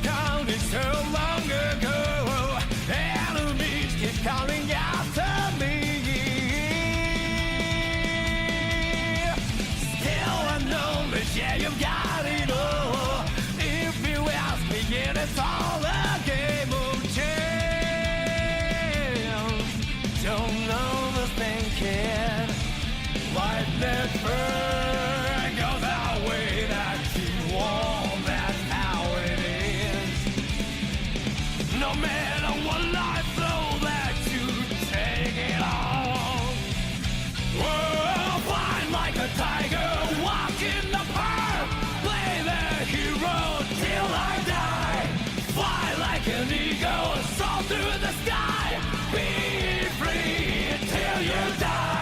Counting so long ago, enemies keep calling after me. Still acknowledge, yeah, you've got it all. If you ask me, yeah, it's all a game of chance. Don't know the thinking, life never goes that way that you want. That's how it is. No matter what life throws at you, take it on. Whoa, flying like a tiger, walk in the park, play the hero till I die. Fly like an eagle, soar through the sky, be free till you die.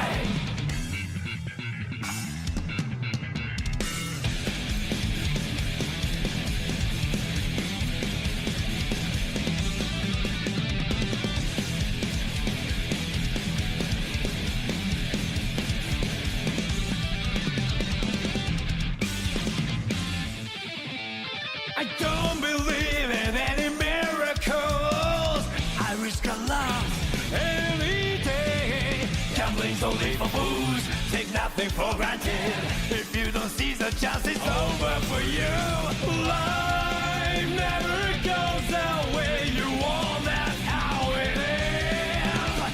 I don't believe in any miracles. I risk a lot any day. Gambling's only for fools. Take nothing for granted. If you don't seize the chance, it's over for you. Life never goes the way you want. That's how it is.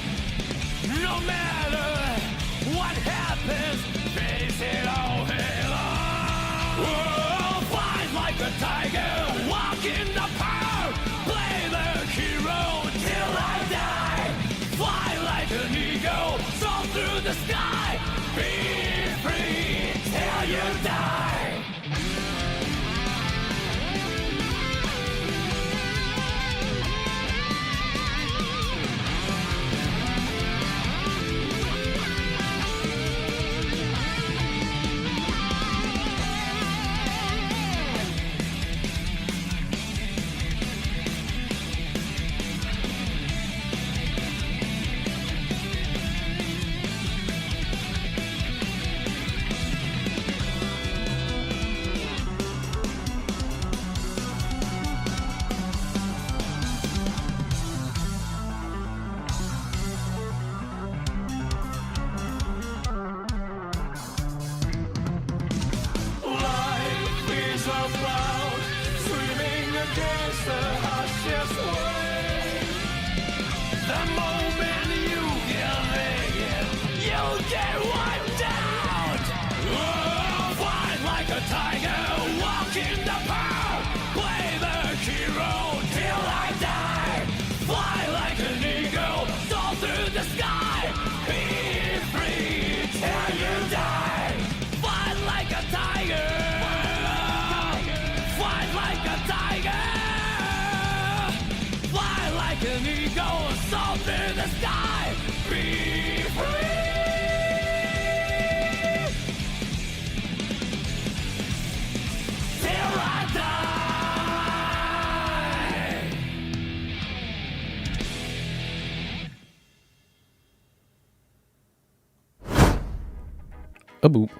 No matter what happens, face it all head on. Whoa, fight like a tiger, walk in the park, play the hero till I die. Fly like an eagle, soar through the sky, be free till you die. Life is a cloud, swimming against the harshest wave. The moment you give in, you'll get wiped out. Oh, fight like a tiger, walk in the park, play the hero till I die. Fly like an eagle, soar through the sky, be free till you die. Fight like a tiger, fight like a tiger, fly like an eagle, soar through the sky, be free till I die. A boop.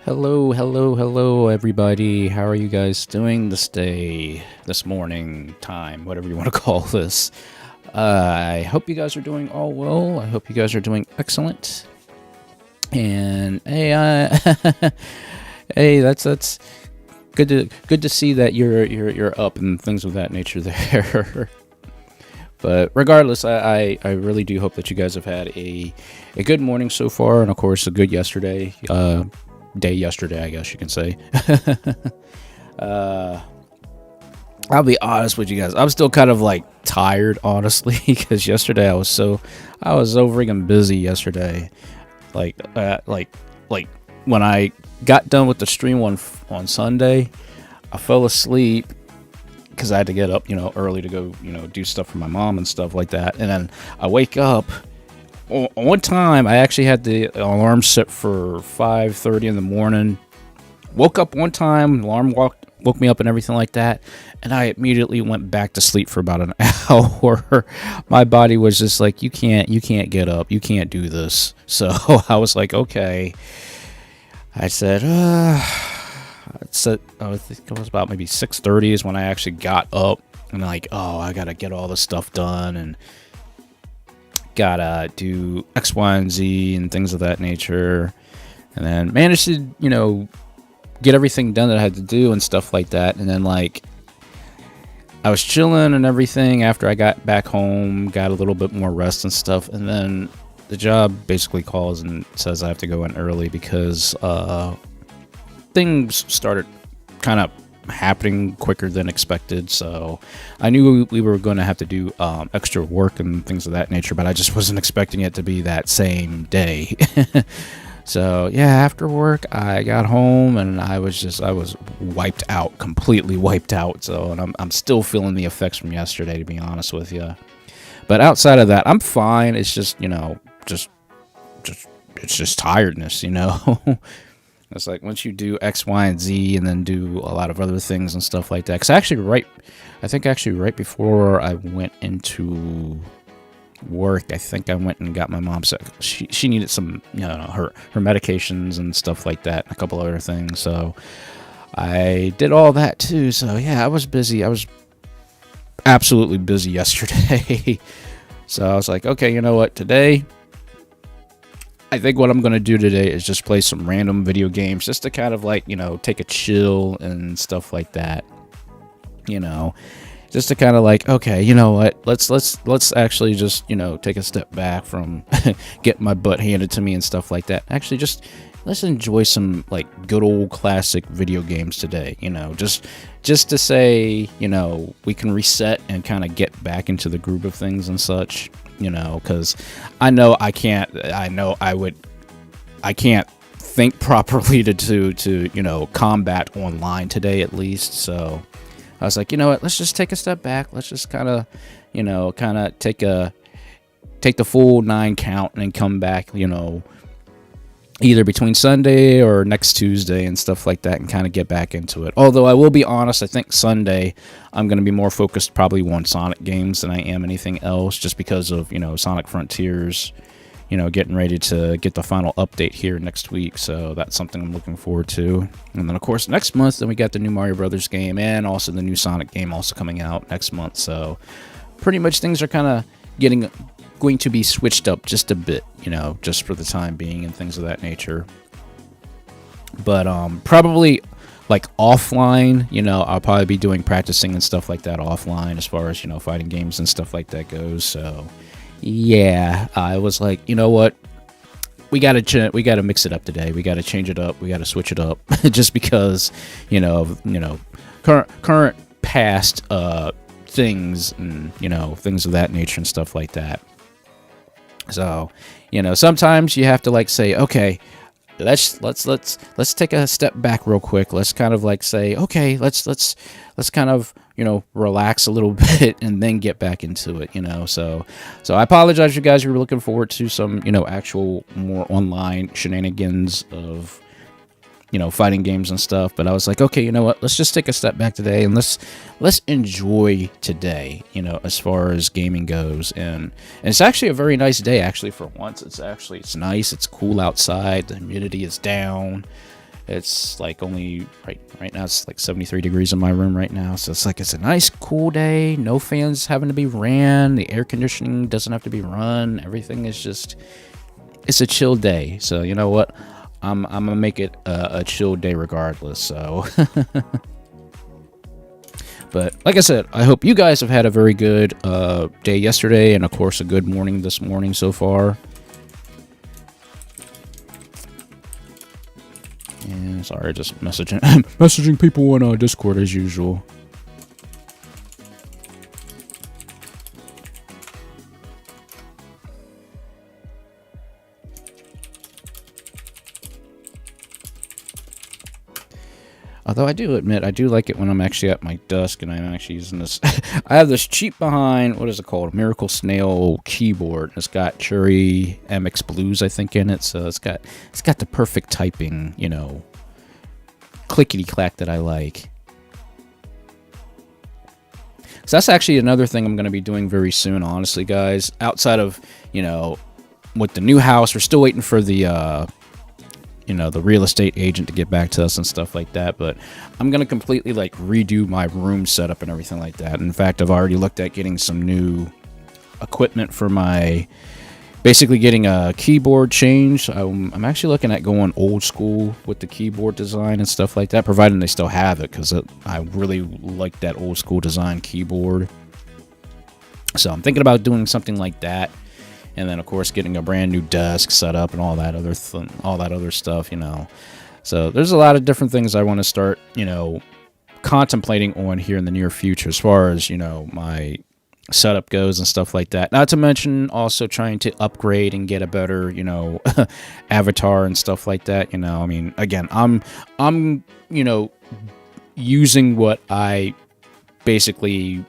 Hello, everybody. How are you guys doing this day, this morning, time, whatever you want to call this? I hope you guys are doing all well. I hope you guys are doing excellent. And hey, hey, that's good to see that you're up and things of that nature there. But regardless, I really do hope that you guys have had a good morning so far, and of course a good day yesterday, I guess you can say. I'll be honest with you guys, I'm still kind of like tired, honestly, because yesterday I was so freaking busy yesterday. Like when I got done with the stream on Sunday, I fell asleep because I had to get up, early to go, do stuff for my mom and stuff like that. And then I wake up. One time, I actually had the alarm set for 5:30 in the morning. Woke up one time, alarm woke me up and everything like that, and I immediately went back to sleep for about an hour. My body was just like, you can't get up, you can't do this. So I was like, okay. I said, I think it was about maybe 6:30 is when I actually got up and like, oh, I gotta get all this stuff done and gotta do X, Y, and Z and things of that nature, and then managed to, get everything done that I had to do and stuff like that. And then like I was chilling and everything after I got back home, got a little bit more rest and stuff, and then the job basically calls and says I have to go in early because things started kind of happening quicker than expected. So I knew we were going to have to do extra work and things of that nature, but I just wasn't expecting it to be that same day. So yeah, after work I got home and I was wiped out, completely wiped out. So, and I'm still feeling the effects from yesterday, to be honest with you. But outside of that, I'm fine. It's just, it's just tiredness, It's like once you do X, Y, and Z, and then do a lot of other things and stuff like that. Because I think right before I went into work, I think I went and got my mom sick. She needed some, her medications and stuff like that, and a couple other things. So I did all that too. So yeah, I was busy. I was absolutely busy yesterday. So I was like, okay, you know what? Today, I think what I'm going to do today is just play some random video games just to kind of like, take a chill and stuff like that. Just to kind of like, okay, you know what? Let's actually just, take a step back from getting my butt handed to me and stuff like that. Actually, let's enjoy some like good old classic video games today. Just to say, we can reset and kind of get back into the groove of things and such. Because I can't think properly to combat online today, at least. So I was like, you know what, let's just take a step back. Let's just kind of take the full 9 count and come back, either between Sunday or next Tuesday and stuff like that, and kind of get back into it. Although I will be honest, I think Sunday I'm going to be more focused probably on Sonic games than I am anything else, just because of, Sonic Frontiers, getting ready to get the final update here next week. So that's something I'm looking forward to. And then of course next month, then we got the new Mario Brothers game and also the new Sonic game also coming out next month. So pretty much things are kind of going to be switched up just a bit, just for the time being and things of that nature. But probably like offline, I'll probably be doing practicing and stuff like that offline as far as, fighting games and stuff like that goes. So yeah, I was like, you know what? We gotta mix it up today. We gotta change it up. We gotta switch it up, just because, current past things and things of that nature and stuff like that. So, sometimes you have to like say, okay, let's take a step back real quick. Let's kind of like say, okay, let's kind of, relax a little bit and then get back into it, So I apologize, you guys. You're looking forward to some, actual more online shenanigans of, fighting games and stuff. But I was like, okay, you know what? Let's just take a step back today and let's enjoy today, as far as gaming goes. And it's actually a very nice day, actually, for once. It's nice. It's cool outside. The humidity is down. It's like only right now it's like 73 degrees in my room right now. So it's a nice cool day. No fans having to be ran. The air conditioning doesn't have to be run. Everything is just, it's a chill day. So you know what? I'm gonna make it a chill day regardless. So, but like I said, I hope you guys have had a very good day yesterday, and of course a good morning this morning so far. And sorry, just messaging people on Discord as usual. Although I do admit, I do like it when I'm actually at my desk and I'm actually using this. I have this cheap behind, what is it called? Miracle Snail keyboard. It's got Cherry MX Blues, I think, in it. So it's got the perfect typing, clickety clack that I like. So that's actually another thing I'm going to be doing very soon, honestly, guys. Outside of, with the new house, we're still waiting for the the real estate agent to get back to us and stuff like that. But I'm gonna completely like redo my room setup and everything like that. In fact, I've already looked at getting some new equipment for basically getting a keyboard changed. I'm actually looking at going old school with the keyboard design and stuff like that, providing they still have it, because I really like that old school design keyboard. So I'm thinking about doing something like that, and then of course getting a brand new desk set up and all that other stuff. So there's a lot of different things I want to start contemplating on here in the near future, as far as my setup goes and stuff like that. Not to mention also trying to upgrade and get a better avatar and stuff like that. I mean, again, I'm using what I basically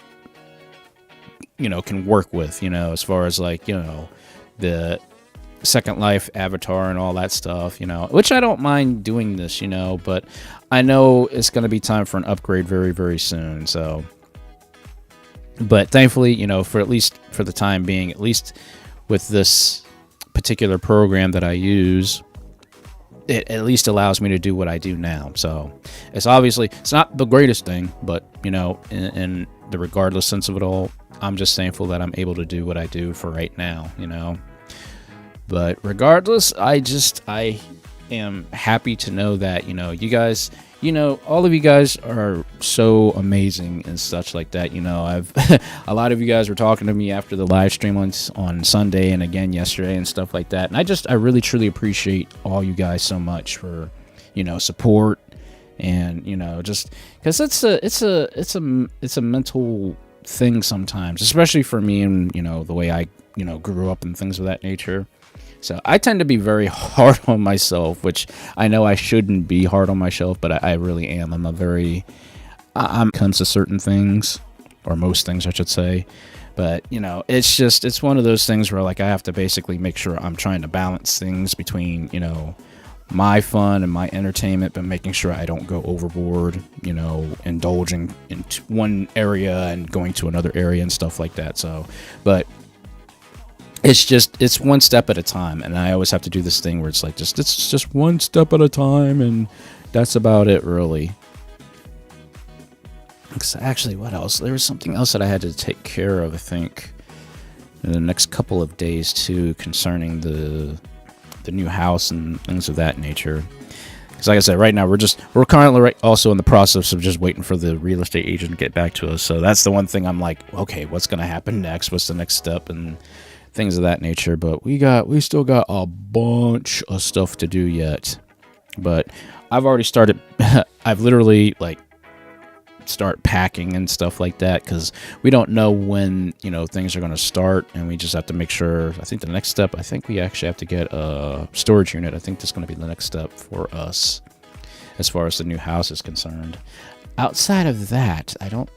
can work with, as far as like the Second Life avatar and all that stuff, which I don't mind doing this, but I know it's going to be time for an upgrade very, very soon. So but thankfully, for at least for the time being, at least with this particular program that I use, it at least allows me to do what I do now. So it's not the greatest thing, but in the regardless sense of it all, I'm just thankful that I'm able to do what I do for right now. But regardless, I am happy to know that you guys, all of you guys are so amazing and such like that. I've a lot of you guys were talking to me after the live stream on Sunday and again yesterday and stuff like that. And I really truly appreciate all you guys so much for support, and just because it's a mental thing sometimes, especially for me, and the way I grew up and things of that nature. So I tend to be very hard on myself, which I know I shouldn't be hard on myself, but I really am. I'm when it comes to certain things, or most things I should say. But it's one of those things where like I have to basically make sure I'm trying to balance things between my fun and my entertainment, but making sure I don't go overboard, indulging into one area and going to another area and stuff like that. So, but it's one step at a time, and I always have to do this thing where it's like it's just one step at a time, and that's about it, really. Actually, what else? There was something else that I had to take care of, I think, in the next couple of days too, concerning the new house and things of that nature. Because like I said, right now we're currently also in the process of just waiting for the real estate agent to get back to us. So that's the one thing I'm like, okay, what's gonna happen next? What's the next step and things of that nature? But we still got a bunch of stuff to do yet. But I've already started. I've literally start packing and stuff like that, because we don't know when things are going to start, and we just have to make sure. I think the next step, I think we actually have to get a storage unit. I think that's going to be the next step for us as far as the new house is concerned. Outside of that, I don't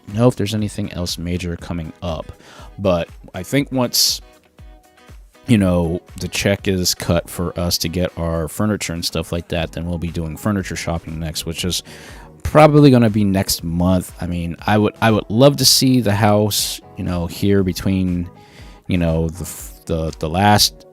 know if there's anything else major coming up, but I think once the check is cut for us to get our furniture and stuff like that, then we'll be doing furniture shopping next, which is probably going to be next month. I mean, I would love to see the house, here between, the last,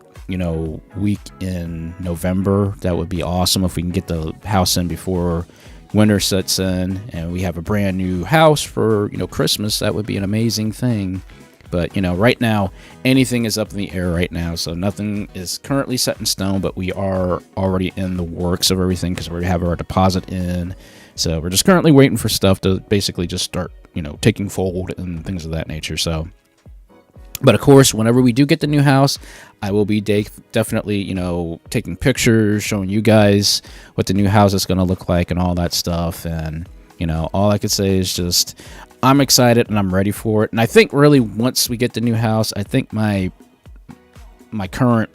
week in November. That would be awesome if we can get the house in before winter sets in and we have a brand new house for, Christmas. That would be an amazing thing. But, right now, anything is up in the air right now. So nothing is currently set in stone, but we are already in the works of everything because we have our deposit in. So we're just currently waiting for stuff to basically just start, taking fold and things of that nature. So, but of course, whenever we do get the new house, I will be definitely, taking pictures, showing you guys what the new house is going to look like and all that stuff. And, all I could say is just, I'm excited and I'm ready for it. And I think really once we get the new house, I think my current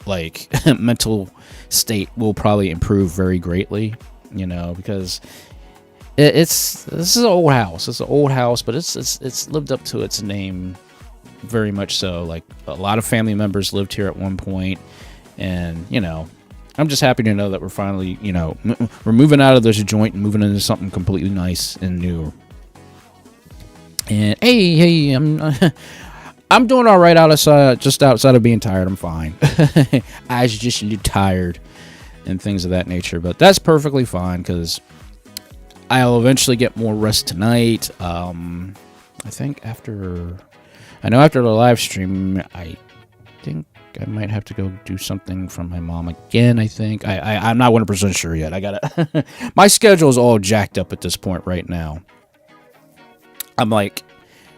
mental state will probably improve very greatly, because this is an old house. It's an old house, but it's lived up to its name very much so. Like, a lot of family members lived here at one point, and I'm just happy to know that we're finally we're moving out of this joint and moving into something completely nice and new. And hey, I'm doing all right just outside of being tired. I'm fine. I was just a little tired. and things of that nature. But that's perfectly fine because I'll eventually get more rest tonight. I think after the live stream, I think I might have to go do something from my mom again. I think I'm not 100% sure yet. I gotta. My schedule is all jacked up at this point right now. I'm like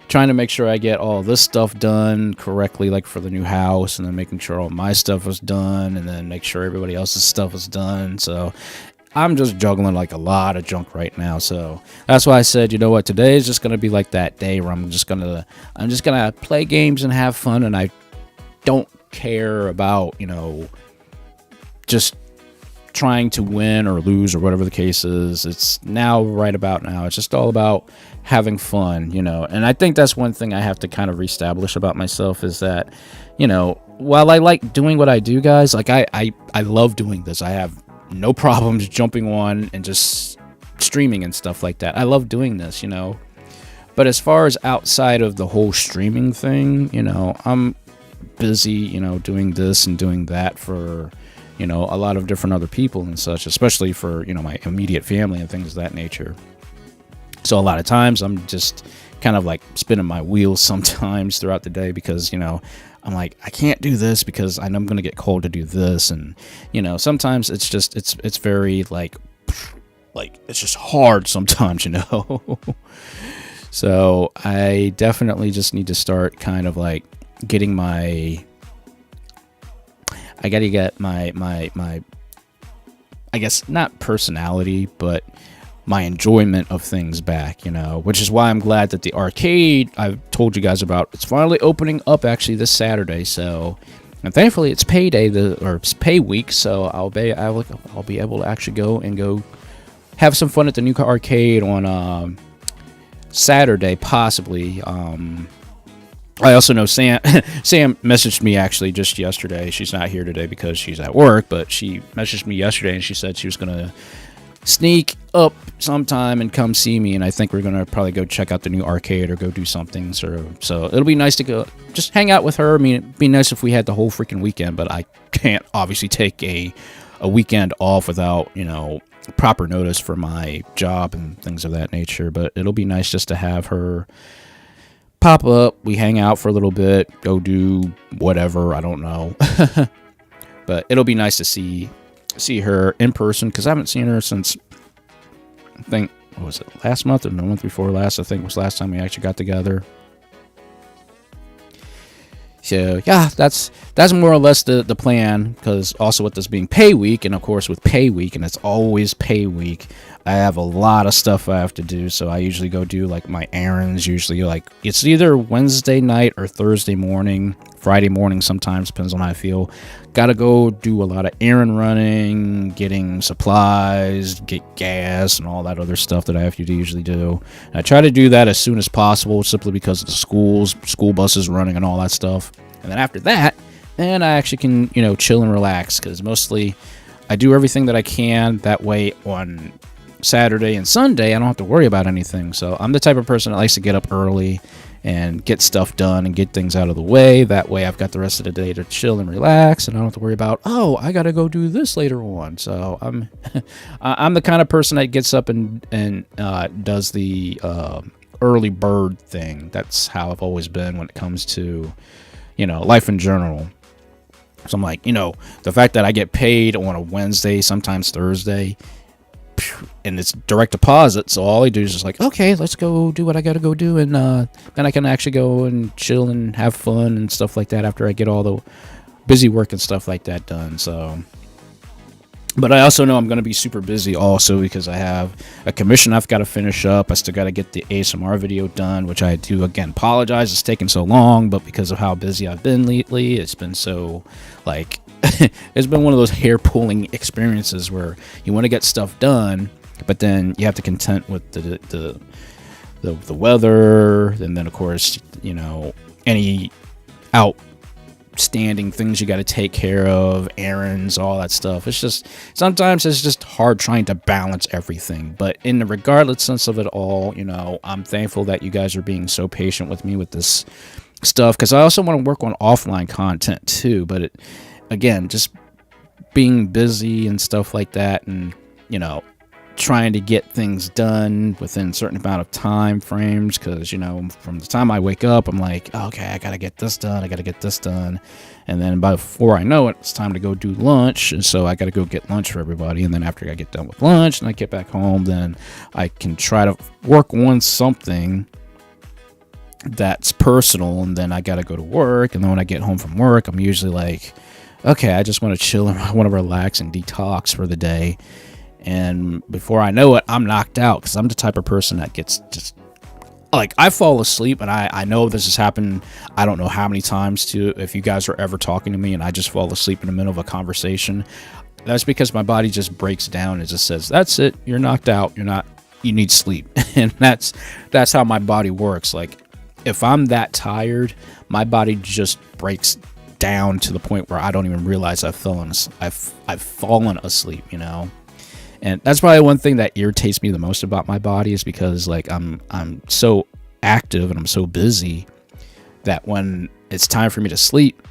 trying to make sure I get all this stuff done correctly, like for the new house, and then making sure all my stuff is done, and then make sure everybody else's stuff is done. So I'm just juggling like a lot of junk right now. So that's why I said, you know what, today is just gonna be like that day where I'm just gonna play games and have fun, and I don't care about, you know, just trying to win or lose or whatever the case is. It's now, right about now, it's just all about having fun, you know. And I think that's one thing I have to kind of reestablish about myself is that, you know, while I like doing what I do, guys, like I love doing this. I have no problems jumping on and just streaming and stuff like that. I love doing this, you know. But as far as outside of the whole streaming thing, you know, I'm busy, you know, doing this and doing that for, you know, a lot of different other people and such, especially for, you know, my immediate family and things of that nature. So a lot of times I'm just kind of like spinning my wheels sometimes throughout the day because, you know, I'm like, I can't do this because I know I'm going to get called to do this. And, you know, sometimes it's just, it's very like, it's just hard sometimes, you know. So I definitely just need to start kind of like getting I gotta get my I guess not personality, but my enjoyment of things back, you know, which is why I'm glad that the arcade I've told you guys about, it's finally opening up actually this Saturday. So, and thankfully it's payday, or it's pay week, so I'll be able to actually go have some fun at the new arcade on Saturday, possibly. I also know Sam messaged me actually just yesterday. She's not here today because she's at work, but she messaged me yesterday and she said she was going to sneak up sometime and come see me, and I think we're going to probably go check out the new arcade or go do something. So it'll be nice to go just hang out with her. I mean, it'd be nice if we had the whole freaking weekend, but I can't obviously take a weekend off without, you know, proper notice for my job and things of that nature. But it'll be nice just to have her pop up, we hang out for a little bit, go do whatever, I don't know. But it'll be nice to see her in person, because I haven't seen her since, I think, what was it, last month or the month before last? I think was last time we actually got together. So yeah, that's more or less the plan, because also with this being pay week, and of course with pay week, and it's always pay week, I have a lot of stuff I have to do. So I usually go do like my errands, usually like it's either Wednesday night or Thursday morning, Friday morning sometimes, depends on how I feel. Gotta go do a lot of errand running, getting supplies, get gas, and all that other stuff that I have to usually do. And I try to do that as soon as possible, simply because of the school buses running and all that stuff. And then after that, then I actually can, you know, chill and relax, because mostly I do everything that I can. That way on Saturday and Sunday, I don't have to worry about anything. So I'm the type of person that likes to get up early and get stuff done and get things out of the way. That way I've got the rest of the day to chill and relax, and I don't have to worry about, oh, I got to go do this later on. So I'm the kind of person that gets up and does the early bird thing. That's how I've always been when it comes to, you know, life in general. So I'm like, you know, the fact that I get paid on a Wednesday, sometimes Thursday, and it's direct deposit, so all I do is just like, okay, let's go do what I gotta go do, and then I can actually go and chill and have fun and stuff like that after I get all the busy work and stuff like that done. So, but I also know I'm going to be super busy also, because I have a commission I've got to finish up. I still got to get the ASMR video done, which I do, again, apologize it's taken so long, but because of how busy I've been lately, it's been so, like, it's been one of those hair-pulling experiences where you want to get stuff done, but then you have to contend with the weather, and then, of course, you know, any outstanding things you got to take care of, errands, all that stuff. It's just, sometimes it's just hard trying to balance everything. But in the regardless sense of it all, you know, I'm thankful that you guys are being so patient with me with this stuff, because I also want to work on offline content too. But it, again, just being busy and stuff like that, and you know, trying to get things done within a certain amount of time frames, because you know, from the time I wake up, I'm like, okay, I gotta get this done, and then before I know it, it's time to go do lunch, and so I gotta go get lunch for everybody, and then after I get done with lunch and I get back home, then I can try to work on something that's personal, and then I gotta go to work, and then when I get home from work, I'm usually like, okay, I just want to chill and I want to relax and detox for the day. And before I know it, I'm knocked out, because I'm the type of person that gets just like, I fall asleep, and I know this has happened, I don't know how many times to, if you guys are ever talking to me and I just fall asleep in the middle of a conversation, that's because my body just breaks down and just says, that's it, you're knocked out, you need sleep. And that's how my body works. Like, if I'm that tired, my body just breaks down to the point where I don't even realize I've fallen asleep, you know. And that's probably one thing that irritates me the most about my body, is because like I'm so active and I'm so busy that when it's time for me to sleep,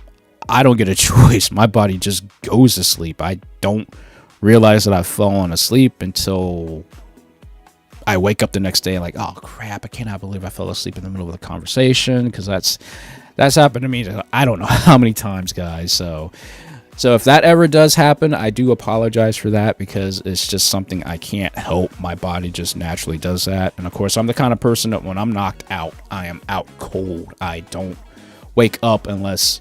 I don't get a choice. My body just goes to sleep. I don't realize that I've fallen asleep until I wake up the next day and like, oh crap, I cannot believe I fell asleep in the middle of the conversation, because that's happened to me I don't know how many times, guys. So if that ever does happen, I do apologize for that, because it's just something I can't help. My body just naturally does that. And of course, I'm the kind of person that when I'm knocked out, I am out cold. I don't wake up unless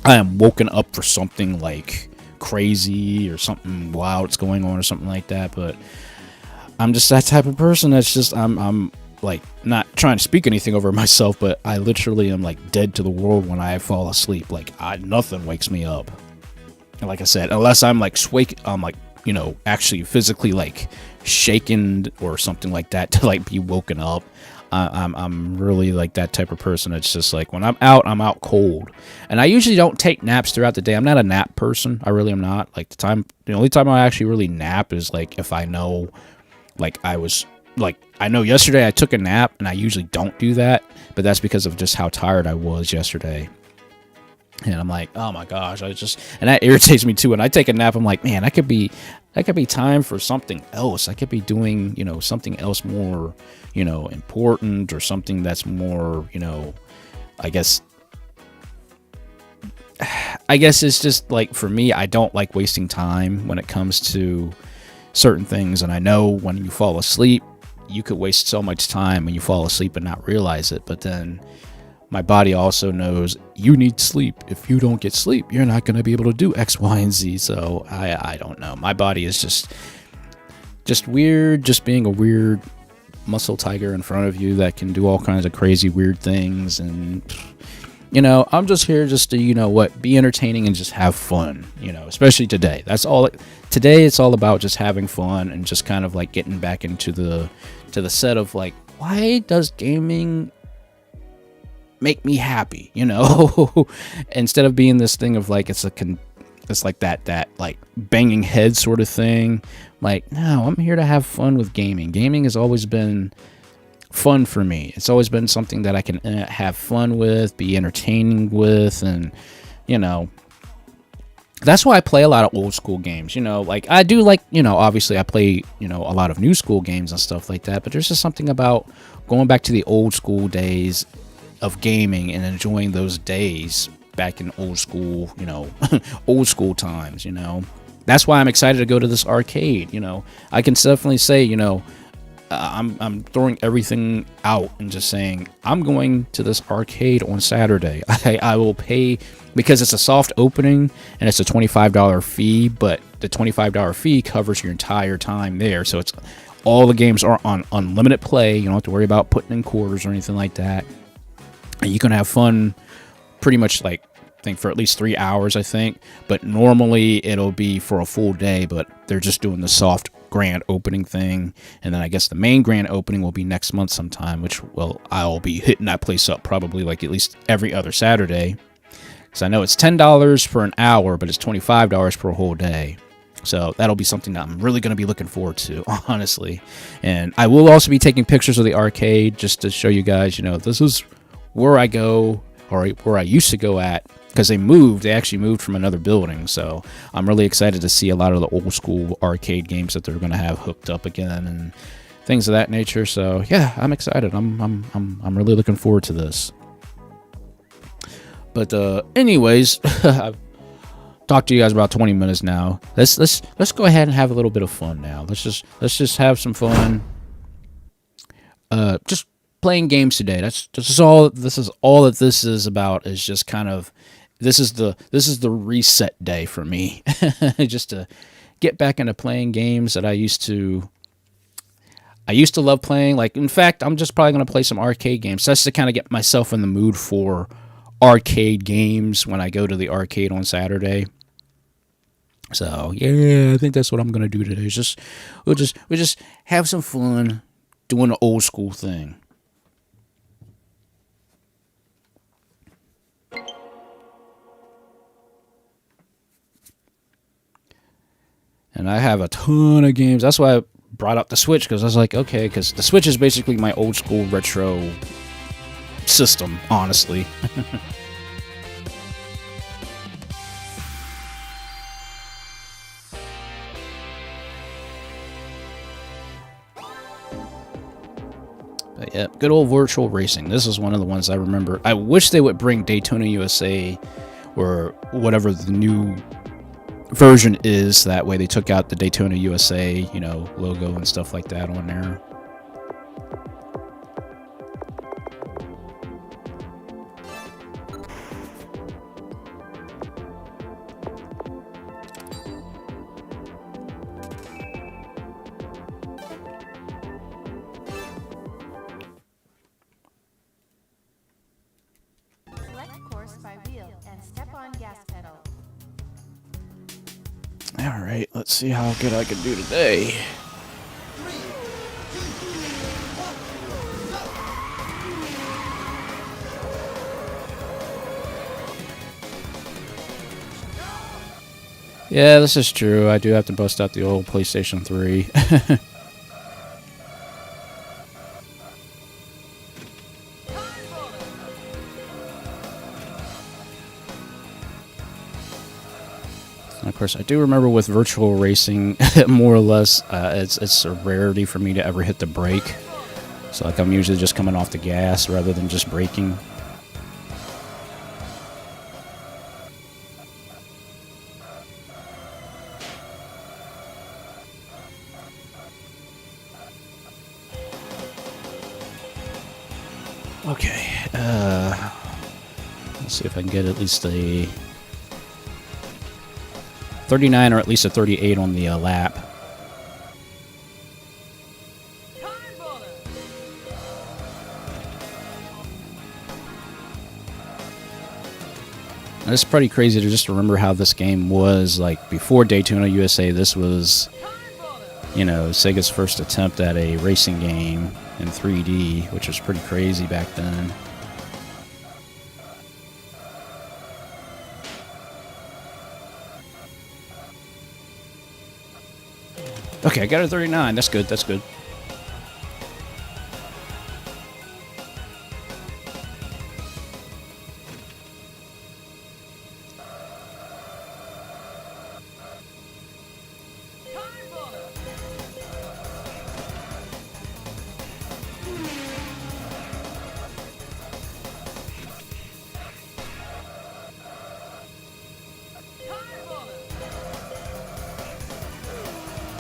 I am woken up for something like crazy or something wild's going on or something like that. But I'm just that type of person that's just, I'm like, not trying to speak anything over myself, but I literally am like dead to the world when I fall asleep. Like, nothing wakes me up. And like I said, unless I'm like you know, actually physically like shaken or something like that to like be woken up. I'm really like that type of person. It's just like, when I'm out cold. And I usually don't take naps throughout the day. I'm not a nap person. I really am not. Like, the only time I actually really nap is like if I know, like, I know yesterday I took a nap, and I usually don't do that, but that's because of just how tired I was yesterday. And I'm like, oh my gosh, and that irritates me too. When I take a nap, I'm like, man, that could be time for something else. I could be doing, you know, something else more, you know, important, or something that's more, you know, I guess it's just like, for me, I don't like wasting time when it comes to certain things. And I know when you fall asleep, you could waste so much time when you fall asleep and not realize it. But then my body also knows you need sleep. If you don't get sleep, you're not going to be able to do X, Y, and Z. So I don't know. My body is just weird, just being a weird muscle tiger in front of you that can do all kinds of crazy, weird things. And, you know, I'm just here just to, you know what, be entertaining and just have fun, you know, especially today. Today it's all about just having fun and just kind of like getting back into the set of like, why does gaming make me happy, you know? Instead of being this thing of like, it's like that like banging head sort of thing. Like, no, I'm here to have fun with gaming. Gaming has always been fun for me. It's always been something that I can have fun with, be entertaining with, and, you know, that's why I play a lot of old school games. You know, like, I do, like, you know, obviously I play, you know, a lot of new school games and stuff like that, but there's just something about going back to the old school days of gaming and enjoying those days back in old school, you know, old school times, you know. That's why I'm excited to go to this arcade, you know. I can definitely say, you know, I'm throwing everything out and just saying, I'm going to this arcade on Saturday. I will pay, because it's a soft opening and it's a $25 fee, but the $25 fee covers your entire time there. So it's all the games are on unlimited play. You don't have to worry about putting in quarters or anything like that. And you can have fun pretty much, like, I think for at least 3 hours, I think. But normally it'll be for a full day, but they're just doing the soft grand opening thing. And then I guess the main grand opening will be next month sometime, which, well, I'll be hitting that place up probably like at least every other Saturday. Because I know it's $10 for an hour, but it's $25 for a whole day. So that'll be something that I'm really going to be looking forward to, honestly. And I will also be taking pictures of the arcade just to show you guys, you know, this is where I go or where I used to go at, because they moved. They actually moved from another building, so I'm really excited to see a lot of the old school arcade games that they're going to have hooked up again and things of that nature. So yeah, I'm excited. I'm really looking forward to this. But anyways, I've talked to you guys about 20 minutes now. Let's go ahead and have a little bit of fun now. Let's just have some fun. Just playing games today. This is all that this is about. Is just kind of this is the reset day for me. Just to get back into playing games that I used to love playing. Like, in fact, I'm just probably going to play some arcade games. That's to kind of get myself in the mood for arcade games when I go to the arcade on Saturday. So yeah, I think that's what I'm gonna do today. We'll just have some fun doing the old school thing. And I have a ton of games. That's why I brought up the Switch, because I was like, okay, because the Switch is basically my old school retro system, honestly. But yeah, good old virtual racing. This is one of the ones I remember. I wish they would bring Daytona USA or whatever the new version is. That way they took out the Daytona USA, logo and stuff like that on there. Alright, let's see how good I can do today. Yeah, this is true. I do have to bust out the old PlayStation 3. Of course, I do remember with virtual racing, more or less, it's a rarity for me to ever hit the brake. So, like, I'm usually just coming off the gas rather than just braking. Okay, let's see if I can get at least a 39 or at least a 38 on the lap. And it's pretty crazy to just remember how this game was, like, before Daytona USA. This was, Sega's first attempt at a racing game in 3D, which was pretty crazy back then. Okay, I got a 39. That's good. That's good.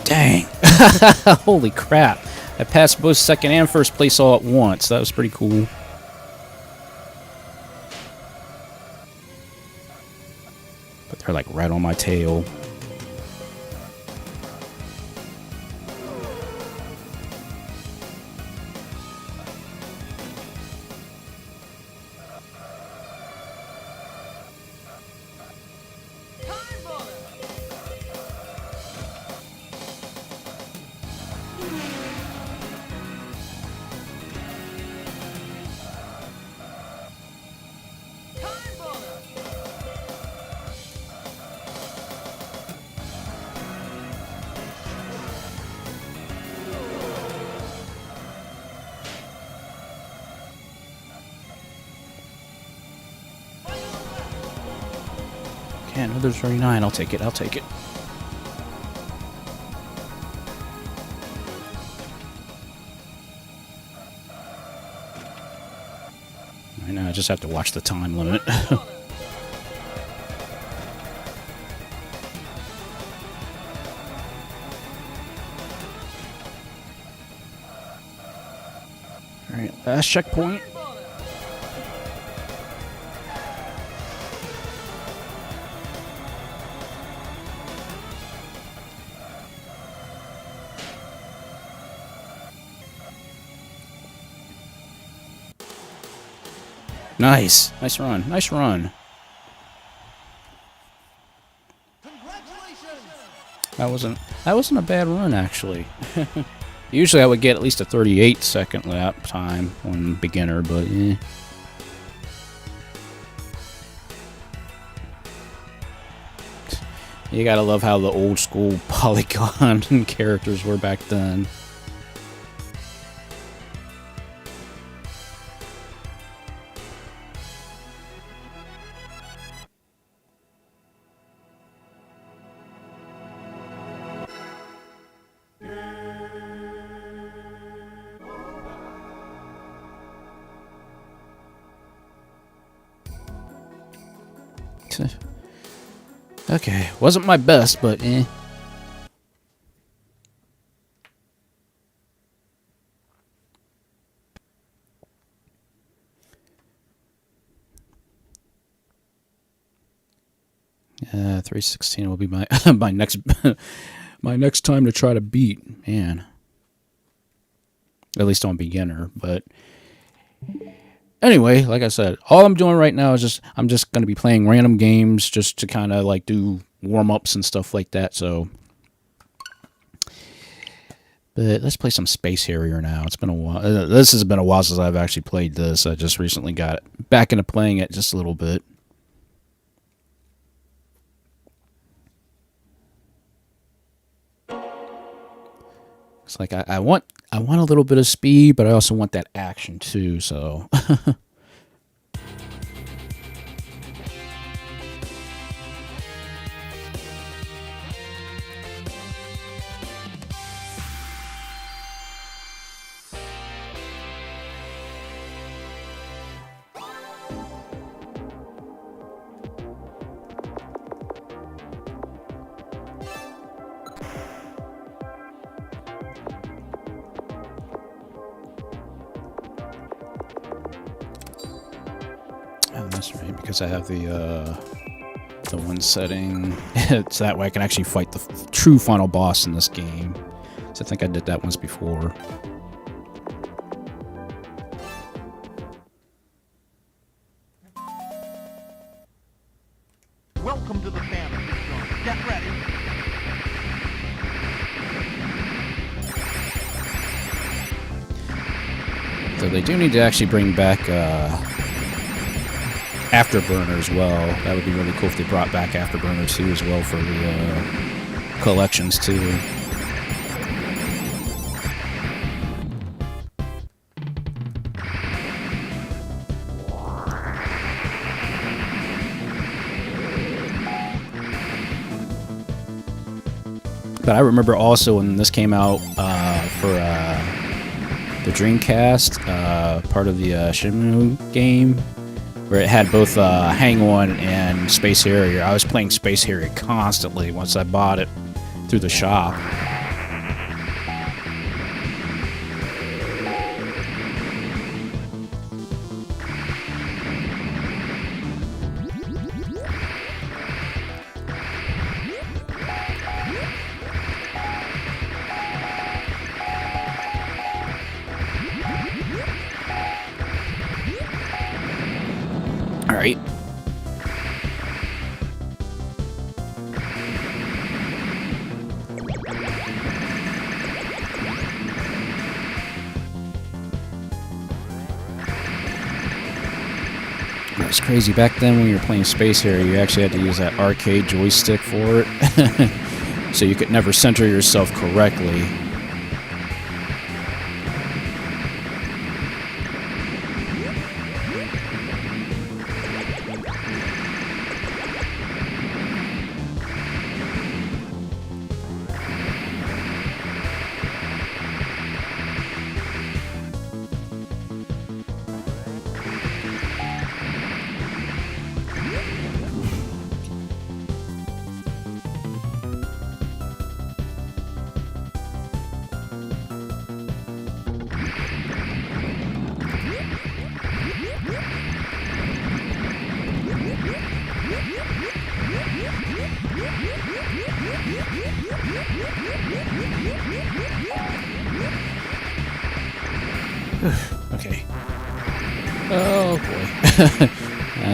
Dang. Holy crap. I passed both second and first place all at once. That was pretty cool. But they're like right on my tail. Yeah, another 39. I'll take it. I'll take it. I know, I just have to watch the time limit. Alright, last checkpoint. Nice. Nice run. Nice run. That wasn't a bad run, actually. Usually I would get at least a 38-second lap time on beginner, but eh. You gotta love how the old school polygon characters were back then. Okay, wasn't my best, but eh. Yeah, 316 will be my my next my next time to try to beat, man. At least on beginner, but anyway, like I said, all I'm doing right now is I'm just going to be playing random games just to kind of like do warm-ups and stuff like that, so. But let's play some Space Harrier now. It's been a while. This has been a while since I've actually played this. I just recently got back into playing it just a little bit. It's like I want a little bit of speed, but I also want that action too, so. Oh, that's right, because I have the one setting. So that way I can actually fight the true final boss in this game. So I think I did that once before. Welcome to the family. Get ready. So they do need to actually bring back Afterburner as well. That would be really cool if they brought back Afterburner 2 as well for the collections too. But I remember also when this came out for the Dreamcast, part of the Shenmue game, where it had both Hang On and Space Harrier. I was playing Space Harrier constantly once I bought it through the shop. All right. It was crazy back then when you were playing Space Harrier. You actually had to use that arcade joystick for it, so you could never center yourself correctly. Oh boy.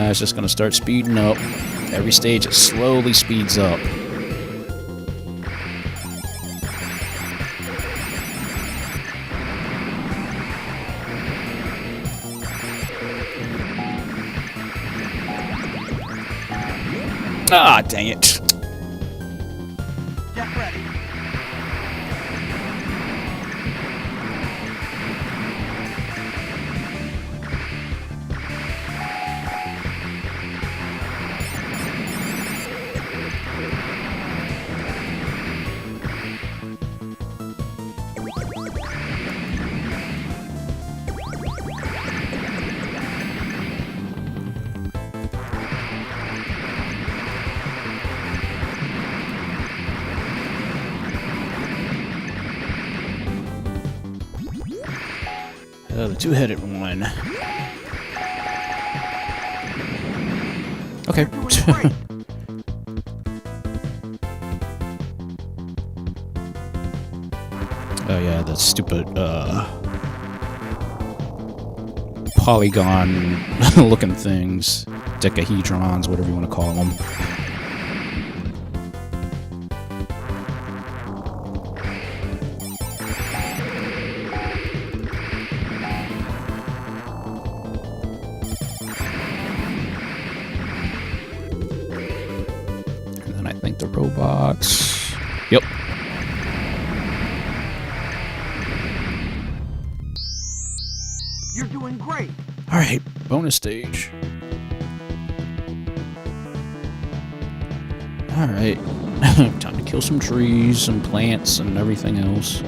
It's just gonna start speeding up. Every stage it slowly speeds up. Ah, dang it. Get ready. The two-headed one. Okay. Oh yeah, the stupid polygon looking things. Decahedrons, whatever you want to call them. And then I think the robots. Yep. You're doing great. Alright, bonus stage. Alright. Time to kill some trees, some plants, and everything else.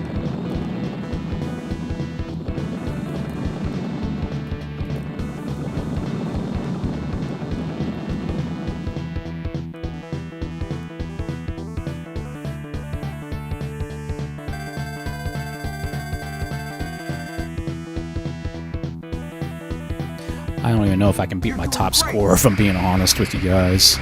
I don't even know if I can beat my top score, if I'm being honest with you guys.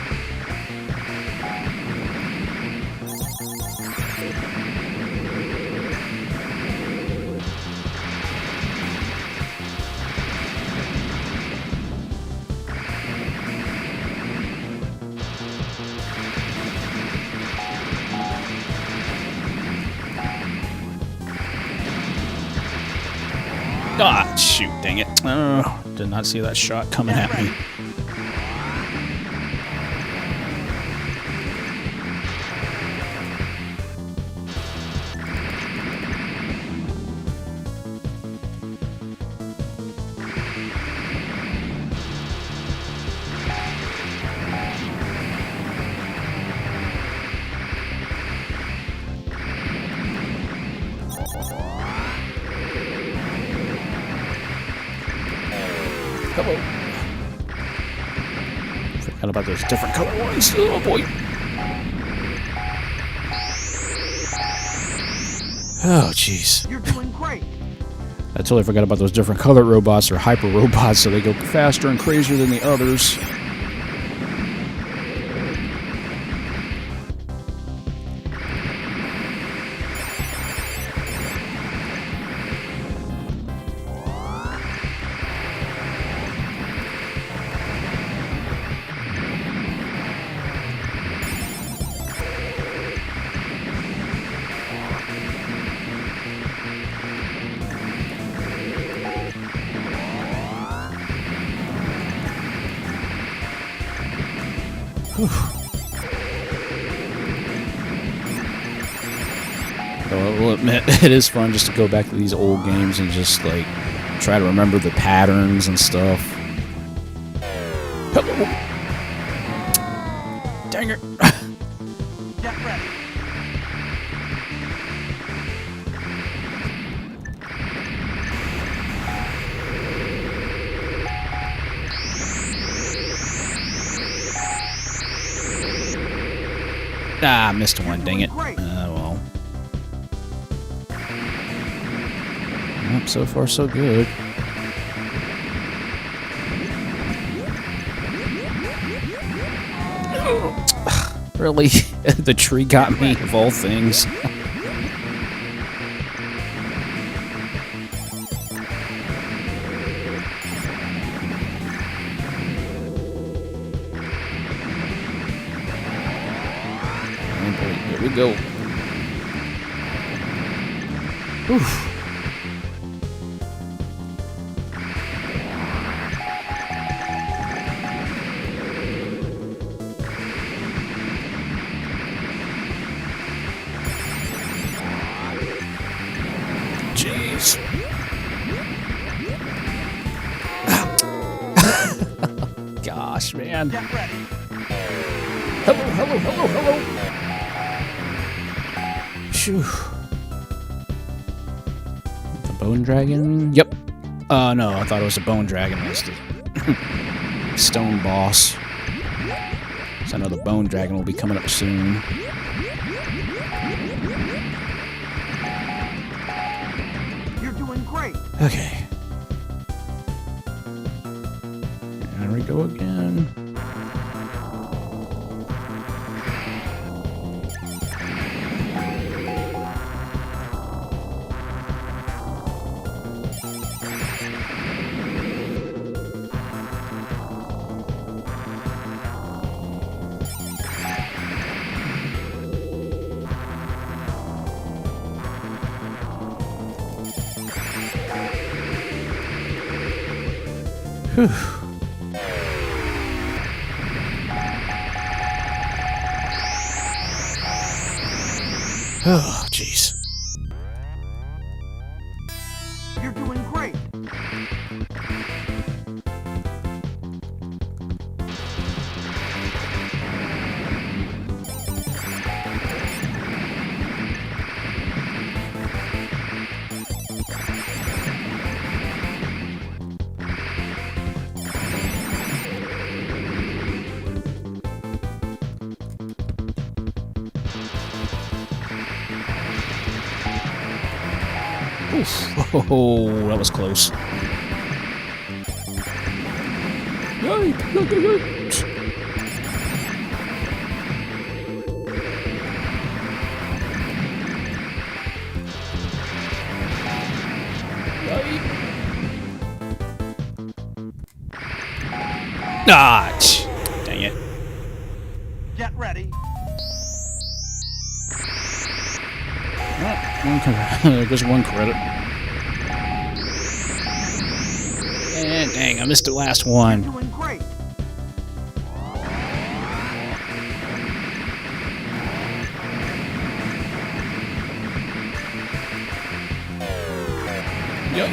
Ah, shoot, dang it. Oh, did not see that shot coming at me. Hello. Forgot about those different color ones. Oh boy. Oh jeez. You're doing great. I totally forgot about those different color robots or hyper robots, so they go faster and crazier than the others. Though I will admit, it is fun just to go back to these old games and just, like, try to remember the patterns and stuff. Hello. Dang it. Get ready. Ah, missed one, dang it. Well. Yep, so far so good. Really? The tree got me, of all things. to go. Oof. Jeez. Gosh, man. Get ready. Hello. Phew. The bone dragon? Yep. No, I thought it was a bone dragon. That's the stone boss. So I know the bone dragon will be coming up soon. You're doing great. Okay. There we go again. Whew. Oh, jeez. You're doing great. Oof. Oh, that was close. Ah, dang it. Get ready. There goes one credit. And dang, I missed the last one. Doing great. Yep.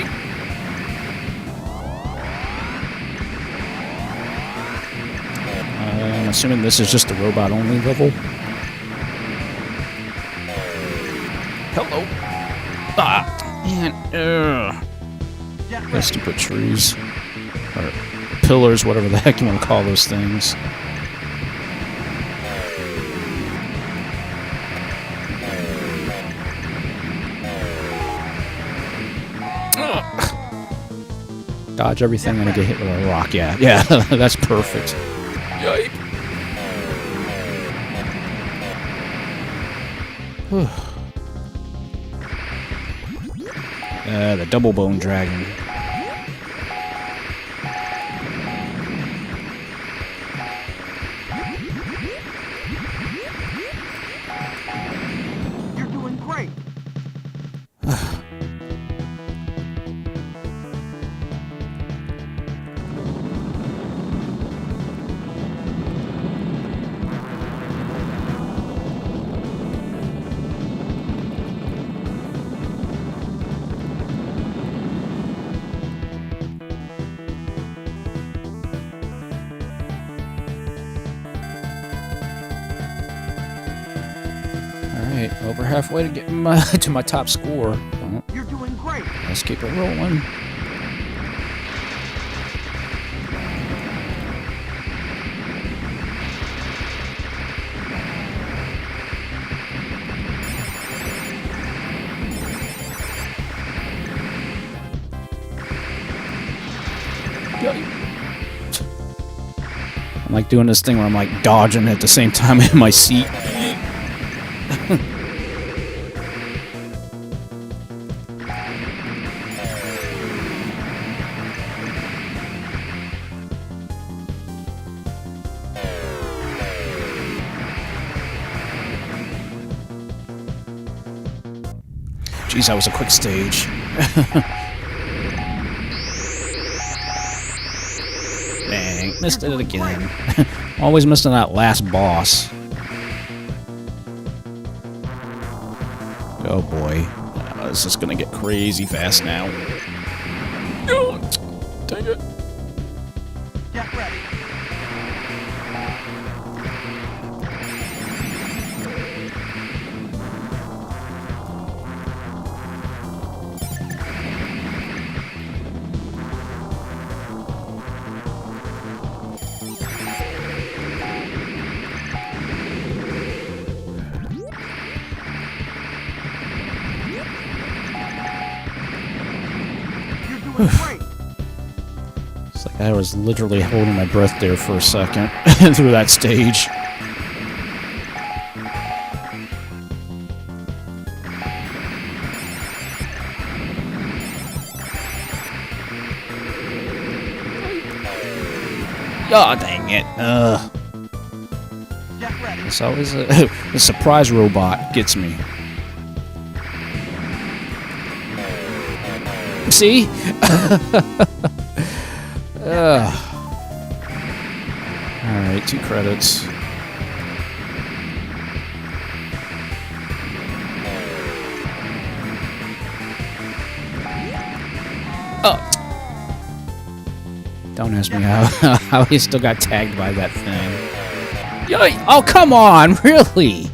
I'm assuming this is just the robot-only level. Hello. Ah, man. Get Those ready. stupid trees. Or pillars, whatever the heck you want to call those things. Dodge everything and I get hit with a rock. Yeah, that's perfect. Yipe. The double bone dragon. You're doing great. Alright, over halfway to get my to my top score. Well, You're doing great. let's keep it rolling. I'm like doing this thing where I'm like dodging at the same time in my seat. Jeez, that was a quick stage. Dang, missed it again. Always missing that last boss. Oh boy. This is gonna get crazy fast now. Oh, dang it. Get ready. You're doing great. It's like I was literally holding my breath there for a second through that stage. Oh, dang it. Get ready. It's always the surprise robot gets me. See? Alright, 2 credits. Oh! Don't ask me how he still got tagged by that thing. Oh, come on! Really?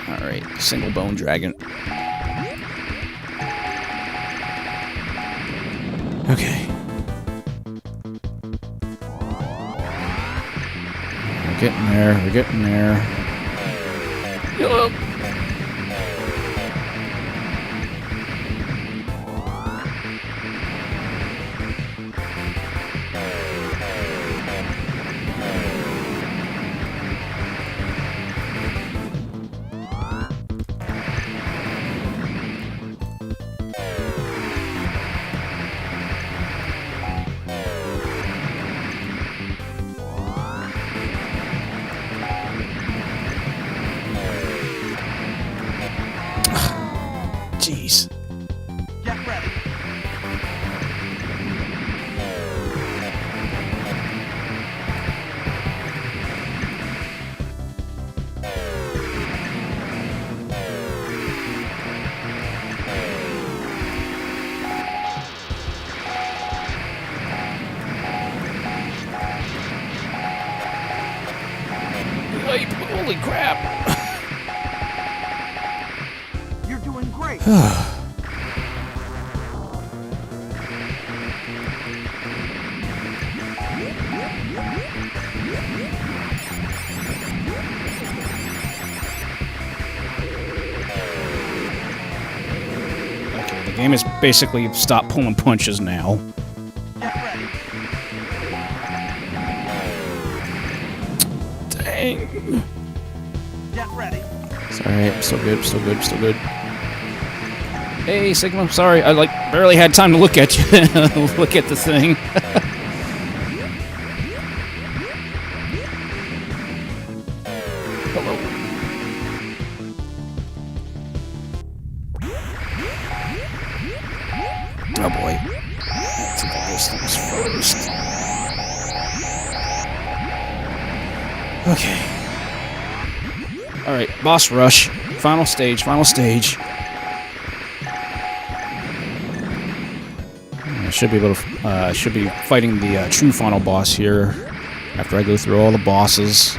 Alright, single bone dragon. Okay. We're getting there, we're getting there. Yup. Jeez. Get ready. Holy crap. You're doing great. Okay, the game has basically stopped pulling punches now. Get ready. Dang. Get ready. It's alright, I'm still good, still good, still good. Hey, Sigma, sorry, I like barely had time to look at you. Look at the thing. Hello. Oh boy. Let's see those things first. Okay. Alright, boss rush. Final stage, final stage. I should be able to, should be fighting the true final boss here after I go through all the bosses.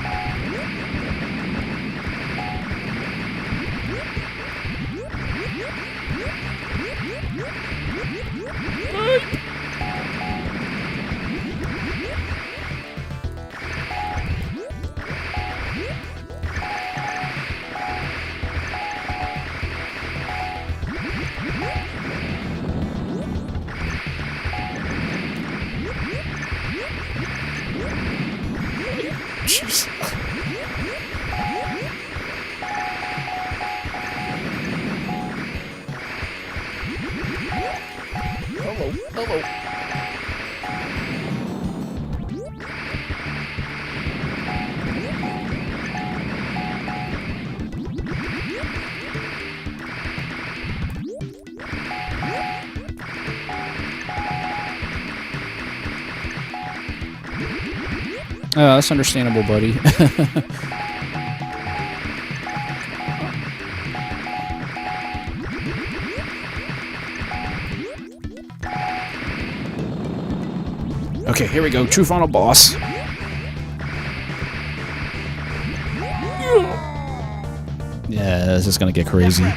Jeez. Hello, hello. That's understandable, buddy. Okay, here we go. True final boss. Yeah, this is gonna get crazy. If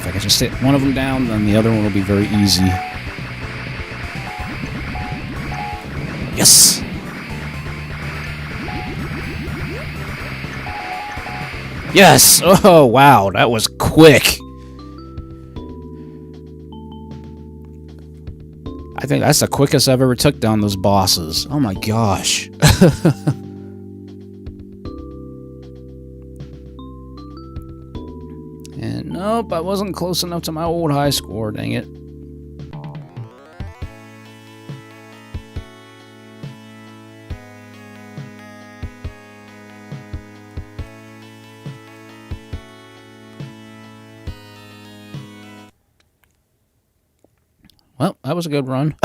I can just hit one of them down, then the other one will be very easy. Yes! Yes! Oh, wow, that was quick. I think that's the quickest I've ever took down those bosses. Oh my gosh. And nope, I wasn't close enough to my old high score, dang it. Well, that was a good run.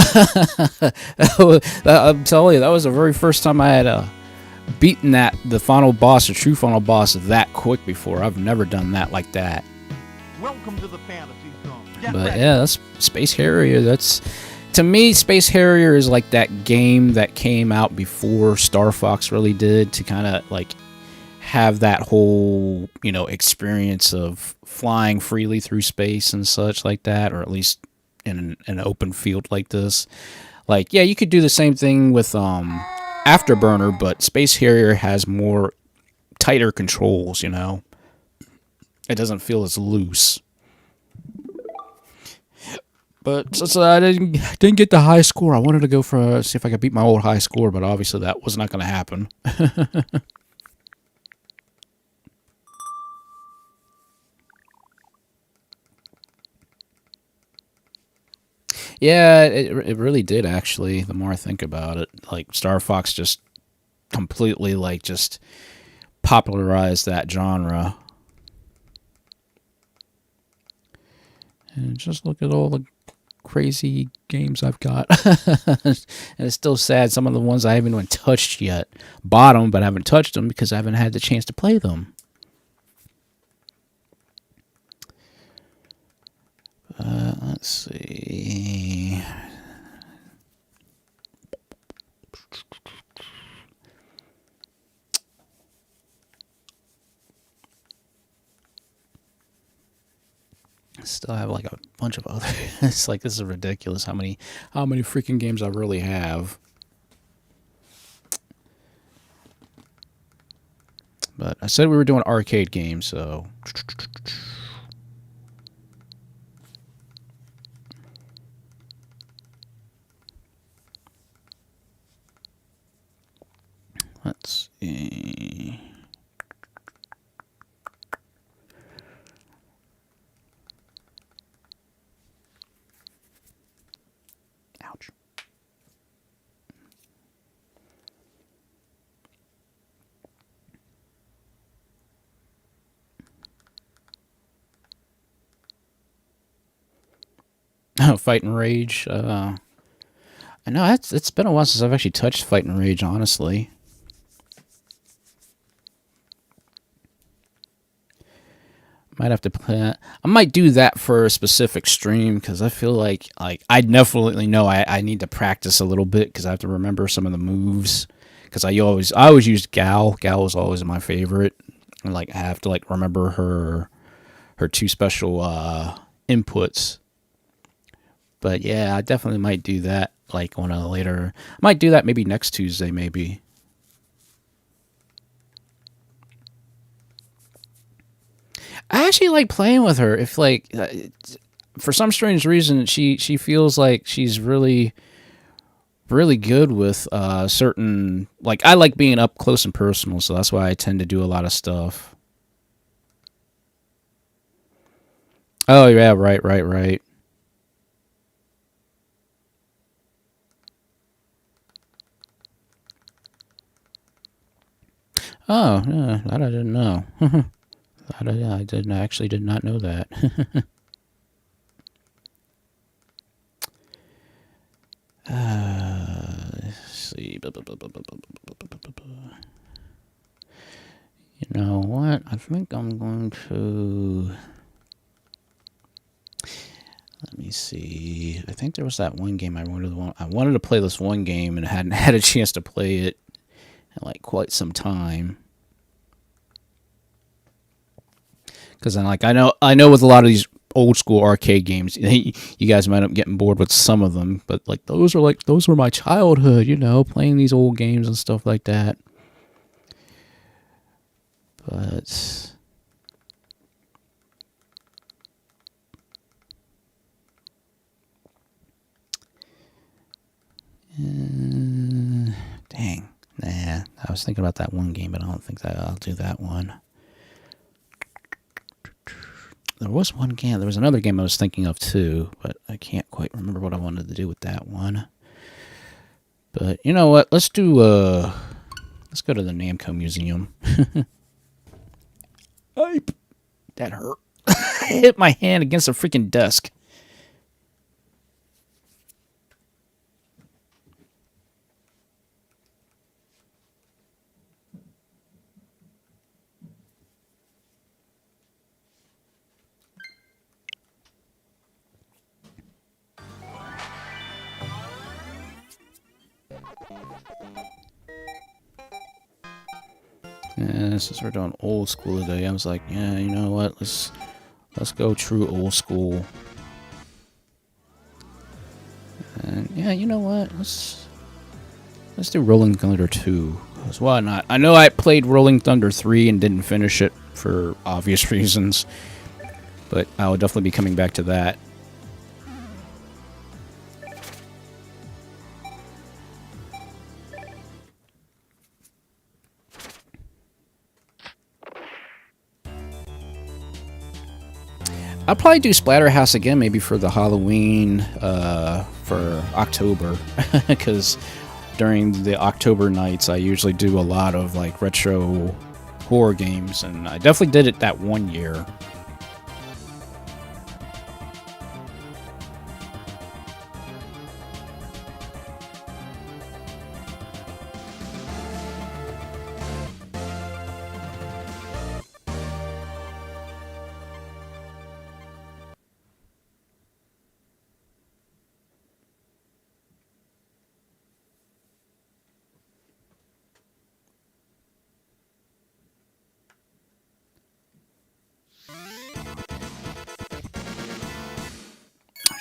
I'm telling you, that was the very first time I had beaten the final boss, the true final boss, that quick before. I've never done that like that. Welcome to the fantasy zone. Get But ready. yeah, that's Space Harrier. That's, to me, Space Harrier is like that game that came out before Star Fox really did, to kind of like have that whole, you know, experience of flying freely through space and such like that, or at least in an open field like this. Like, yeah, you could do the same thing with Afterburner, but Space Harrier has more tighter controls, you know. It doesn't feel as loose. But since I didn't get the high score, I wanted to go for see if I could beat my old high score, but obviously that was not going to happen. Yeah, it really did, actually, the more I think about it. Like, Star Fox just completely, like, just popularized that genre. And just look at all the crazy games I've got. And it's still sad, some of the ones I haven't even touched yet. Bought them, but I haven't touched them because I haven't had the chance to play them. Let's see. I still have like a bunch of other. It's like, this is ridiculous how many freaking games I really have. But I said we were doing arcade games, so let's see. Ouch. Oh, Fight and Rage. I know it's been a while since I've actually touched Fight and Rage, honestly. Might have to play. I might do that for a specific stream because I feel like I definitely know I need to practice a little bit because I have to remember some of the moves. Because I always used Gal. Gal was always my favorite. And like I have to like remember her two special inputs. But yeah, I definitely might do that like on a later. I might do that maybe next Tuesday, maybe. I actually like playing with her. If like, for some strange reason, she feels like she's really good with certain. Like, I like being up close and personal, so that's why I tend to do a lot of stuff. Oh yeah, right. Oh, yeah, that I didn't know. I didn't actually did not know that. Let's see. You know what? I think I'm going to. Let me see. I think there was that one game I wanted to play this one game and hadn't had a chance to play it in like quite some time. Because then, like, I know with a lot of these old school arcade games, you guys might end up getting bored with some of them, but like those were my childhood, you know, playing these old games and stuff like that. But dang, nah. I was thinking about that one game, but I don't think that I'll do that one. There was one game. There was another game I was thinking of too, but I can't quite remember what I wanted to do with that one. But you know what? Let's go to the Namco Museum. That hurt. I hit my hand against a freaking desk. Yeah, since we're doing old school today, I was like, yeah, you know what? Let's go true old school. And yeah, you know what? Let's do Rolling Thunder 2. Because why not? I know I played Rolling Thunder 3 and didn't finish it for obvious reasons, but I will definitely be coming back to that. I'll probably do Splatterhouse again, maybe for the Halloween, for October, because during the October nights, I usually do a lot of like retro horror games, and I definitely did it that one year.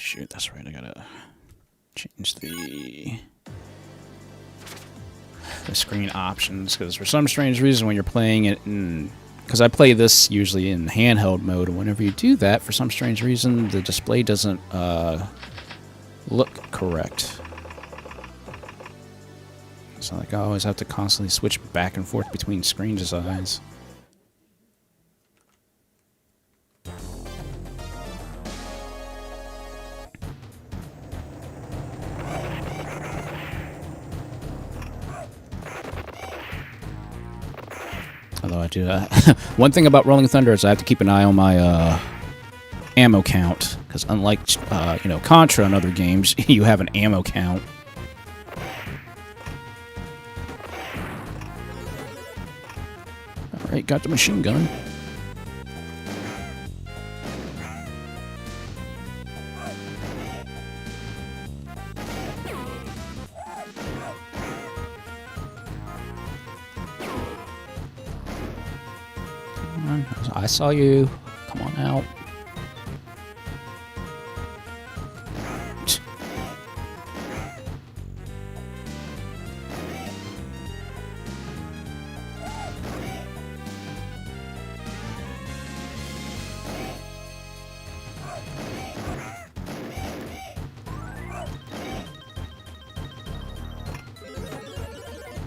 Shoot, that's right. I gotta change the screen options, because for some strange reason when you're playing it in, because I play this usually in handheld mode, and whenever you do that, for some strange reason the display doesn't look correct. So like I always have to constantly switch back and forth between screen designs. Although I do one thing about Rolling Thunder is I have to keep an eye on my ammo count, because unlike you know, Contra and other games, you have an ammo count. All right, got the machine gun. I saw you. Come on out.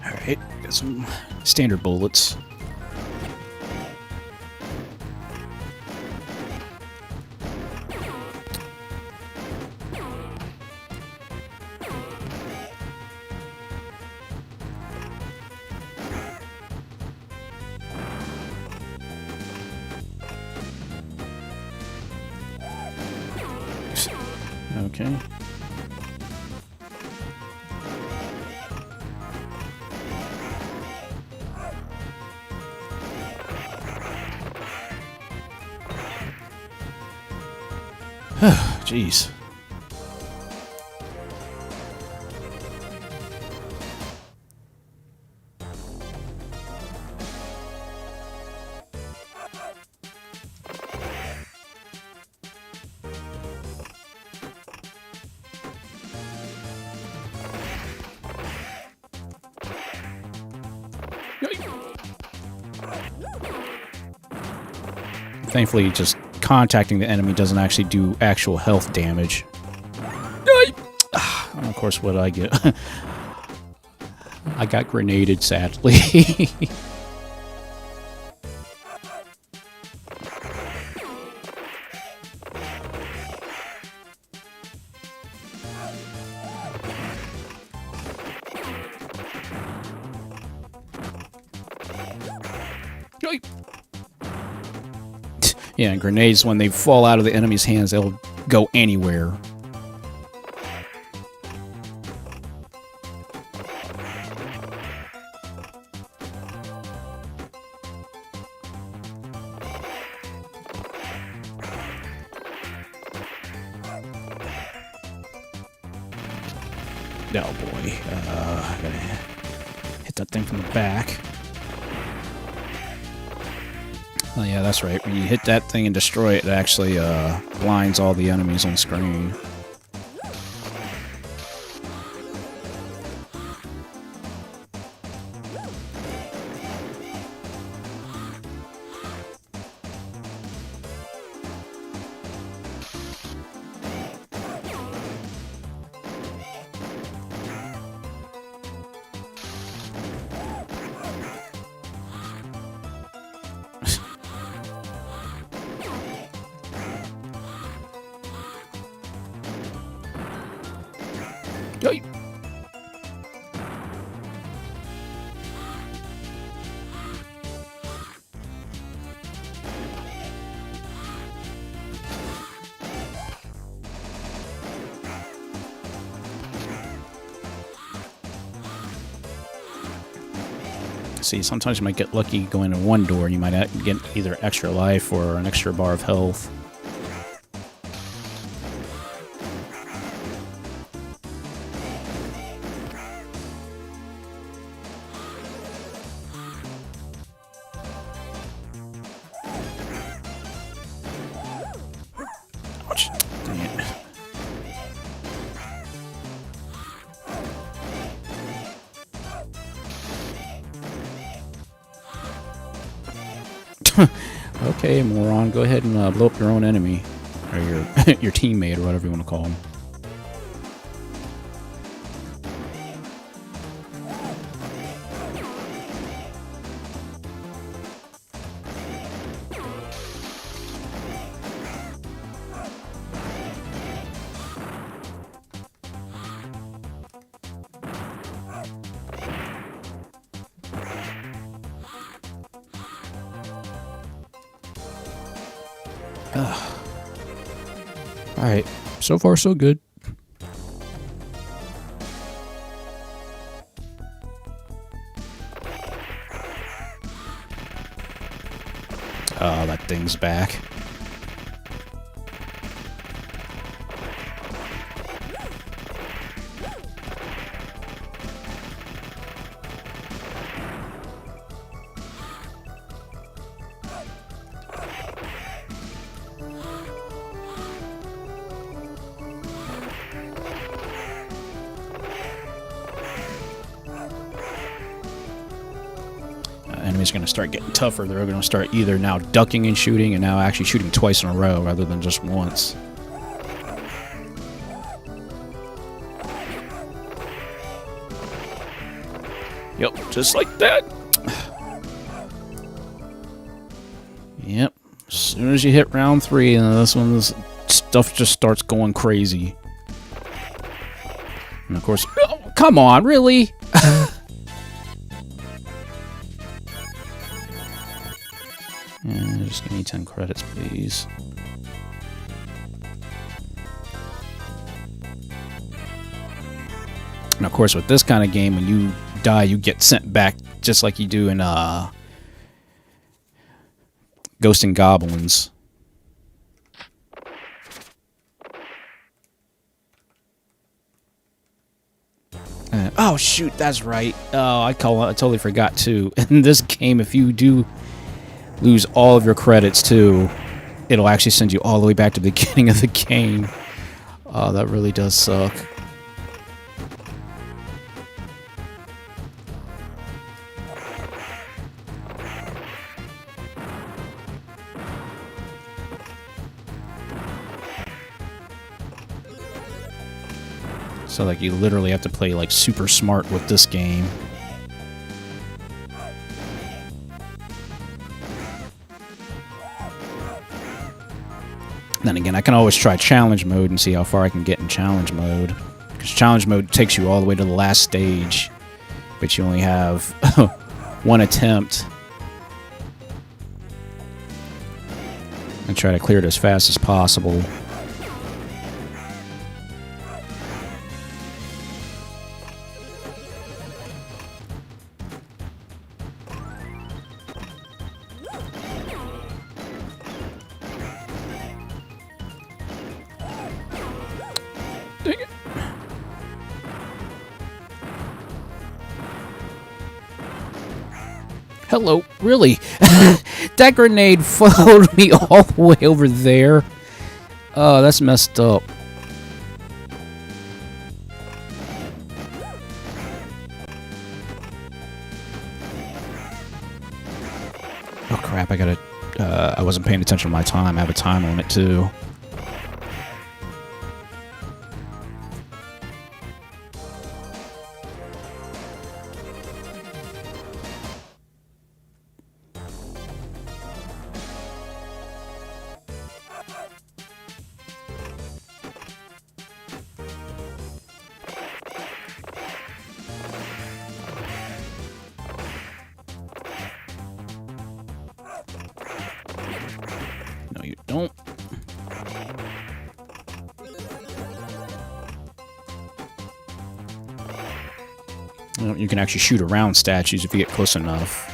Alright, got some standard bullets. Okay. Jeez. Thankfully, just contacting the enemy doesn't actually do actual health damage. And of course, what I get? I got grenaded, sadly. Yeah, grenades, when they fall out of the enemy's hands, they'll go anywhere. Oh boy, I gotta hit that thing from the back. Oh yeah, that's right. When you hit that thing and destroy it, it actually blinds all the enemies on screen. See, sometimes you might get lucky going in one door, and you might get either extra life or an extra bar of health. Ouch. Dang it. Okay, moron, go ahead and blow up your own enemy. Or your your teammate, or whatever you want to call him. Alright, so far so good. Oh, that thing's back. Enemies are going to start getting tougher. They're going to start either now ducking and shooting, and now actually shooting twice in a row rather than just once. Yep, just like that. Yep. As soon as you hit round 3, and this one's stuff just starts going crazy. And of course, oh, come on, really? Just give me 10 credits, please. And of course, with this kind of game, when you die, you get sent back just like you do in Ghosts and Goblins. Oh shoot, that's right. Oh, I totally forgot too. In this game, if you do lose all of your credits too, it'll actually send you all the way back to the beginning of the game. Oh, that really does suck. So, like, you literally have to play, like, super smart with this game. Then again, I can always try challenge mode and see how far I can get in challenge mode. Because challenge mode takes you all the way to the last stage. But you only have one attempt. And try to clear it as fast as possible. Dang it. Hello, really? That grenade followed me all the way over there. Oh, that's messed up. Oh crap, I gotta... I wasn't paying attention to my time. I have a time on it too. No, you don't. You can actually shoot around statues if you get close enough.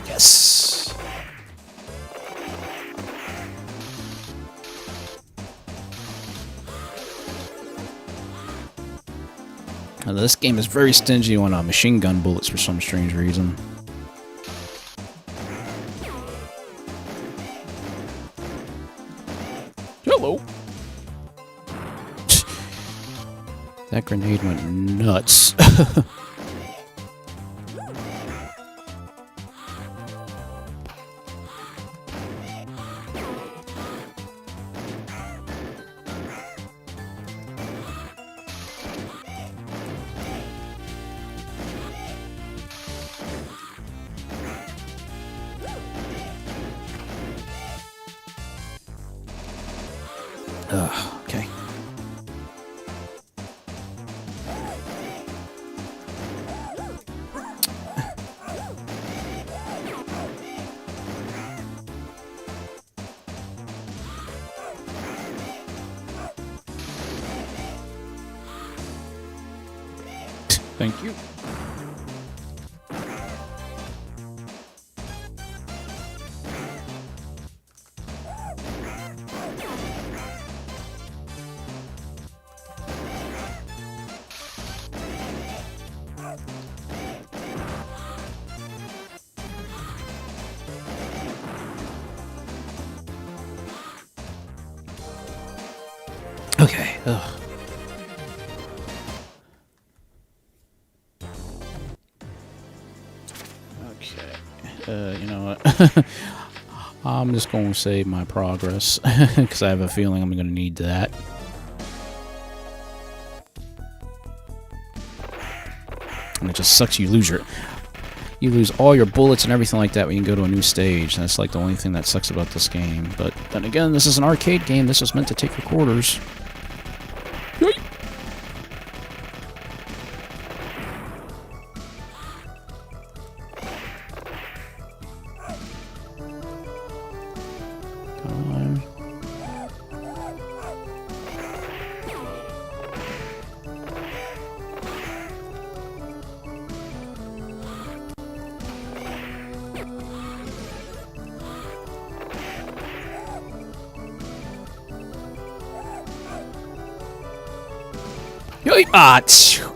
Yes. Now, this game is very stingy on machine gun bullets for some strange reason. Hello. That grenade went nuts. Okay. Thank you. Okay. Ugh. Okay. You know what? I'm just going to save my progress because I have a feeling I'm going to need that. And it just sucks you lose your... you lose all your bullets and everything like that when you go to a new stage. That's like the only thing that sucks about this game. But then again, this is an arcade game. This was meant to take your quarters. Come on.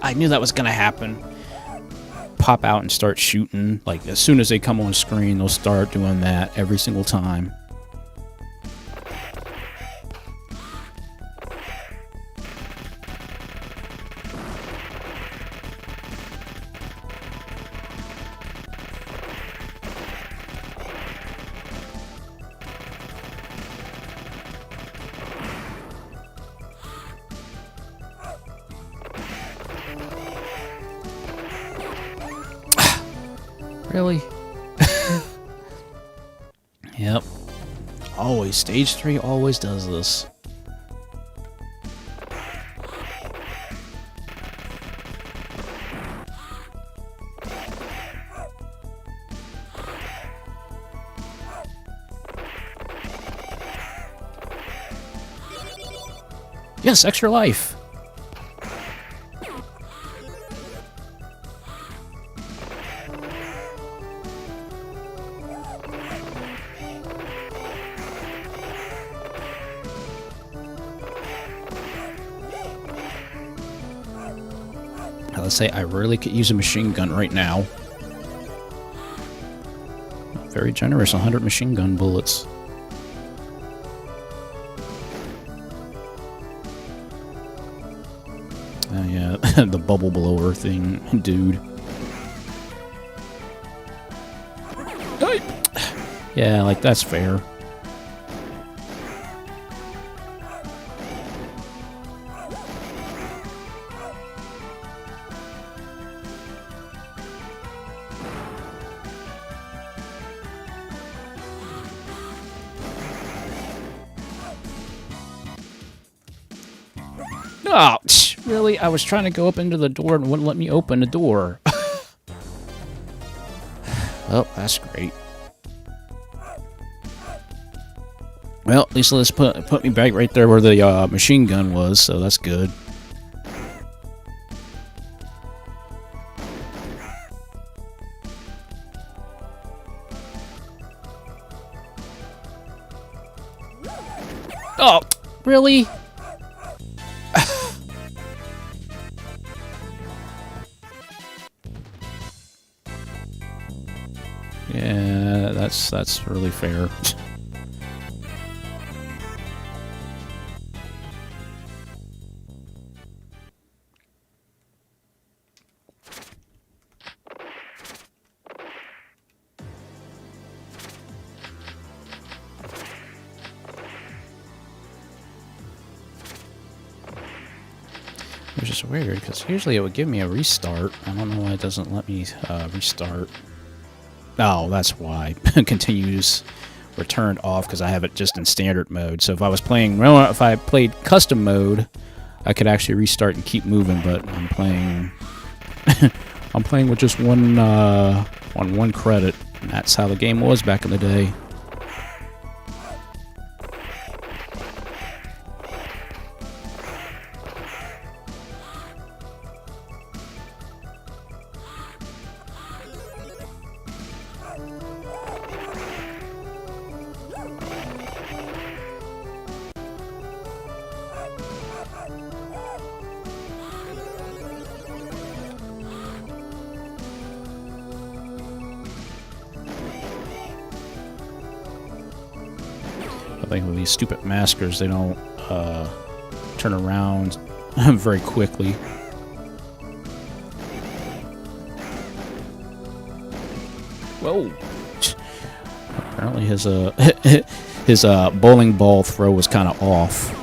I knew that was gonna happen. Pop out and start shooting. Like, as soon as they come on screen, they'll start doing that every single time. Really? Yep. Always. Stage 3 always does this. Yes, extra life. Let's say I really could use a machine gun right now. Very generous, 100 machine gun bullets. Yeah, the bubble blower thing, dude. Yeah, like, that's fair. Oh, really? I was trying to go up into the door and wouldn't let me open the door. Oh, that's great. Well, at least let's put me back right there where the machine gun was, so that's good. Oh, really? Yeah, that's really fair. Which is weird, because usually it would give me a restart. I don't know why it doesn't let me restart. Oh, that's why. Continues were turned off because I have it just in standard mode. So if I was playing, well, if I played custom mode, I could actually restart and keep moving. But I'm playing, I'm playing with just one on one credit. And that's how the game was back in the day. I think with these stupid maskers, they don't turn around very quickly. Whoa! Apparently his his bowling ball throw was kind of off.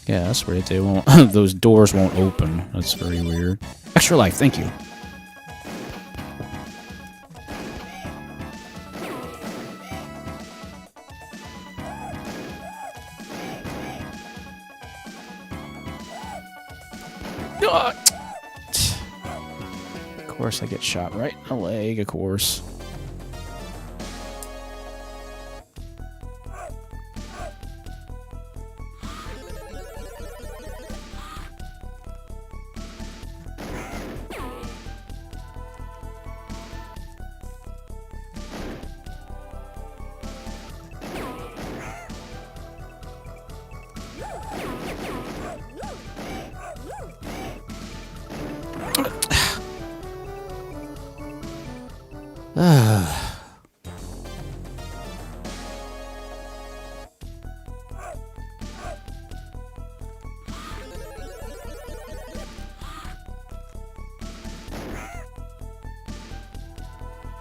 Yeah, that's weird. They won't. Those doors won't open. That's very weird. Extra life, thank you. Of course, I get shot right in the leg. Of course.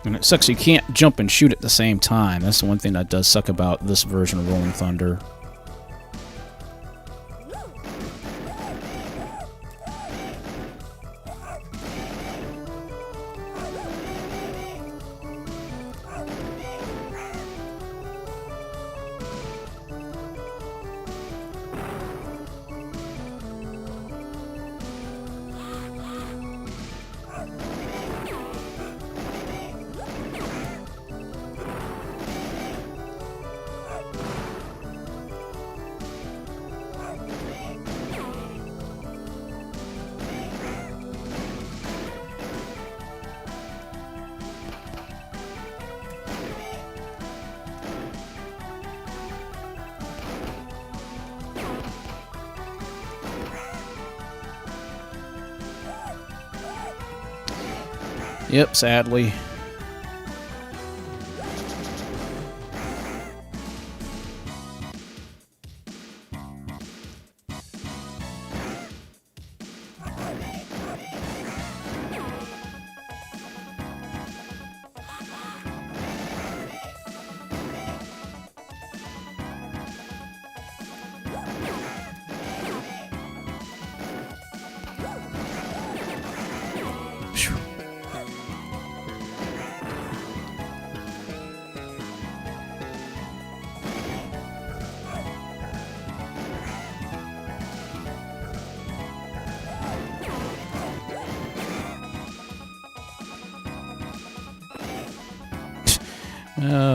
And it sucks you can't jump and shoot at the same time. That's the one thing that does suck about this version of Rolling Thunder. Yep, sadly.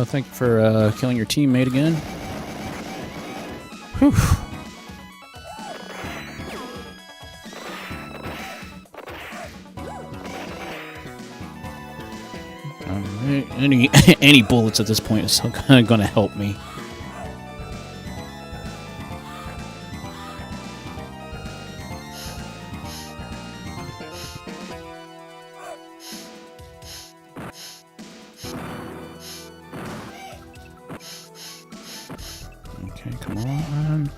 Thank you for killing your teammate again. Whew. Any bullets at this point is going to help me. Okay, come on.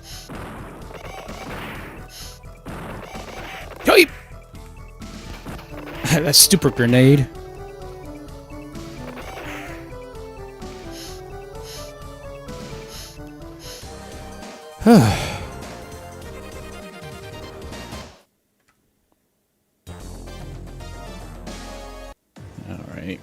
Yoip! That stupid grenade. All right.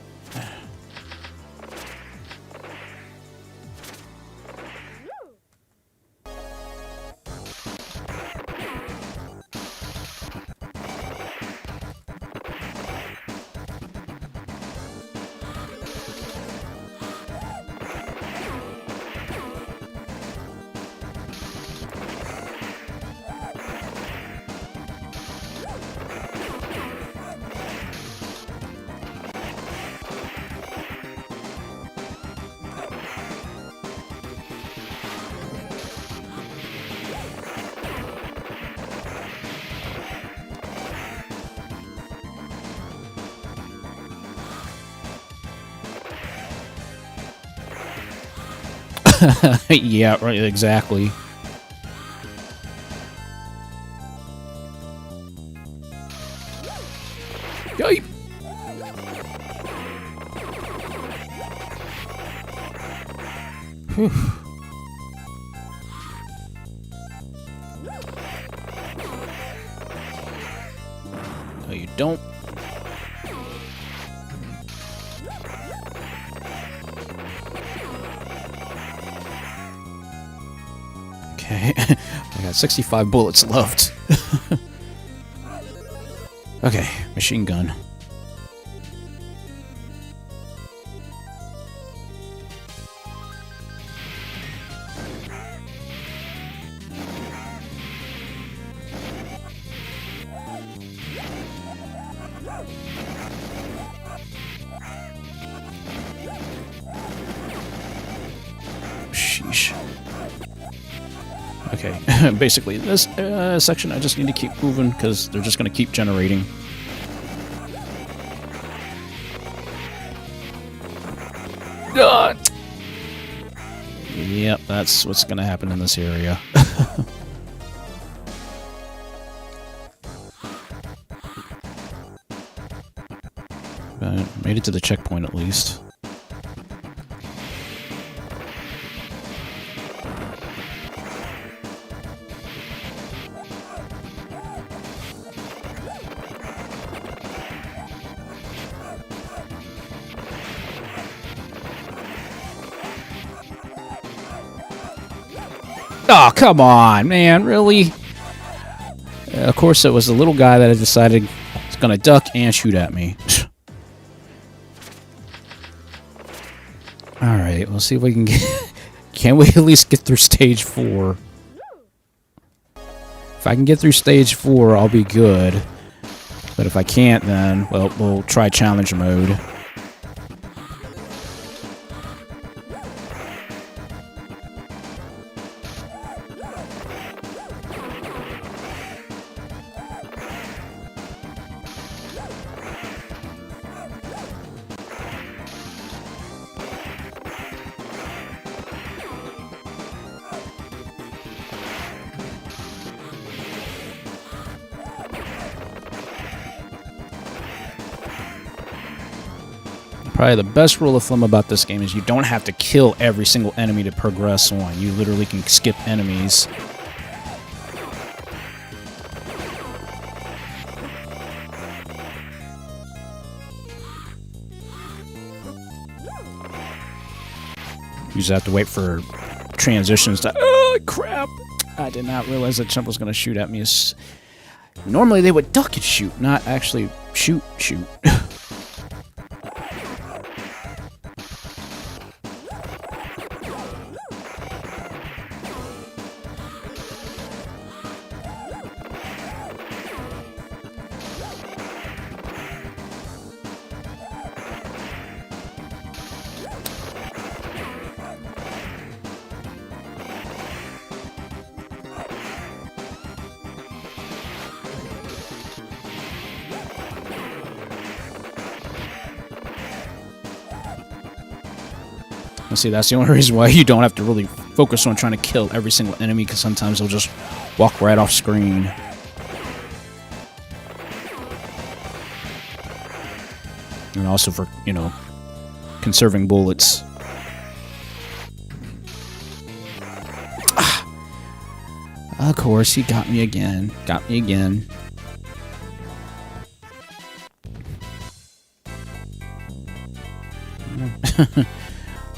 Yeah, right, exactly. Yoip! Whew. Okay, I got 65 bullets left. Okay, machine gun. Sheesh. Okay, basically this section I just need to keep moving because they're just going to keep generating. God. Yep, that's what's going to happen in this area. Made it to the checkpoint at least. Oh, come on, man, really? Of course, it was the little guy that I decided was going to duck and shoot at me. Alright, we'll see if we can get... Can we at least get through stage 4? If I can get through stage 4, I'll be good. But if I can't, then, well, we'll try challenge mode. Probably the best rule of thumb about this game is you don't have to kill every single enemy to progress on. You literally can skip enemies. You just have to wait for transitions to... Oh, crap! I did not realize that chump was going to shoot at me. Normally they would duck and shoot, not actually shoot. See, that's the only reason why you don't have to really focus on trying to kill every single enemy, because sometimes they'll just walk right off screen. And also for, you know, conserving bullets. Ah. Of course, he got me again.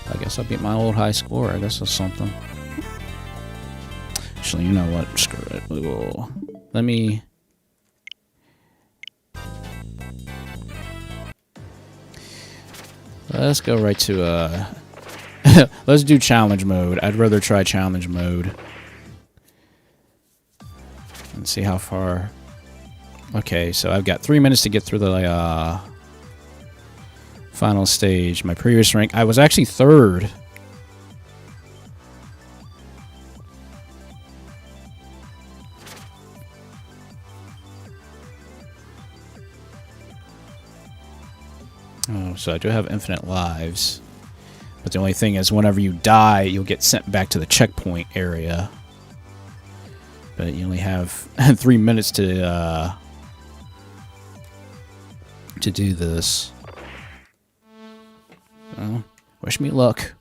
I guess I'll beat my old high score. I guess that's something. Actually, you know what? Screw it. We will... Let me... Let's go right to, Let's do challenge mode. I'd rather try challenge mode. Let's see how far... Okay, so I've got 3 minutes to get through the, final stage. My previous rank, I was actually 3rd. Oh, so I do have infinite lives. But the only thing is, whenever you die, you'll get sent back to the checkpoint area. But you only have 3 minutes to do this. Well, wish me luck.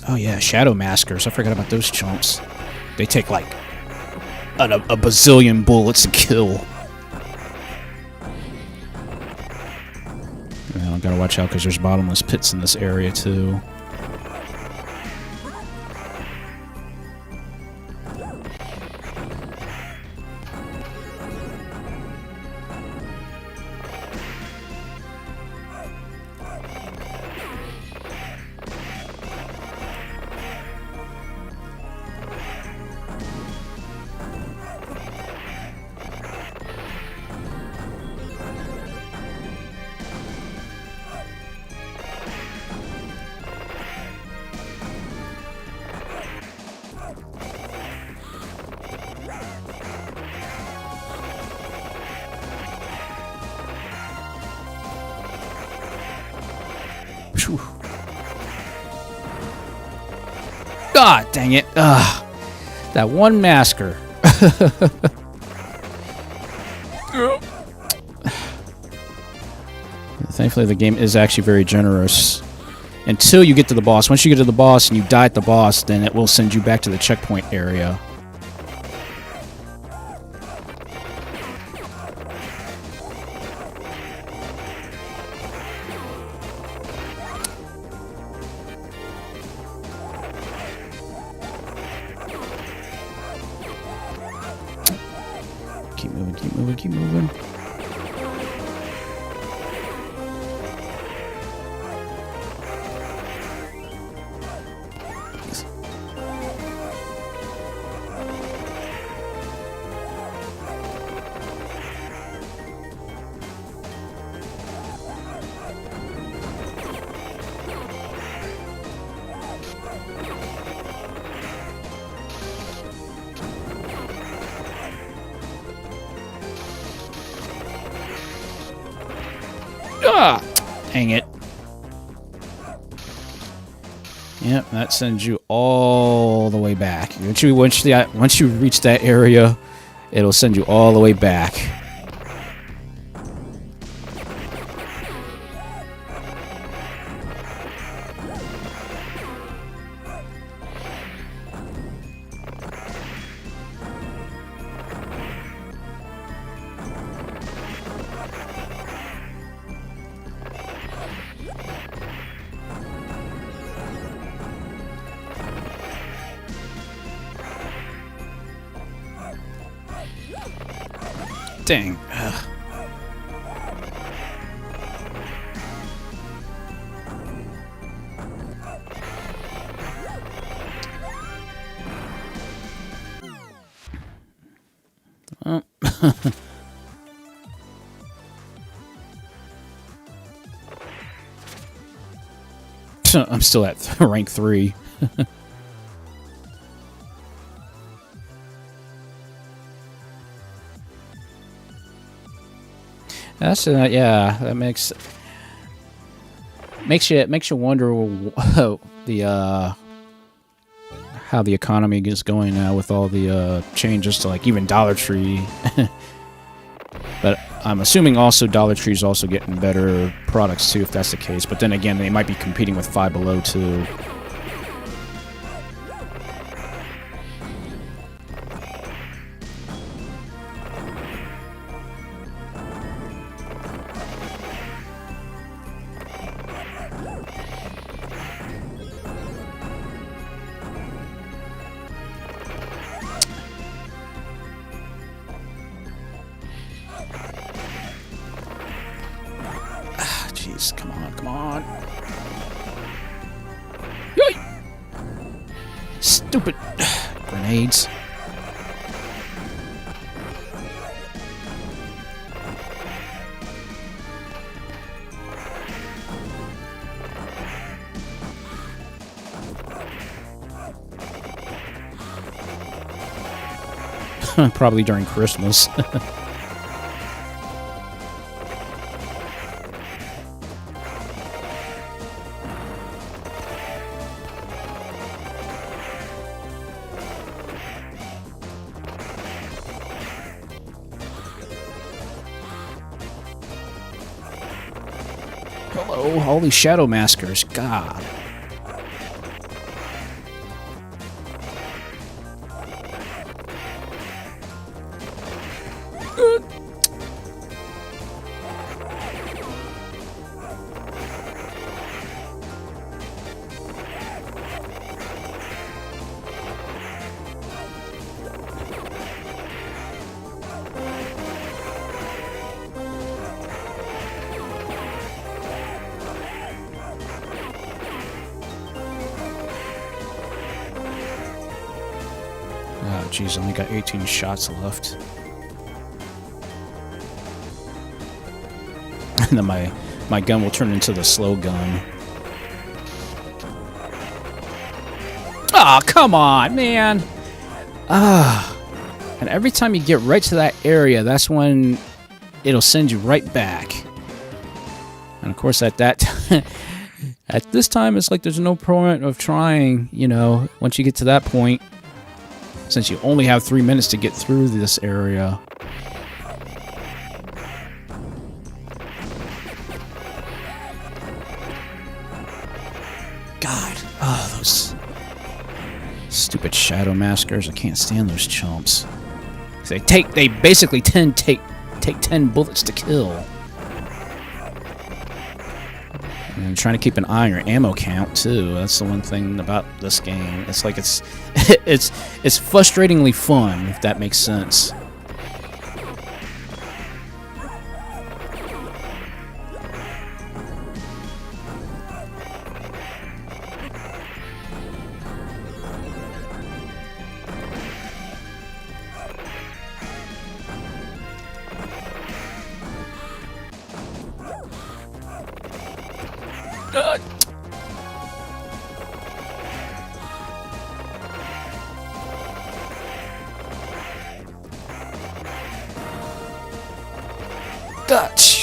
Oh yeah, Shadow Maskers. I forgot about those chumps. They take like a bazillion bullets to kill. Well, Gotta watch out because there's bottomless pits in this area too. Phew. God dang it. That one masker. Thankfully, the game is actually very generous. Until you get to the boss. Once you get to the boss and you die at the boss, then it will send you back to the checkpoint area. Keep moving, keep moving, keep moving. Dang it. Yep, that sends you all the way back. Once you reach that area, it'll send you all the way back. Dang. Ugh. Oh. I'm still at rank 3. That's yeah. That makes you wonder the how the economy is going now with all the changes to like even Dollar Tree. But I'm assuming also Dollar Tree is also getting better products too, if that's the case. But then again, they might be competing with Five Below too. Jeez, come on, come on. Yoy! Stupid grenades. Probably during Christmas. Hello, all these shadow maskers. God. Oh, jeez, only got 18 shots left. And then my gun will turn into the slow gun. Ah, oh, come on, man! Ah. And every time you get right to that area, that's when it'll send you right back. And of course, at that time, at this time, it's like there's no point of trying, you know, once you get to that point, since you only have 3 minutes to get through this area. God, oh, those stupid shadow maskers! I can't stand those chumps. They basically take 10 bullets to kill. And trying to keep an eye on your ammo count too. That's the one thing about this game. It's like it's frustratingly fun, if that makes sense.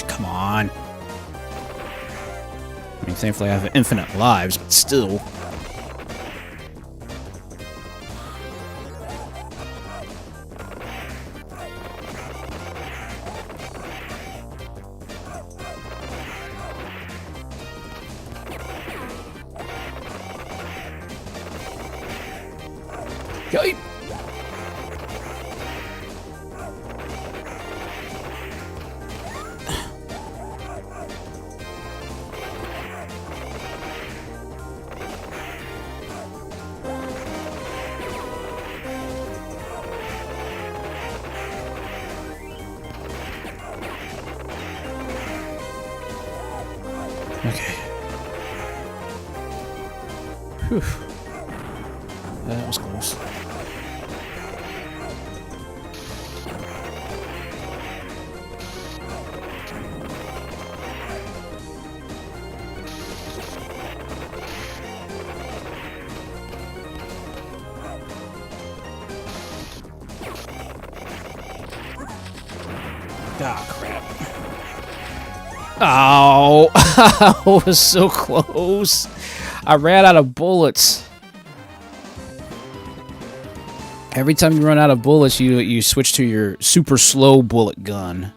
Come on. I mean, thankfully I have infinite lives, but still. Yoip. Okay. Whew. That was close. Ah, crap. Oh, I was so close. I ran out of bullets. Every time you run out of bullets, you switch to your super slow bullet gun.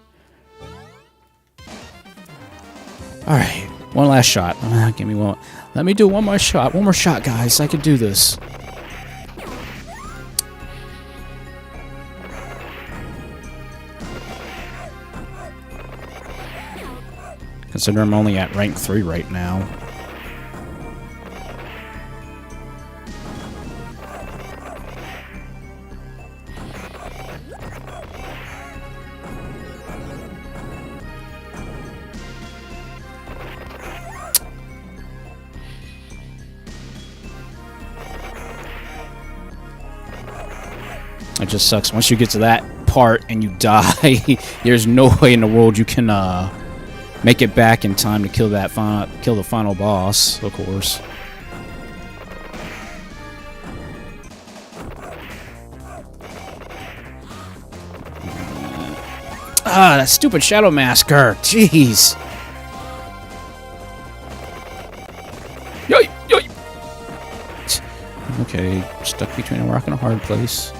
All right, one last shot. Give me one. Let me do one more shot. One more shot, guys. I can do this. Consider I'm only at rank 3 right now. It just sucks. Once you get to that part and you die, there's no way in the world you can make it back in time to kill that kill the final boss, of course. Ah, that stupid Shadow Masker. Jeez. Yoy, yoy. Okay, stuck between a rock and a hard place.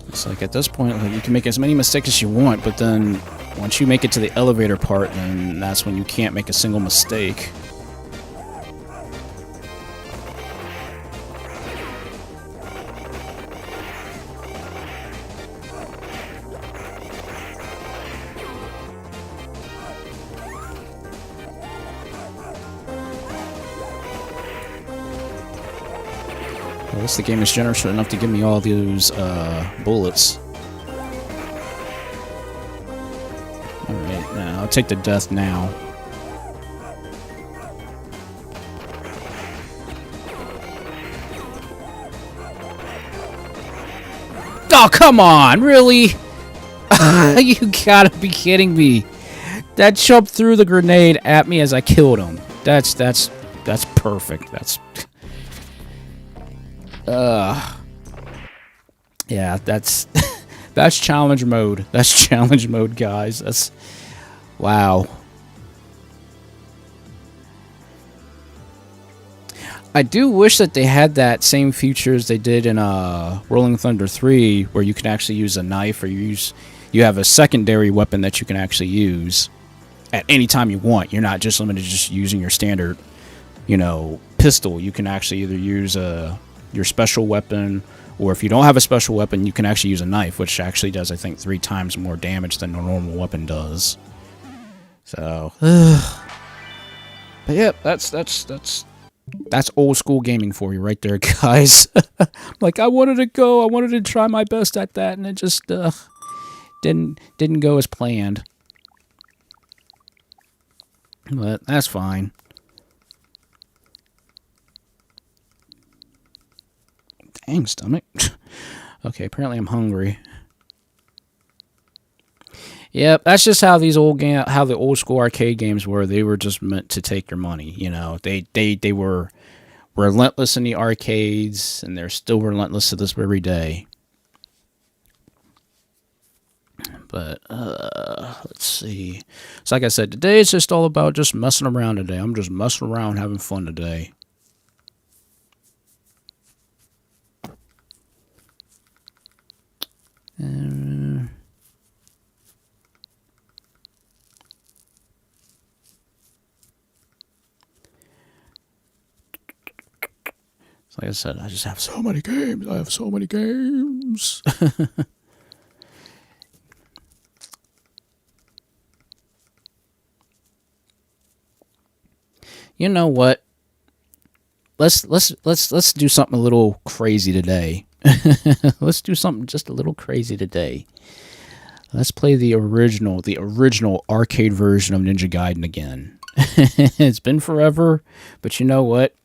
It's like at this point, like, you can make as many mistakes as you want, but then once you make it to the elevator part, then that's when you can't make a single mistake. At least the game is generous enough to give me all those bullets. Alright, now I'll take the death now. Oh, come on, really? You gotta be kidding me. That jumped through the grenade at me as I killed him. That's perfect. Yeah, that's that's challenge mode. That's challenge mode, guys. That's wow. I do wish that they had that same features they did in Rolling Thunder 3, where you can actually use a knife, or you have a secondary weapon that you can actually use at any time you want. You're not just limited to just using your standard, pistol. You can actually either use your special weapon, or if you don't have a special weapon, you can actually use a knife, which actually does, I think, 3 times more damage than a normal weapon does. So, but yeah, that's old school gaming for you right there, guys. Like, I wanted to try my best at that, and it just didn't go as planned. But that's fine. Dang, stomach. Okay, apparently I'm hungry. Yep, that's just how these how the old school arcade games were. They were just meant to take your money, They were relentless in the arcades, and they're still relentless to this very day. But let's see. So like I said, today it's just all about just messing around today. I'm just messing around, having fun today. Like I said, I just have so many games. I have so many games. You know what? Let's do something a little crazy today. Let's do something just a little crazy today. Let's play the original arcade version of Ninja Gaiden again. It's been forever, but you know what?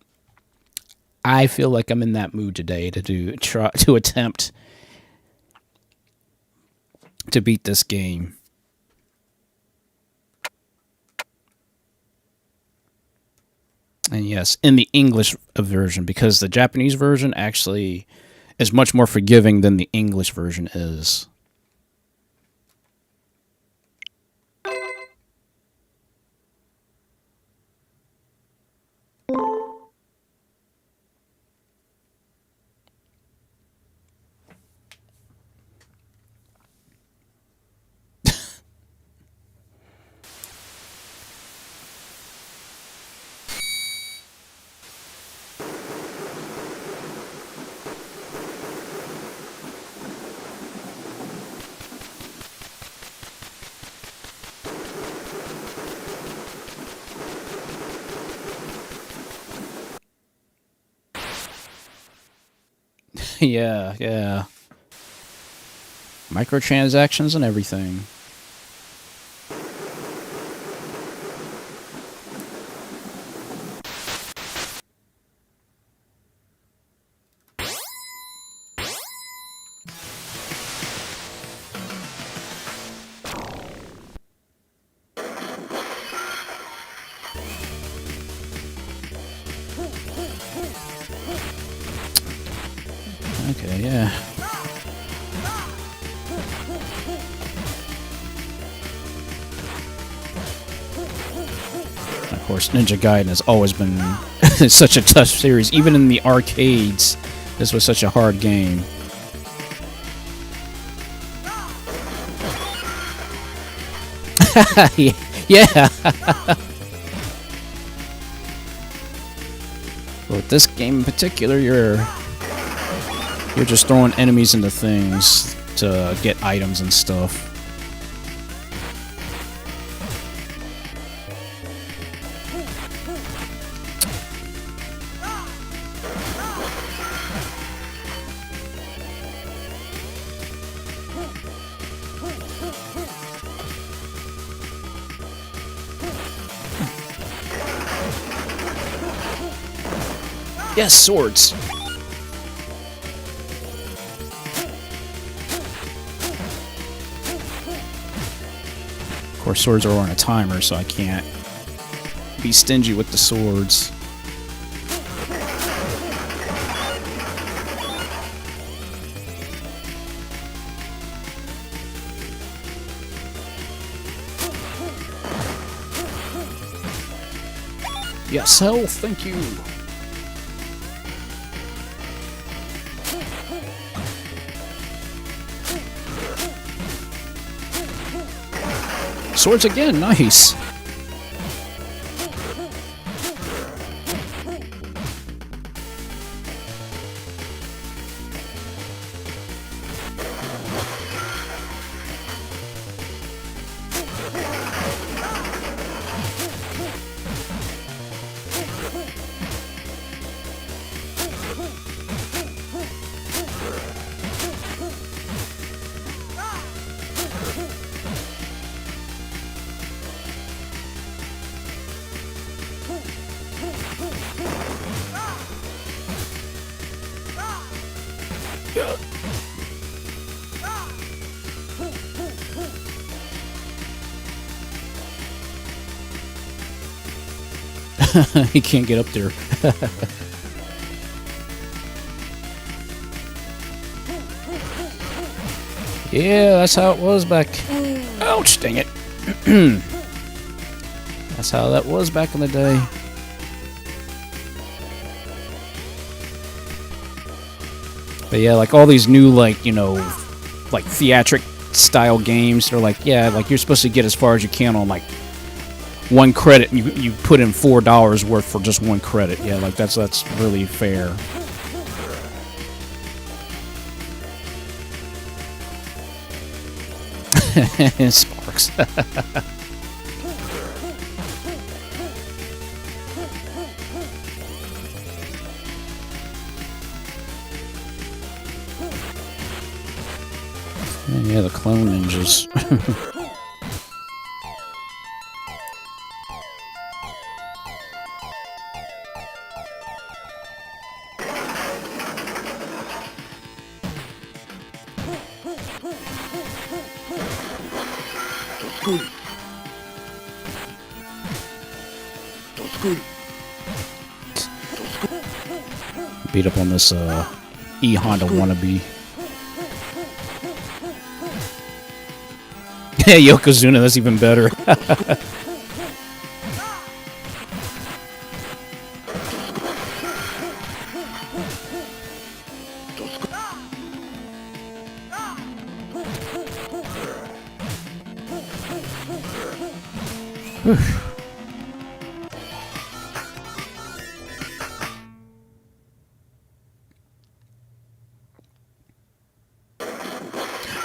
I feel like I'm in that mood today to attempt to beat this game. And yes, in the English version, because the Japanese version actually is much more forgiving than the English version is. Yeah. Microtransactions and everything. Okay, yeah. Of course, Ninja Gaiden has always been such a tough series. Even in the arcades, this was such a hard game. Yeah. Well, with this game in particular, you're just throwing enemies into things to get items and stuff. Yes, swords. Of course, swords are on a timer, so I can't be stingy with the swords. Yes, health, thank you. Swords again, nice. He can't get up there. Yeah, that's how it was back. Ouch, dang it. That's how that was back in the day. But yeah, like all these new, like, you know, like theatric style games, they're like, yeah, like you're supposed to get as far as you can on like 1 credit, and you put in $4 worth for just 1 credit. Yeah, like that's really fair. Sparks. Yeah, the clone ninjas. Beat up on this E-Honda wannabe. Yeah, Yokozuna, that's even better.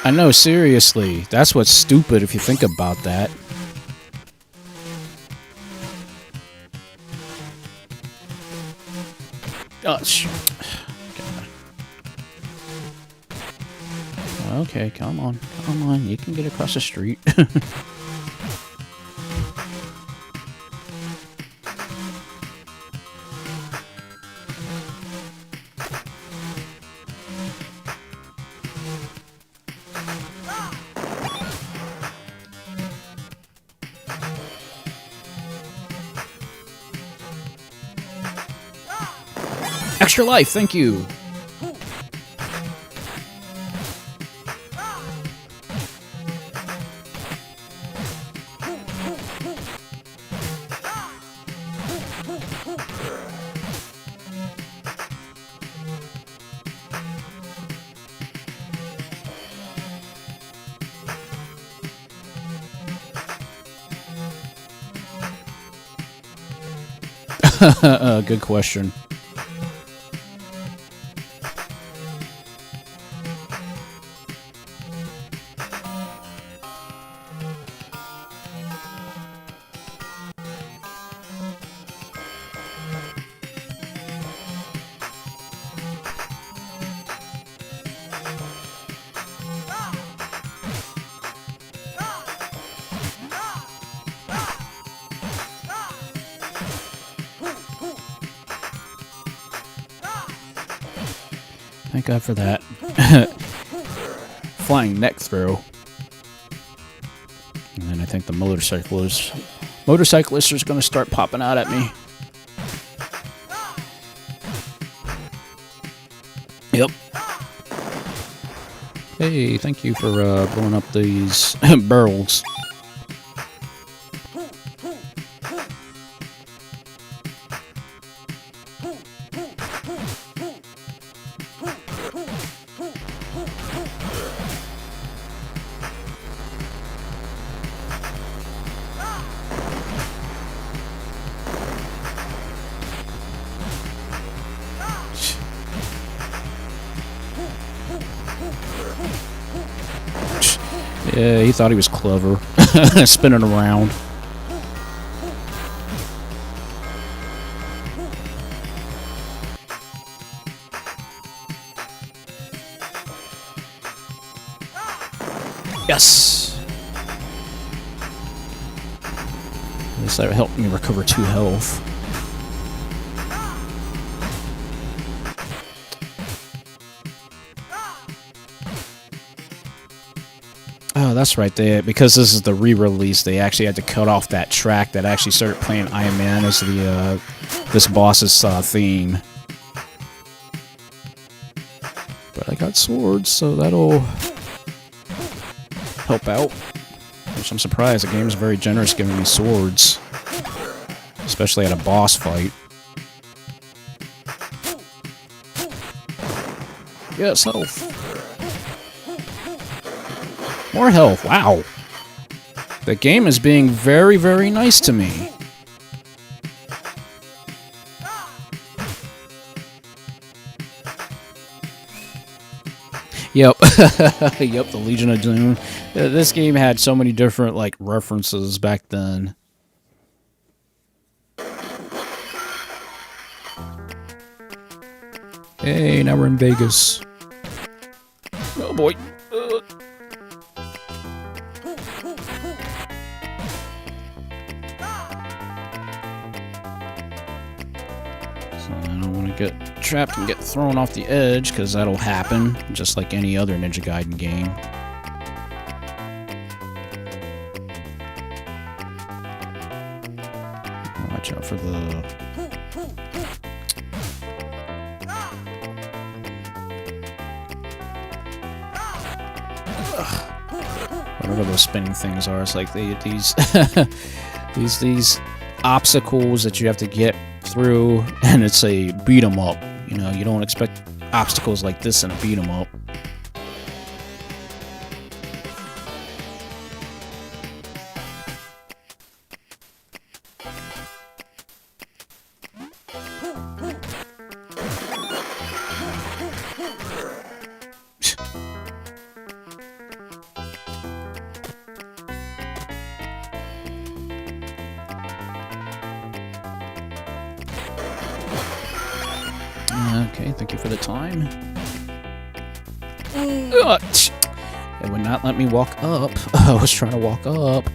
I know, seriously. That's what's stupid if you think about that. Oh, okay, come on. Come on, you can get across the street. Extra life, thank you. Good question. thank God for that. Flying neck throw. And then I think the motorcyclists are going to start popping out at me. Yep. Hey, thank you for blowing up these barrels. Yeah, he thought he was clever. Spinning around. Yes! At least that helped me recover 2 health. Oh, that's right. Because this is the re-release, they actually had to cut off that track that actually started playing Iron Man as the this boss's theme. But I got swords, so that'll help out. Which I'm surprised. The game's very generous giving me swords, especially at a boss fight. Yes, health. More health, wow. The game is being very, very nice to me. Yep. Yep, the Legion of Doom. This game had so many different, like, references back then. Hey, now we're in Vegas. Oh boy. I don't want to get trapped and get thrown off the edge, because that'll happen, just like any other Ninja Gaiden game. Watch out for the... whatever those spinning things are. It's like these these obstacles that you have to get through, and it's a beat 'em up. You know, you don't expect obstacles like this in a beat 'em up. Okay, thank you for the time. It would not let me walk up. I was trying to walk up.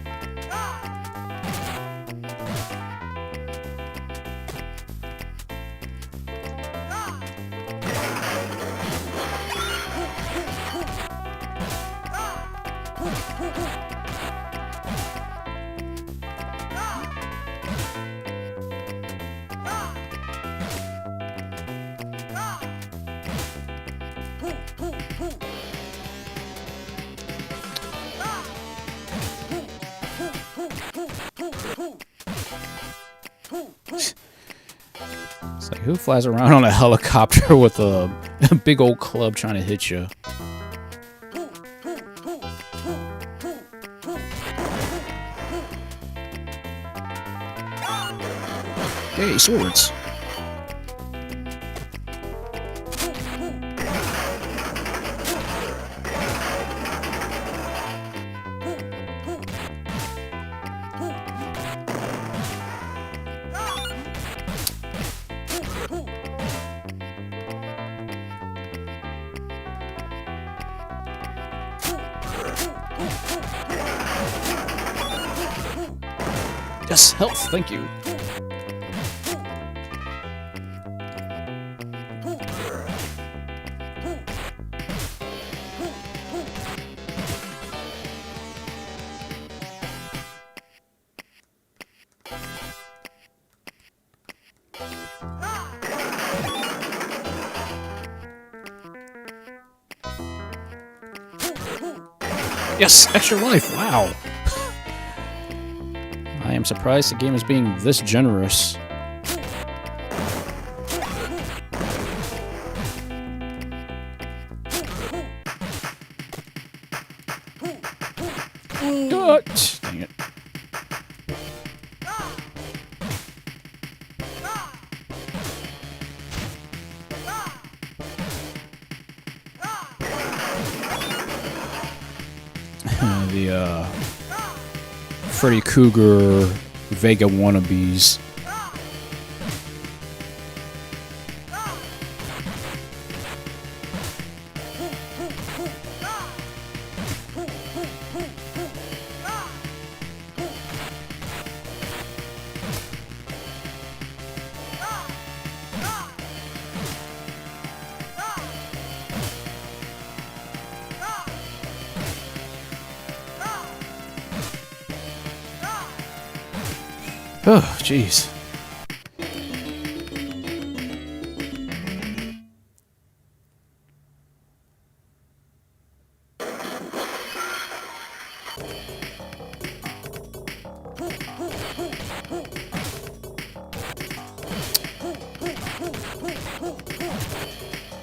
It's like, who flies around on a helicopter with a big old club trying to hit you? Hey, swords. Yes, health, thank you. Yes, extra life. Wow. I am surprised the game is being this generous. Dang it. The Freddy Krueger Vega wannabes. Oh, jeez.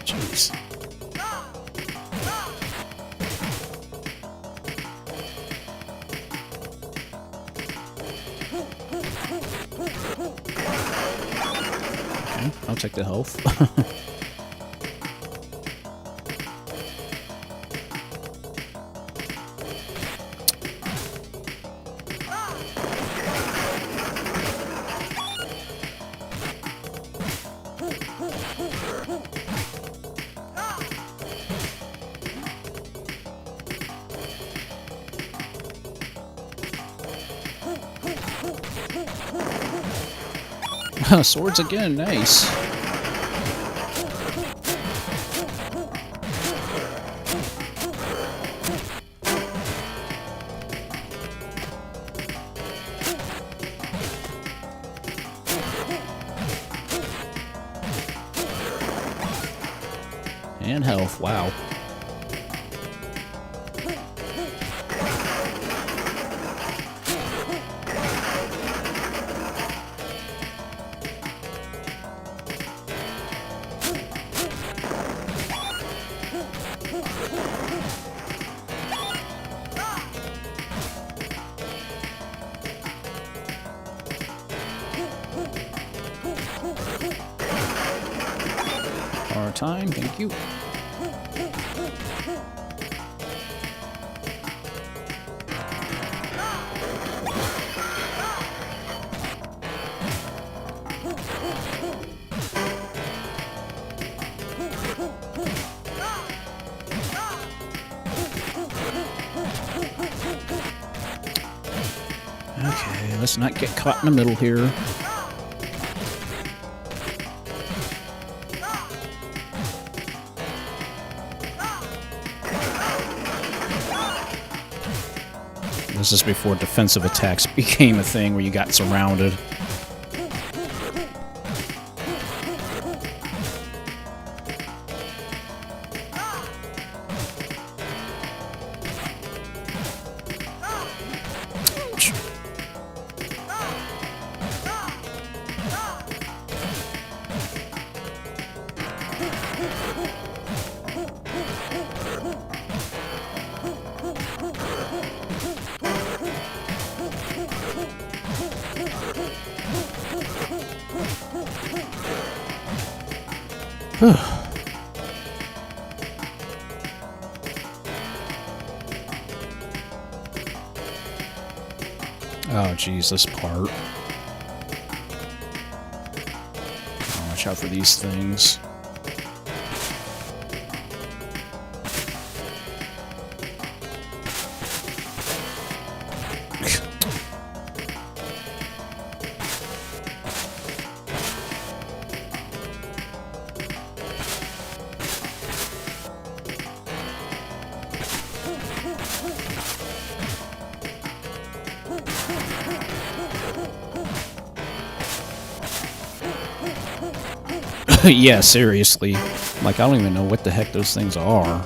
Jeez. Okay, I'll take the health. Swords again, nice. And health, wow. Our time, thank you. Okay, let's not get caught in the middle here. This is before defensive attacks became a thing where you got surrounded. Oh, geez, this part. Oh, watch out for these things. Yeah, seriously. Like, I don't even know what the heck those things are.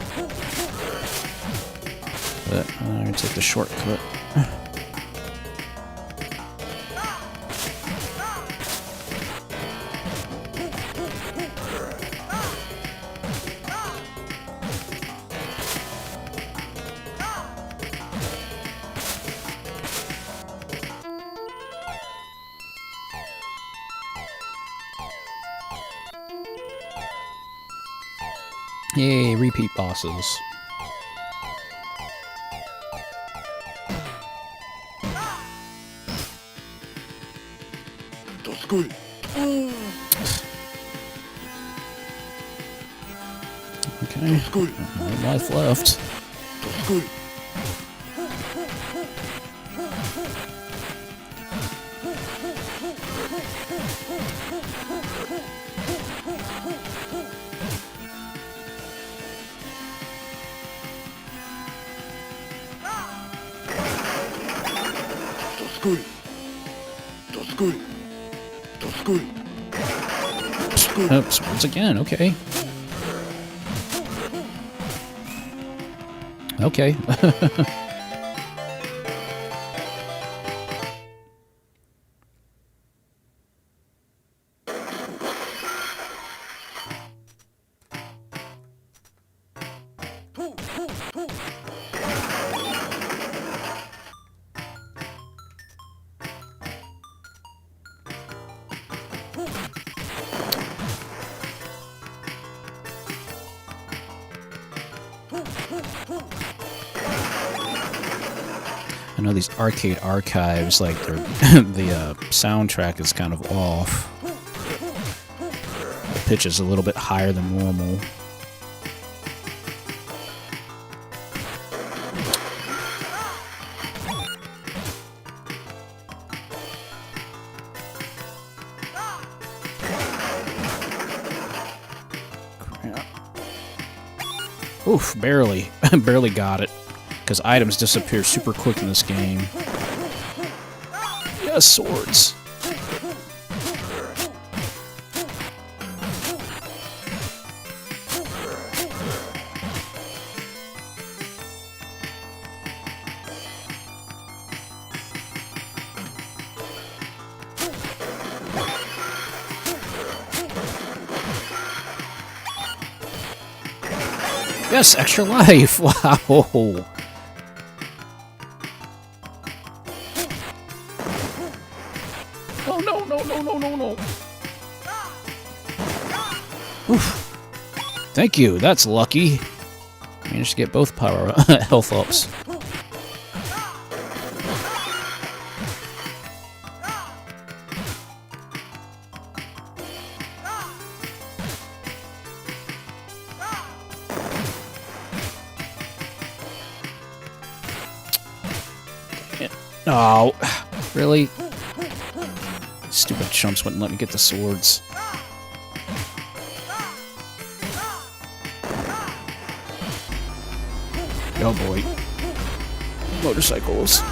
But I'm gonna take the shortcut. Yay, repeat bosses. Okay, no life left. Oops, once again, okay. Okay. I know these arcade archives, like they're the soundtrack is kind of off. The pitch is a little bit higher than normal. Oof, barely. Barely got it. Because items disappear super quick in this game. Yes, swords. Yes, extra life. Wow. No. Oof. Thank you, that's lucky. Managed to get both power health ups. Oh, really? Stupid chumps wouldn't let me get the swords. Oh boy. Motorcycles.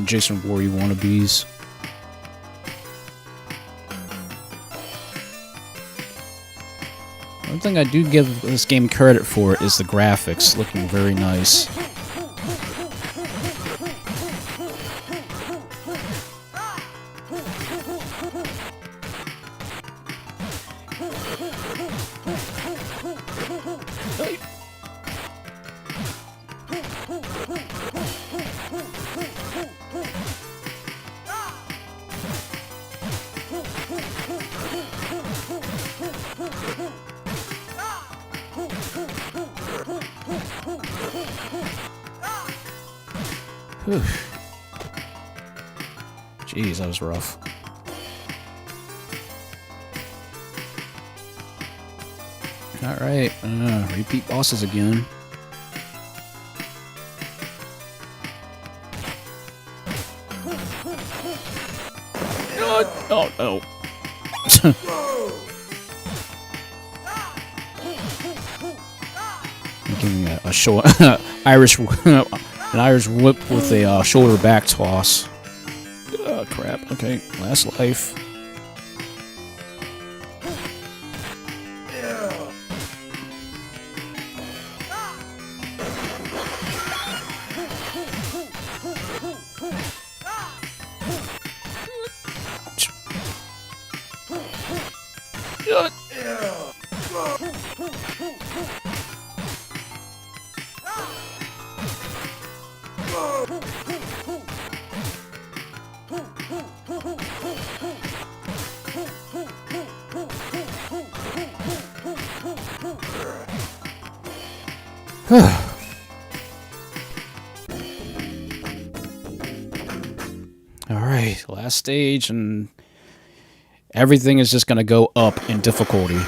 Jason Voorhees wannabes. One thing I do give this game credit for is the graphics looking very nice. Whew. Jeez, that was rough. Alright, repeat bosses again. Oh no. Giving a short Irish an Irish whip with a shoulder back toss. Oh crap. Okay, last life. Alright, last stage, and everything is just gonna go up in difficulty.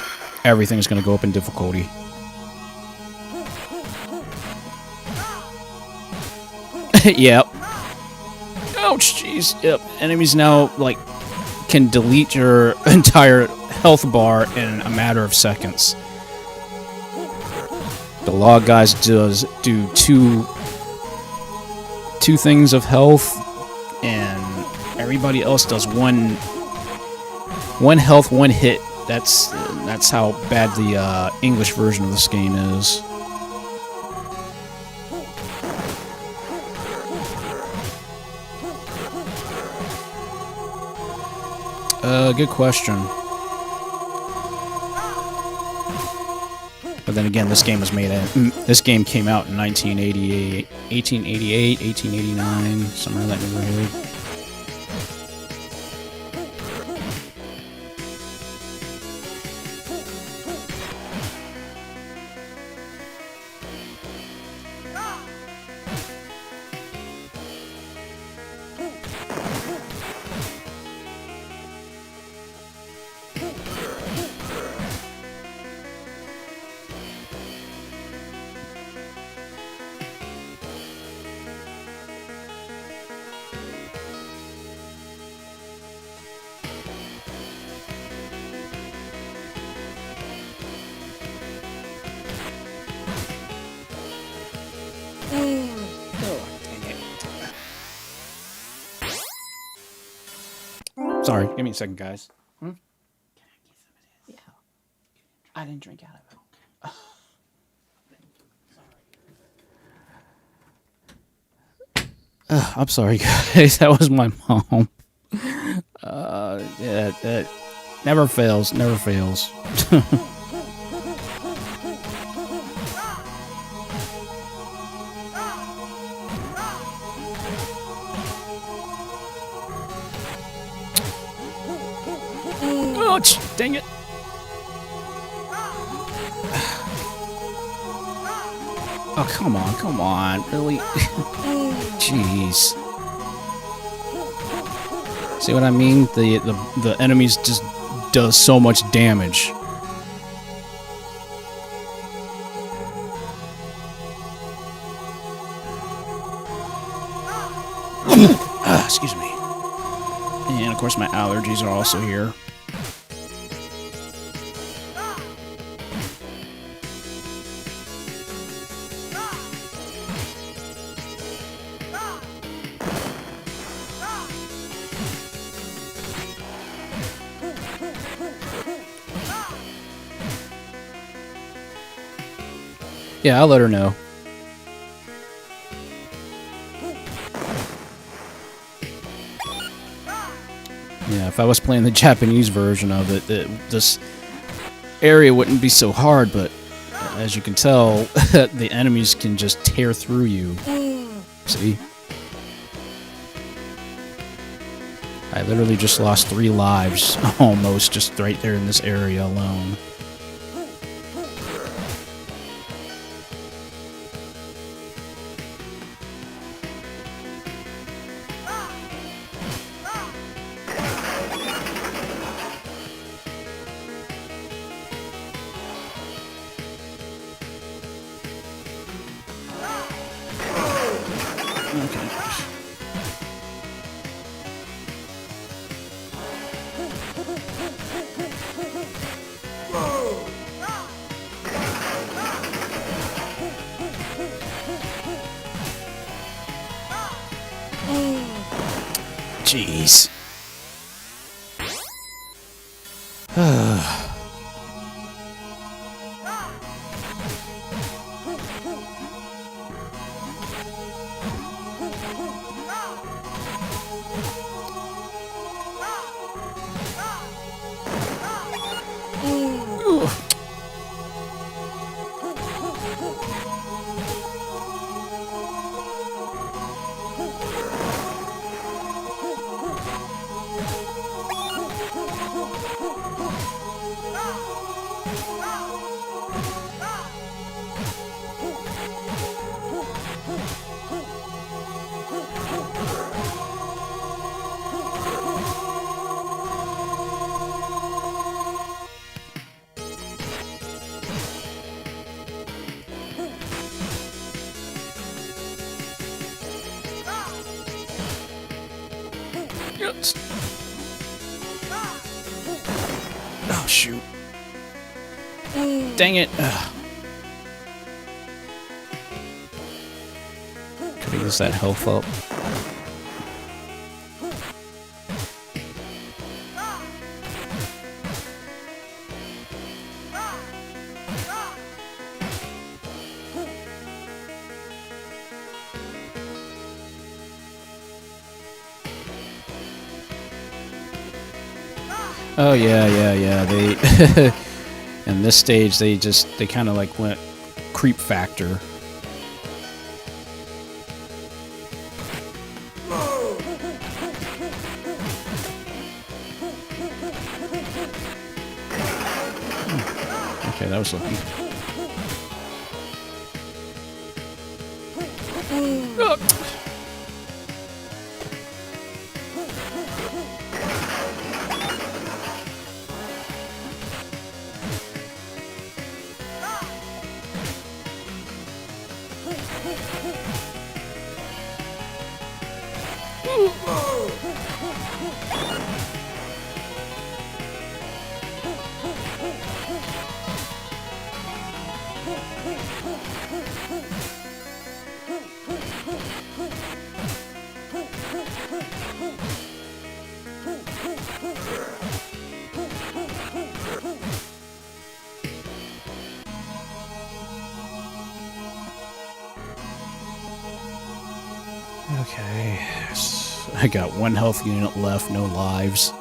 Everything is gonna go up in difficulty. Yep. Ouch, jeez. Yep. Enemies now, like, can delete your entire health bar in a matter of seconds. The log guys do two things of health, and everybody else does one health, one hit. That's how bad the English version of this game is. Good question. But then again, this game came out in 1888, 1889, somewhere in that neighborhood. Sorry, give me a second, guys. Hmm? Yeah. I didn't drink out of it. I'm sorry, guys. That was my mom. Yeah, that never fails. Never fails. Ouch! Dang it! Oh, come on, really? Jeez. See what I mean? The enemies just does so much damage. Excuse me. And of course my allergies are also here. Yeah, I'll let her know. Yeah, if I was playing the Japanese version of it, this area wouldn't be so hard, but as you can tell, the enemies can just tear through you. See? I literally just lost 3 lives, almost, just right there in this area alone. Jeez. Yes. Oh, shoot. Dang it. Could have used that health up. Oh yeah. They in this stage they kind of like went creep factor. Okay, that was lucky. Okay, I got 1 health unit left, no lives.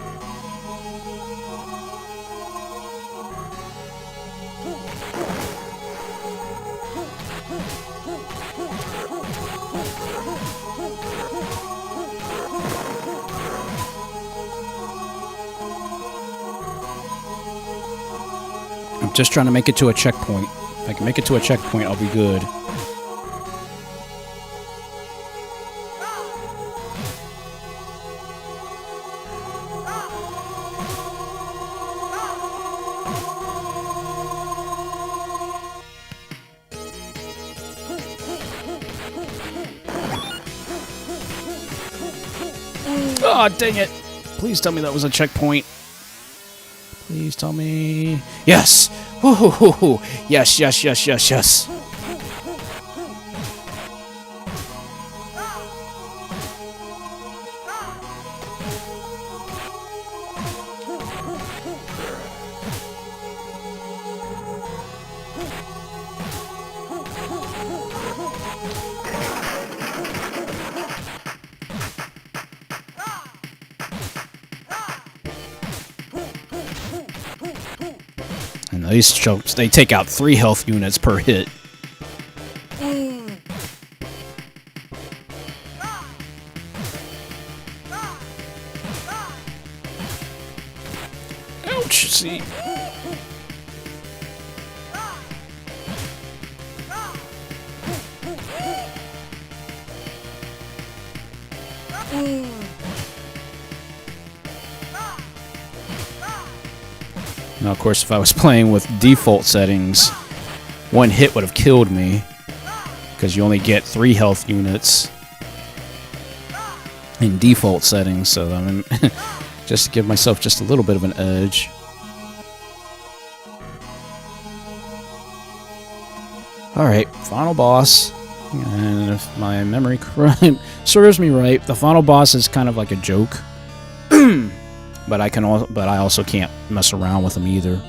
I'm just trying to make it to a checkpoint. If I can make it to a checkpoint, I'll be good. Oh, dang it. Please tell me that was a checkpoint. Please tell me. Yes! Woo-hoo-hoo-hoo. Yes. And these chumps, they take out 3 health units per hit. Ouch, see. Now, of course, if I was playing with default settings, 1 hit would have killed me, because you only get 3 health units in default settings, so I mean, just to give myself just a little bit of an edge. Alright, final boss, and if my memory serves me right, the final boss is kind of like a joke. But I also can't mess around with them either.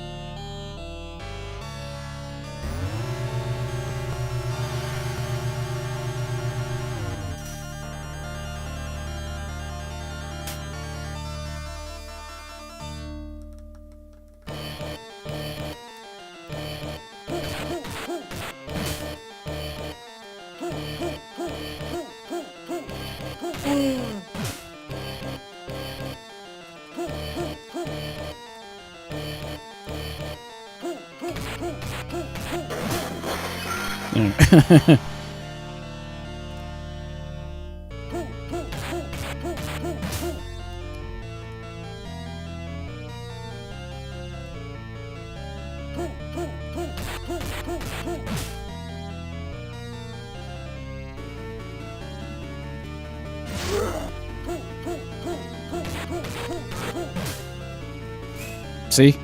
See?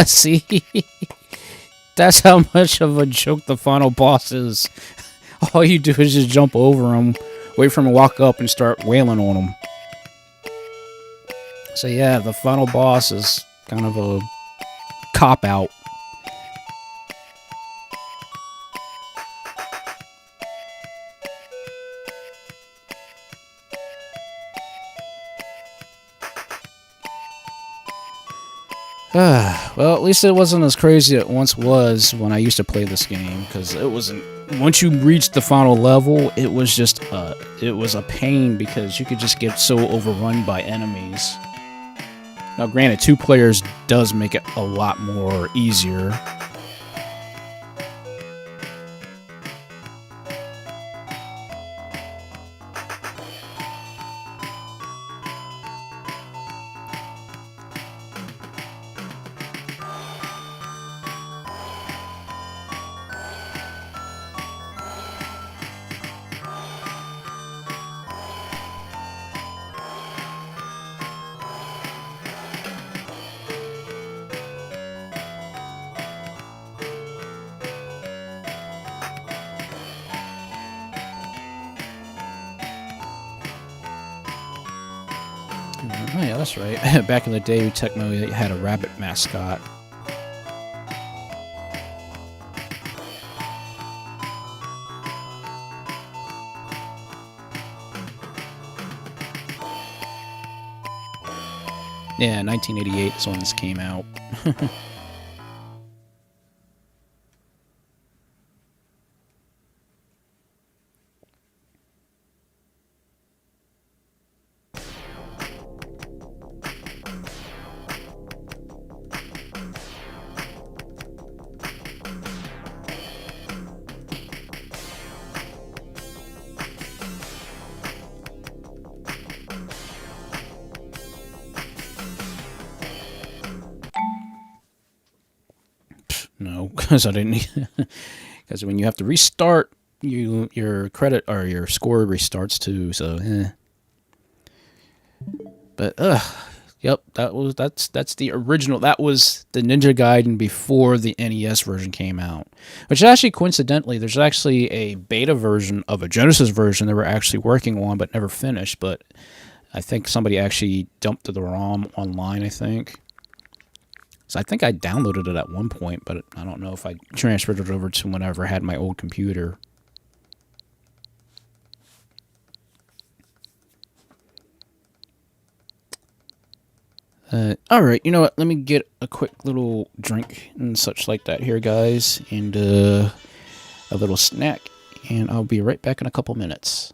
See? That's how much of a joke the final boss is. All you do is just jump over him, wait for him to walk up, and start wailing on him. So yeah, the final boss is kind of a cop-out. Well, at least it wasn't as crazy as it once was when I used to play this game, because it wasn't. Once you reached the final level, it was just it was a pain because you could just get so overrun by enemies. Now, granted, 2 players does make it a lot more easier. Oh yeah, that's right. Back in the day, Tecmo had a rabbit mascot. Yeah, 1988 is when this came out. No, because I didn't. Because when you have to restart, your credit or your score restarts too. So, But yep, that's the original. That was the Ninja Gaiden before the NES version came out. Which actually, coincidentally, there's actually a beta version of a Genesis version they were actually working on but never finished. But I think somebody actually dumped the ROM online. I think. So I think I downloaded it at one point, but I don't know if I transferred it over to whenever I had my old computer. All right, you know what? Let me get a quick little drink and such like that here, guys, and a little snack, and I'll be right back in a couple minutes.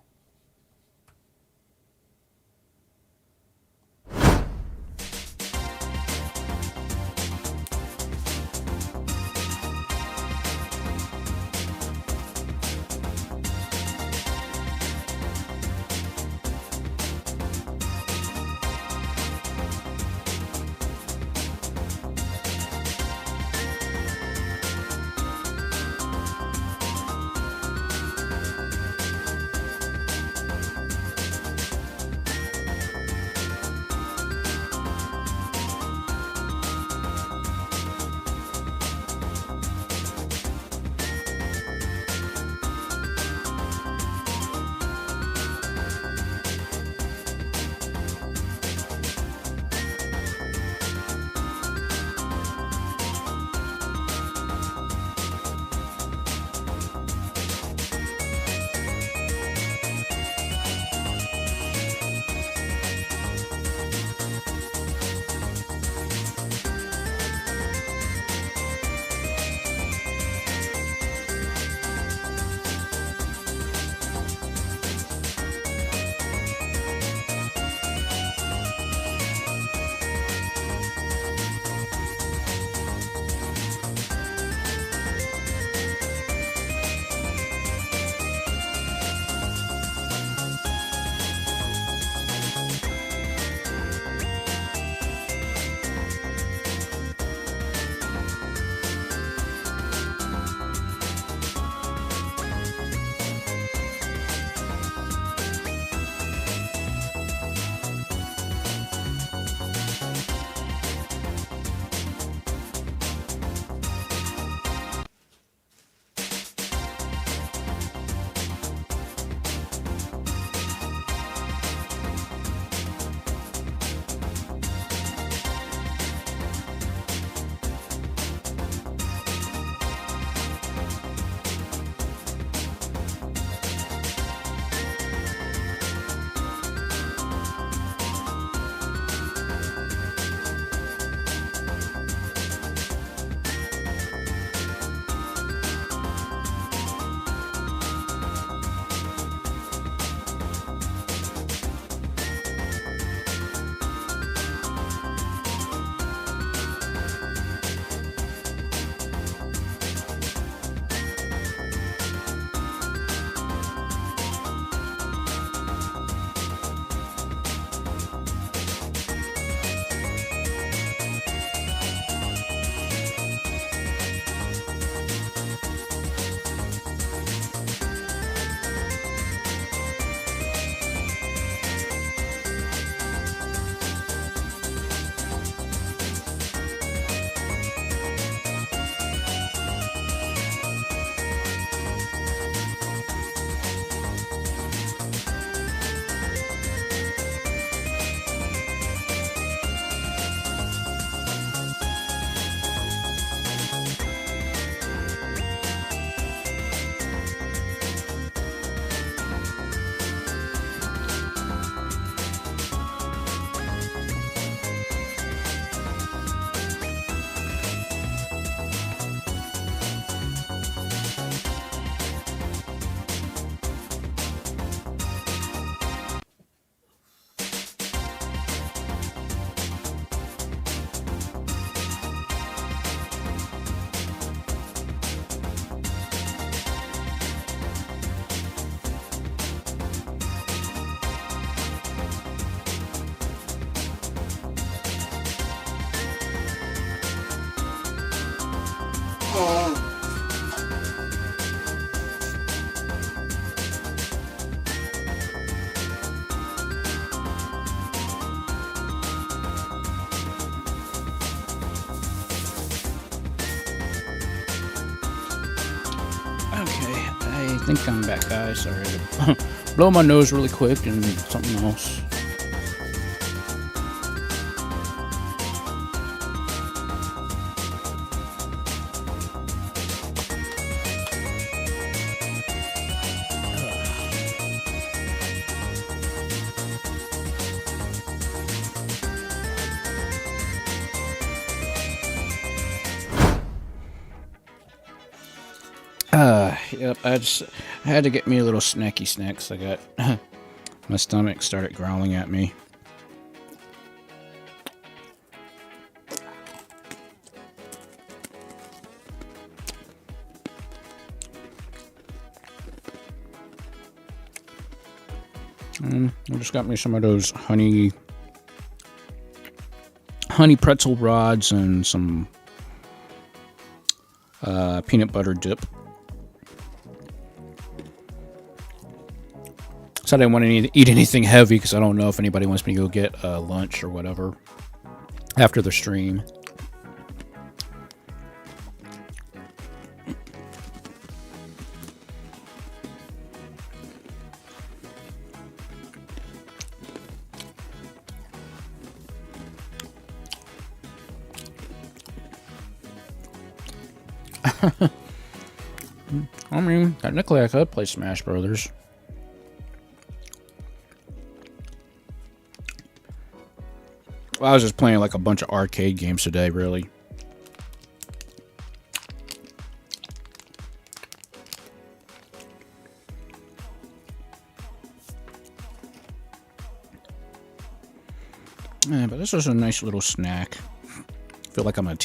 Okay, I think I'm back, guys. Sorry to blow my nose really quick and something else. Yep. I had to get me a little snacky snacks. I got my stomach started growling at me. I just got me some of those honey pretzel rods and some peanut butter dip. So I didn't want to eat anything heavy because I don't know if anybody wants me to go get lunch or whatever after the stream. I mean, technically I could play Smash Brothers. Well, I was just playing like a bunch of arcade games today, really. Yeah, but this is a nice little snack. I feel like I'm I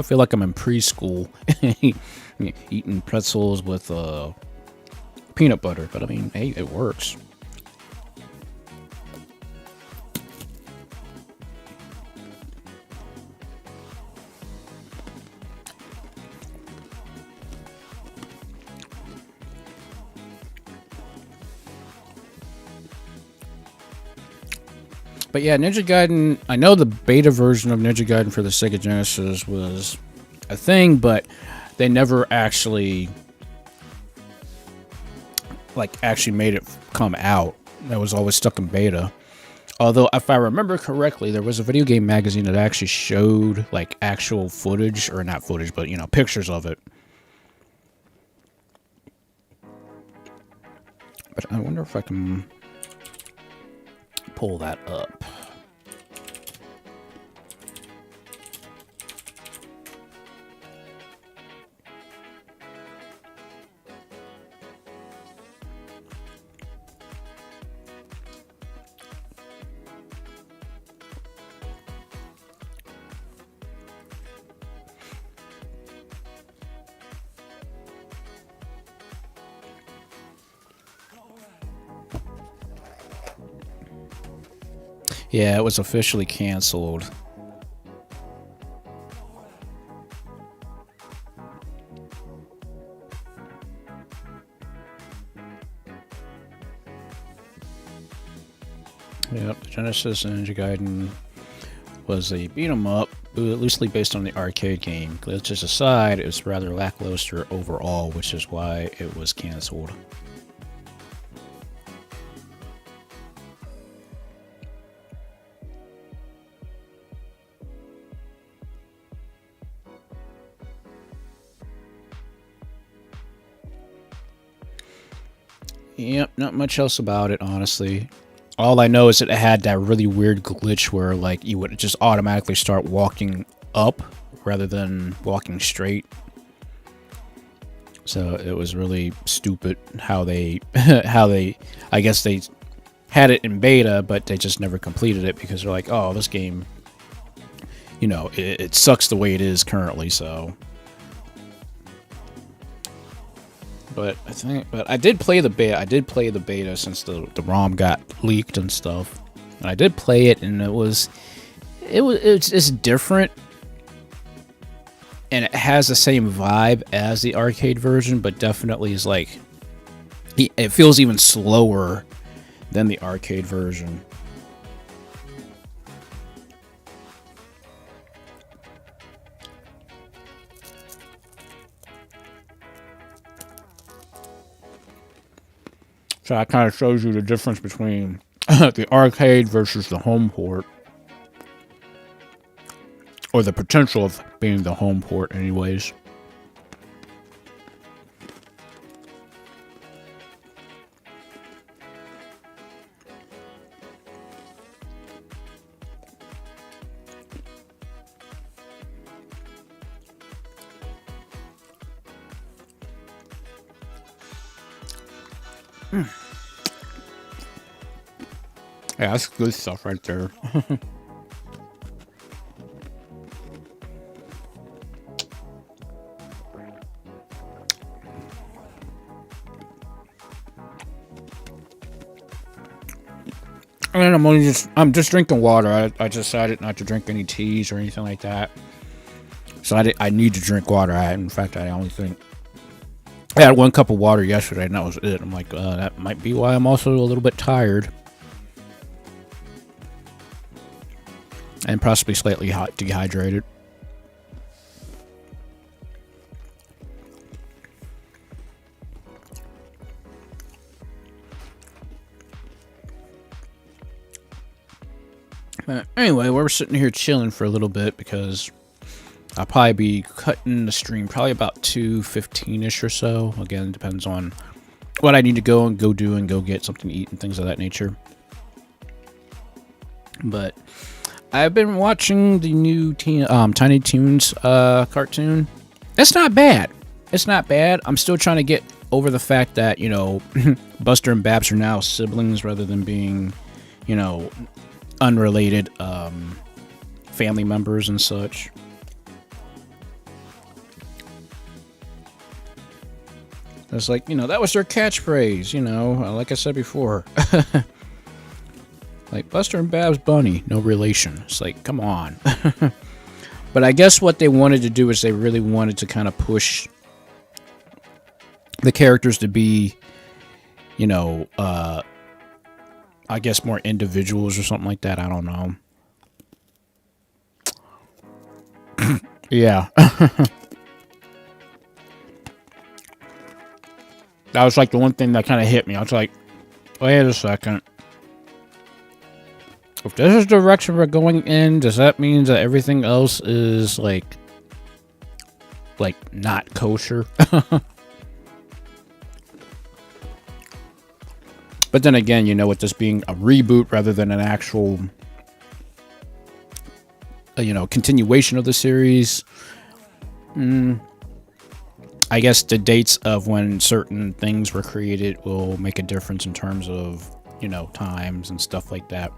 feel like I'm in preschool, eating pretzels with peanut butter. But I mean, hey, it works. But yeah, Ninja Gaiden, I know the beta version of Ninja Gaiden for the Sega Genesis was a thing, but they never actually made it come out. That was always stuck in beta. Although, if I remember correctly, there was a video game magazine that actually showed like actual footage, or not footage, but you know, pictures of it. But I wonder if I can pull that up. Yeah, it was officially canceled. Yep, Genesis Ninja Gaiden was a beat 'em up, loosely based on the arcade game. Glitches aside, it was rather lackluster overall, which is why it was canceled. Yep, not much else about it, honestly. All I know is that it had that really weird glitch where, like, you would just automatically start walking up rather than walking straight. So it was really stupid how they, I guess they had it in beta, but they just never completed it because they're like, oh, this game, you know, it sucks the way it is currently, so. But I did play the beta. I did play the beta since the ROM got leaked and stuff. And I did play it, and it's different, and it has the same vibe as the arcade version, but definitely is like it feels even slower than the arcade version. So that kind of shows you the difference between the arcade versus the home port. Or the potential of being the home port anyways. Yeah, that's good stuff right there. And I'm just drinking water. I decided not to drink any teas or anything like that. So I need to drink water. In fact, I only think I had 1 cup of water yesterday, and that was it. I'm like, that might be why I'm also a little bit tired. And possibly slightly dehydrated. Anyway, we're sitting here chilling for a little bit because I'll probably be cutting the stream probably about 2:15ish or so. Again, it depends on what I need to go do and go get something to eat and things of that nature. But I've been watching the new Tiny Toons cartoon. It's not bad. It's not bad. I'm still trying to get over the fact that, you know, Buster and Babs are now siblings rather than being, you know, unrelated family members and such. It's like, you know, that was their catchphrase, you know, like I said before. Like, Buster and Babs Bunny, no relation. It's like, come on. But I guess what they wanted to do is they really wanted to kind of push the characters to be, you know, I guess more individuals or something like that. I don't know. Yeah. That was like the one thing that kind of hit me. I was like, wait a second. If this is the direction we're going in, does that mean that everything else is like not kosher? But then again, you know, with this being a reboot rather than an actual, you know, continuation of the series, I guess the dates of when certain things were created will make a difference in terms of, you know, times and stuff like that.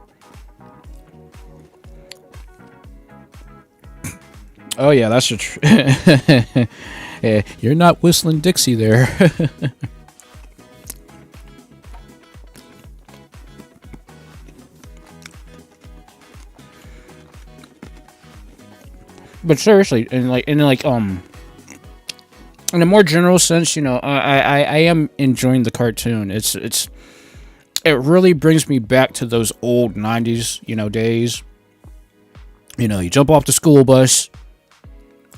Oh yeah, that's the yeah, you're not whistling Dixie there. But seriously, in a more general sense, you know, I am enjoying the cartoon. It really brings me back to those old 90s, you know, days. You know, you jump off the school bus,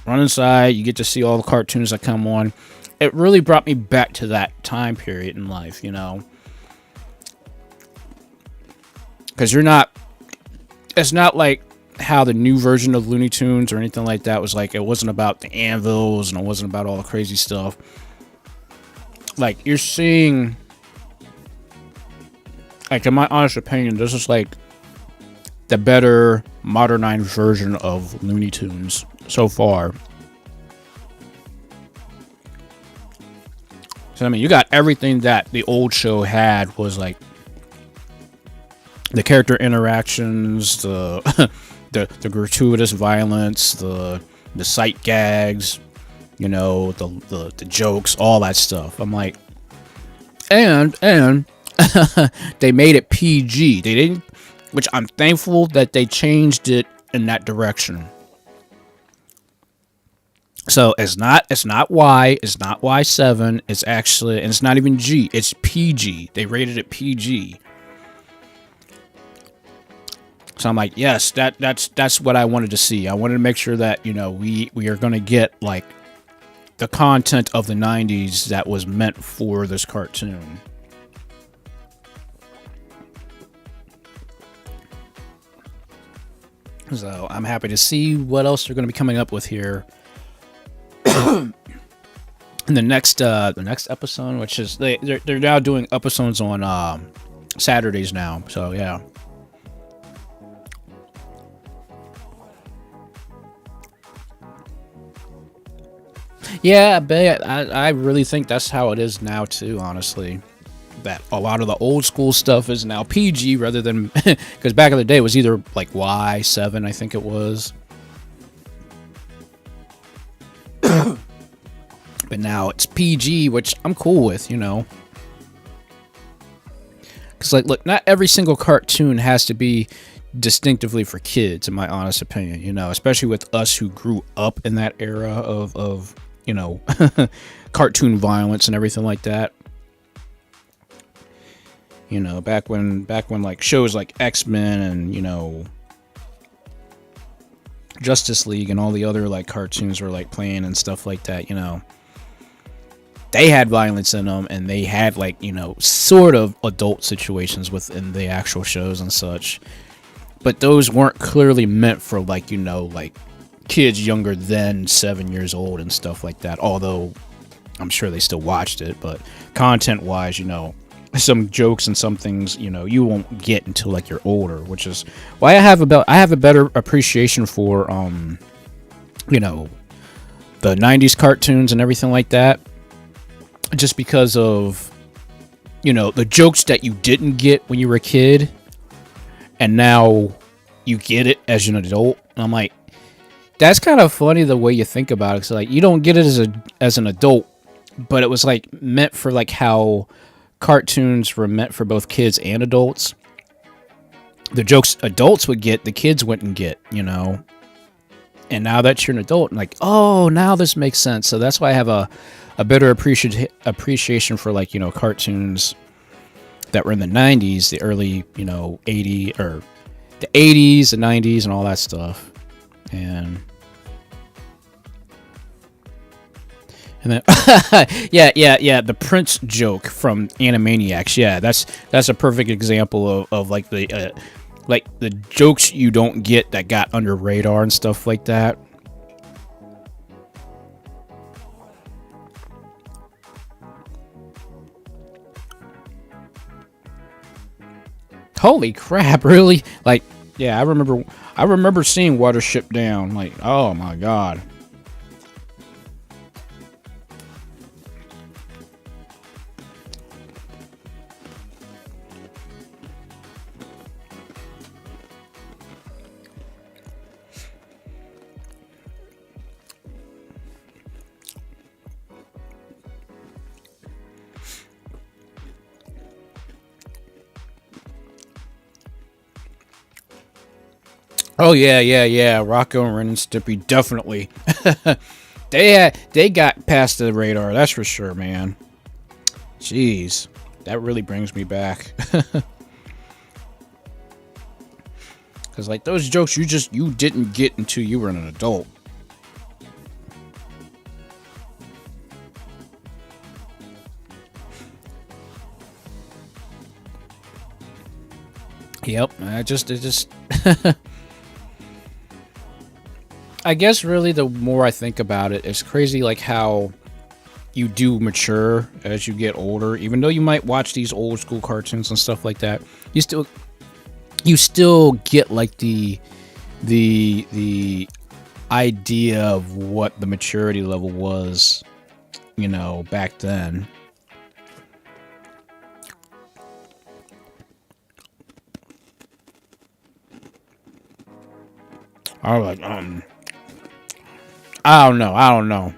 run inside, you get to see all the cartoons that come on. It really brought me back to that time period in life, you know. Because it's not like how the new version of Looney Tunes or anything like that was like. It wasn't about the anvils and it wasn't about all the crazy stuff. Like, you're seeing, like, in my honest opinion, this is like the better modernized version of Looney Tunes so far. So, I mean, you got everything that the old show had. Was like the character interactions, the the gratuitous violence, the sight gags, you know, the jokes, all that stuff. I'm like, and they made it PG. They didn't, which I'm thankful that they changed it in that direction. So it's not Y, it's not Y7. It's actually, and it's not even G. It's PG. They rated it PG. So I'm like, yes, that's what I wanted to see. I wanted to make sure that, you know, we are going to get like the content of the 90s that was meant for this cartoon. So I'm happy to see what else they're going to be coming up with here in the next episode, which is they're now doing episodes on Saturdays now. So yeah. Yeah, I really think that's how it is now too, honestly. that a lot of the old school stuff is now PG rather than because back in the day it was either like Y7, I think it was. But now it's PG, which I'm cool with, you know. Because, like, look, not every single cartoon has to be distinctively for kids, in my honest opinion, you know, especially with us who grew up in that era of you know, cartoon violence and everything like that. You know, back when like shows like X-Men and, you know, Justice League and all the other like cartoons were like playing and stuff like that, you know. They had violence in them, and they had, like, you know, sort of adult situations within the actual shows and such. But those weren't clearly meant for, like, you know, like, kids younger than 7 years old and stuff like that. Although, I'm sure they still watched it. But content-wise, you know, some jokes and some things, you know, you won't get until, like, you're older. Which is why I have a better appreciation for, you know, the 90s cartoons and everything like that. Just because of, you know, the jokes that you didn't get when you were a kid, and now you get it as an adult. And I'm like, that's kind of funny the way you think about it. So, like, you don't get it as an adult, but it was like meant for like how cartoons were meant for both kids and adults. The jokes adults would get, the kids wouldn't get, you know. And now that you're an adult, I'm like, oh, now this makes sense. So that's why I have a better appreciation for, like, you know, cartoons that were in the 90s, the early, you know, 80s, or the 80s, the 90s, and all that stuff. And then, yeah, the Prince joke from Animaniacs. Yeah, that's a perfect example of like the jokes you don't get that got under radar and stuff like that. Holy crap, really? Like, yeah, I remember seeing Watership Down. Like, oh my god. Oh yeah. Rocco and Ren and Stimpy, definitely. They got past the radar, that's for sure, man. Jeez, that really brings me back. Cause like those jokes you didn't get until you were an adult. Yep, it just I guess really the more I think about it, it's crazy like how you do mature as you get older. Even though you might watch these old school cartoons and stuff like that, you still get like the idea of what the maturity level was, you know, back then. I was like, I don't know.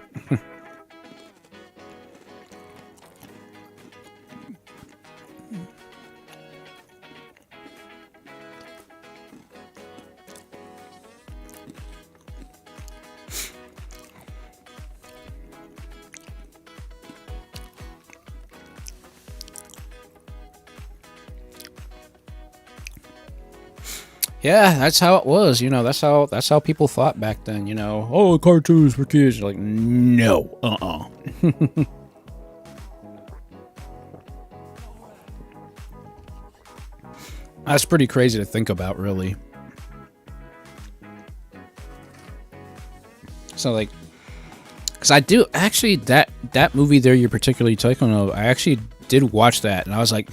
Yeah, that's how it was, you know, that's how people thought back then, you know. Oh, cartoons for kids. You're like, no, That's pretty crazy to think about, really. So, like, because I do, actually, that movie there you're particularly talking about, I actually did watch that, and I was like,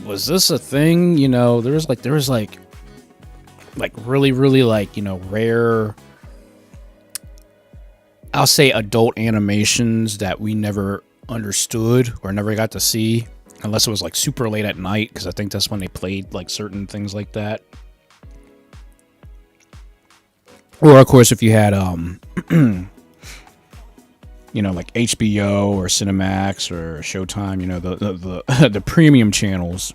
was this a thing? You know, there was like really, really, like, you know, rare, I'll say adult animations that we never understood or never got to see, unless it was like super late at night, because I think that's when they played like certain things like that. Or of course, if you had you know, like HBO or Cinemax or Showtime, you know, the premium channels,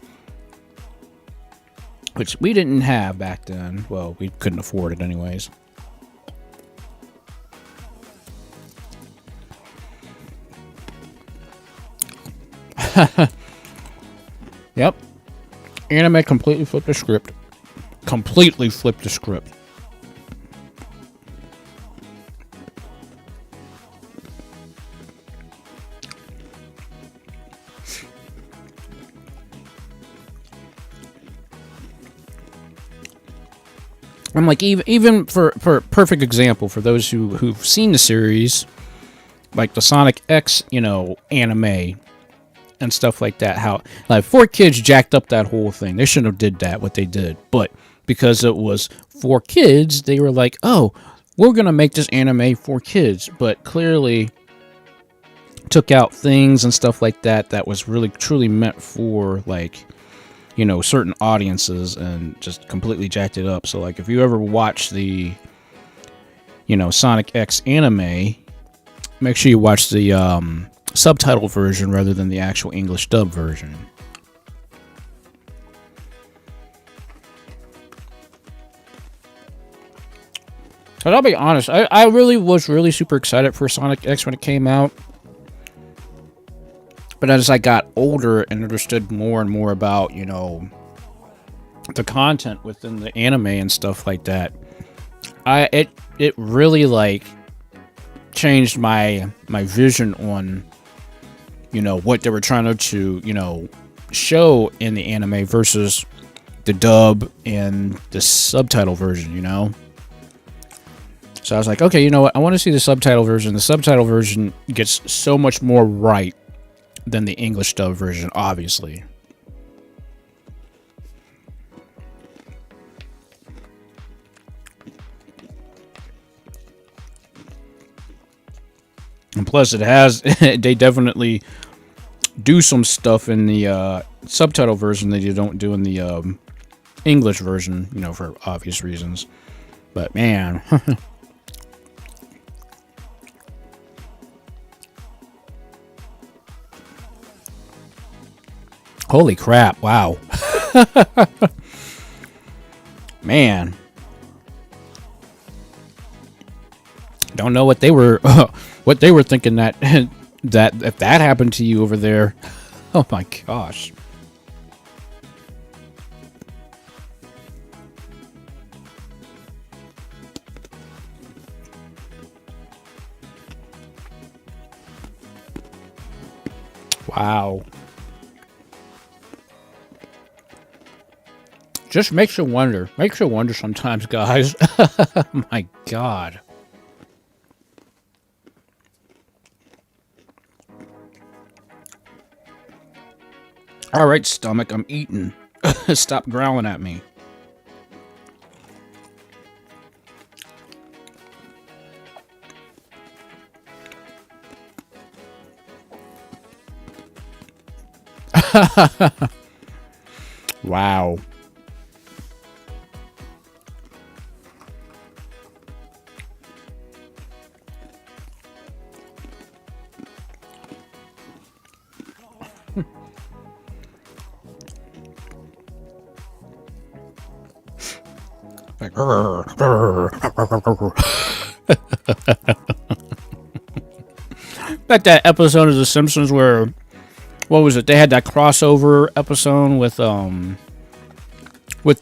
which we didn't have back then. Well, we couldn't afford it anyways. Yep. Anime completely flipped the script. Completely flipped the script. I'm like, even for perfect example, for those who've seen the series, like the Sonic X, you know, anime and stuff like that, how like 4Kids jacked up that whole thing. They shouldn't have did that, what they did, but because it was for kids, they were like, oh, we're gonna make this anime for kids, but clearly took out things and stuff like that that was really truly meant for, like, you know, certain audiences, and just completely jacked it up. So like, if you ever watch the, you know, Sonic X anime, make sure you watch the subtitle version rather than the actual English dub version. But I'll be honest, I really was really super excited for Sonic X when it came out. But as I got older and understood more and more about, you know, the content within the anime and stuff like that, it really like changed my vision on, you know, what they were trying to, you know, show in the anime versus the dub and the subtitle version, you know. So I was like, okay, you know what? I want to see the subtitle version. The subtitle version gets so much more right than the English dub version, obviously. And plus, it has, they definitely do some stuff in the subtitle version that you don't do in the English version, you know, for obvious reasons. But man. Holy crap, wow. Man. Don't know what they were thinking that that if that happened to you over there. Oh my gosh. Wow. Just makes you wonder. Makes you wonder sometimes, guys. My God. All right, stomach, I'm eating. Stop growling at me. Wow. Like, like that episode of The Simpsons where, what was it? They had that crossover episode with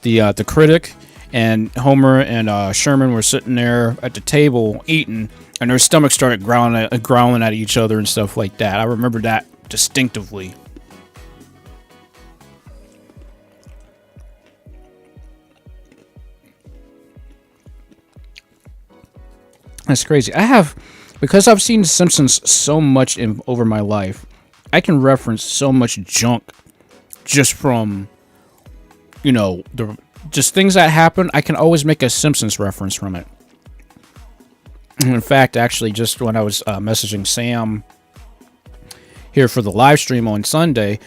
the critic, and Homer and Sherman were sitting there at the table eating, and their stomachs started growling at each other and stuff like that. I remember that distinctively. That's crazy. Because I've seen The Simpsons so much over my life, I can reference so much junk just from, you know, just things that happen. I can always make a Simpsons reference from it. In fact, actually, just when I was messaging Sam here for the live stream on Sunday,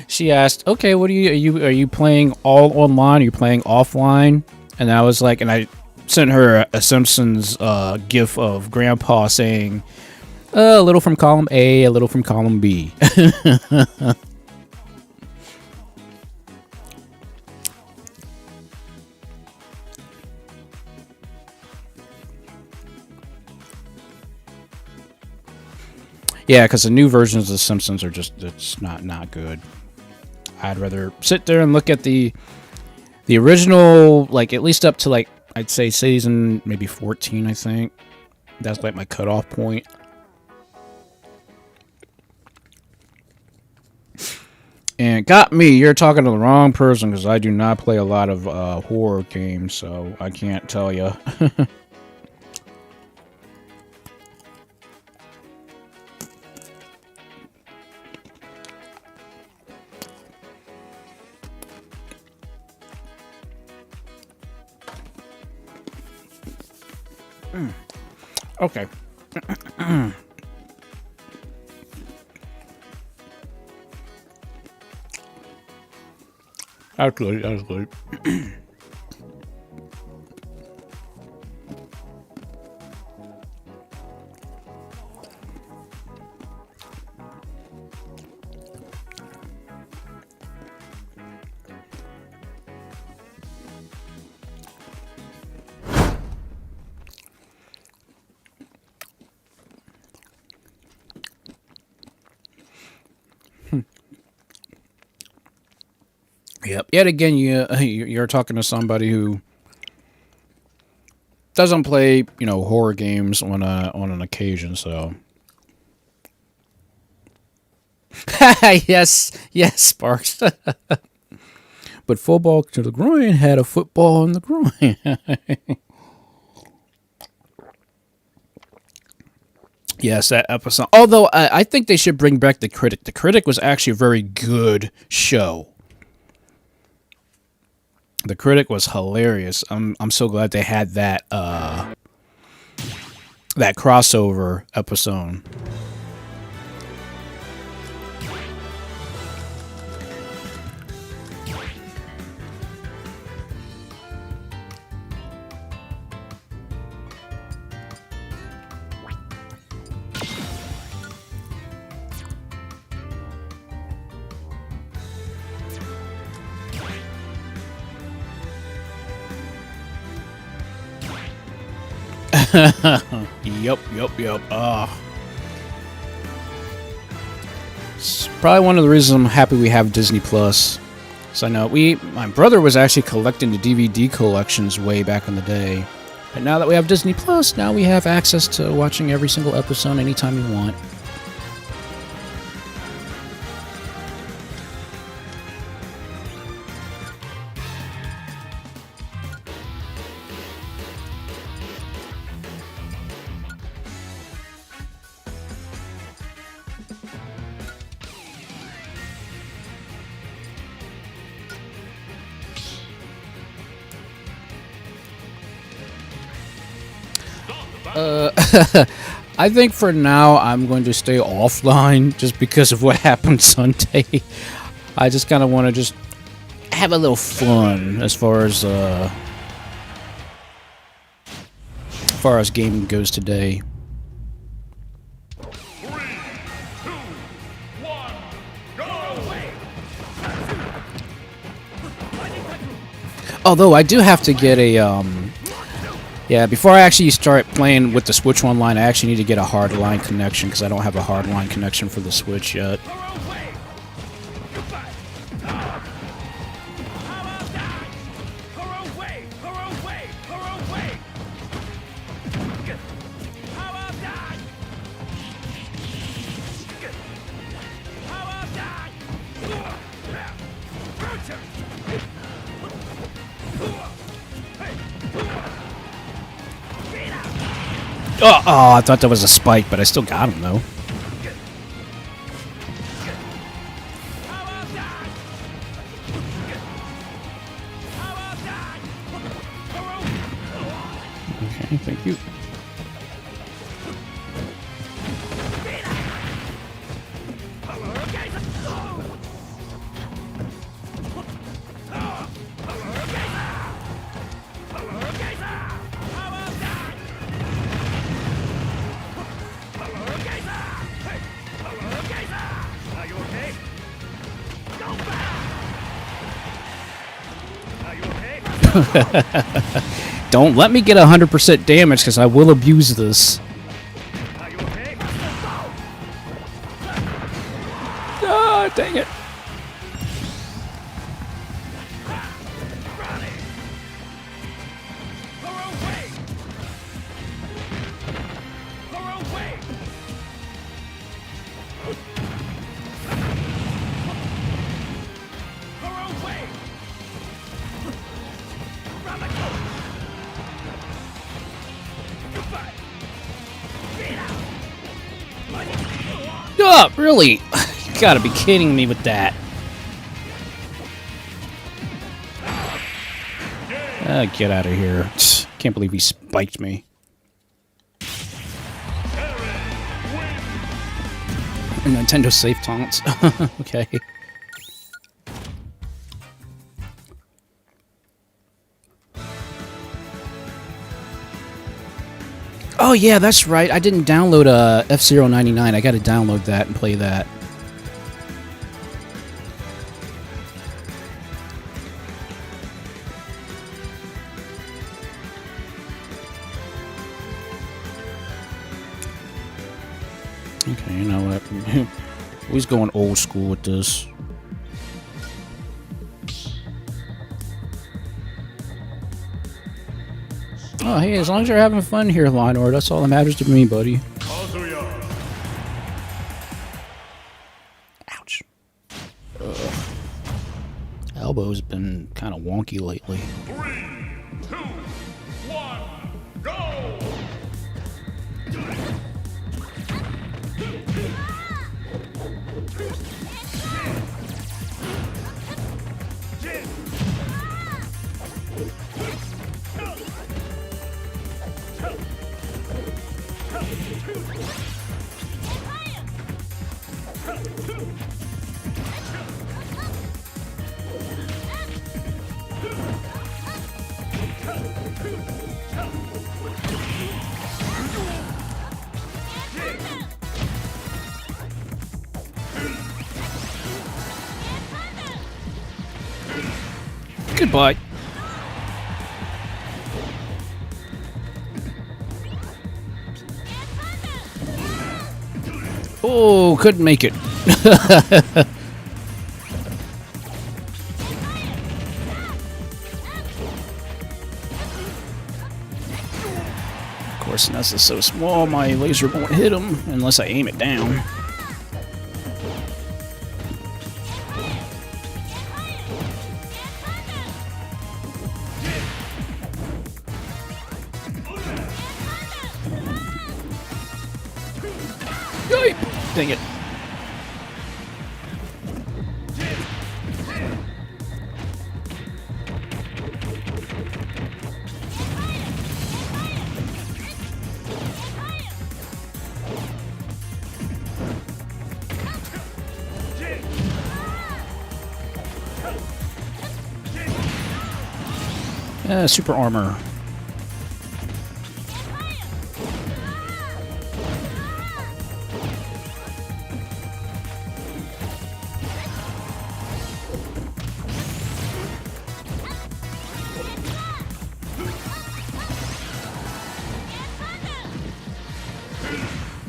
she asked, "Okay, what are you playing all online? Are you playing offline?" And I was like, and I sent her a Simpsons gif of Grandpa saying, "A little from column A, a little from column B." Yeah, because the new versions of The Simpsons are it's not good. I'd rather sit there and look at the original, like at least up to like I'd say season maybe 14, I think. That's like my cutoff point. And got me, you're talking to the wrong person because I do not play a lot of horror games, so I can't tell you. Okay. That's good. That's good. Yep. Yet again, you're talking to somebody who doesn't play, horror games on an occasion. So, yes, Sparks. But football to the groin had a football in the groin. Yes, that episode. Although I think they should bring back The Critic. The Critic was actually a very good show. The Critic was hilarious. I'm so glad they had that crossover episode. Yep. It's probably one of the reasons I'm happy we have Disney Plus. So I know my brother was actually collecting the DVD collections way back in the day. But now that we have Disney Plus, now we have access to watching every single episode anytime you want. I think for now I'm going to stay offline just because of what happened Sunday. I just kind of want to just have a little fun as far as gaming goes today. 3, 2, 1, go! Although I do have to get a yeah, before I actually start playing with the Switch Online, I actually need to get a hardline connection because I don't have a hardline connection for the Switch yet. Oh, I thought that was a spike, but I still got him, though. Okay, thank you. Don't let me get 100% damage, because I will abuse this. Ah, dang it. Oh, really? You gotta be kidding me with that. Get out of here. Can't believe he spiked me. Nintendo safe taunts. Okay. Oh yeah, that's right. I didn't download F-Zero 99. I gotta download that and play that. Okay, you know what? He's going old school with this. Oh, hey, as long as you're having fun here, Lionor, that's all that matters to me, buddy. Ouch. Ugh. Elbow's been kind of wonky lately. 3, 2, 1, go! Goodbye. Oh, couldn't make it. Of course, Ness is so small, my laser won't hit him unless I aim it down. Dang it. Super armor.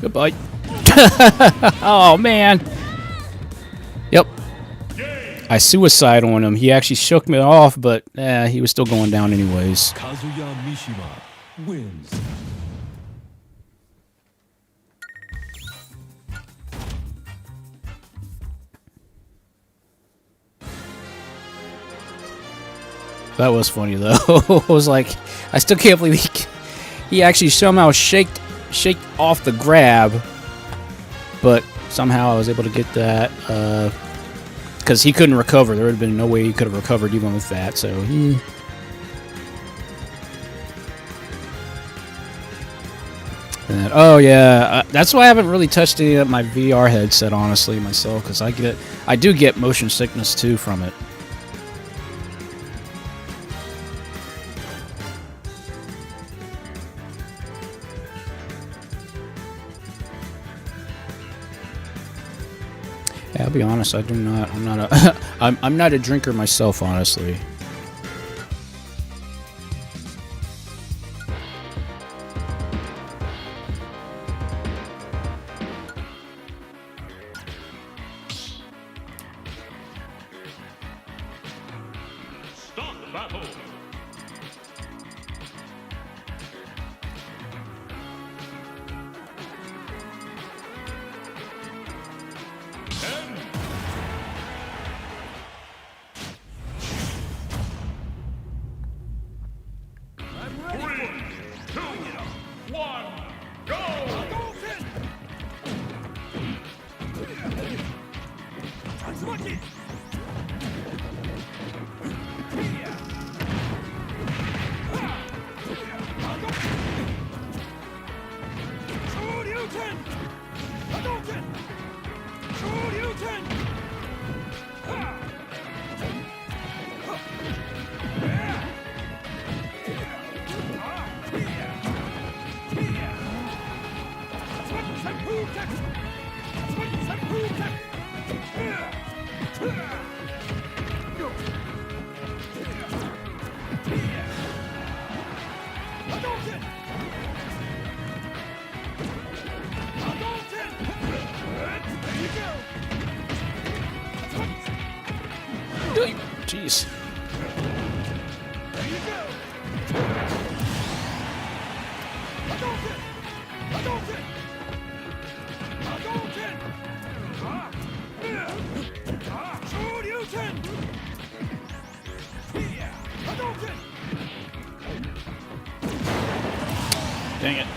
Goodbye. Oh, man. Yep. I suicide on him. He actually shook me off, but he was still going down anyways. Kazuya Mishima wins. That was funny, though. I was like, I still can't believe he actually somehow shaked off the grab, but somehow I was able to get that, because he couldn't recover. There would have been no way he could have recovered even with that, so he... And, oh yeah, that's why I haven't really touched any of my VR headset, honestly, myself, because I do get motion sickness too from it. Yeah, I'll be honest, I'm not a drinker myself, honestly. battle. Jeez. Dang it.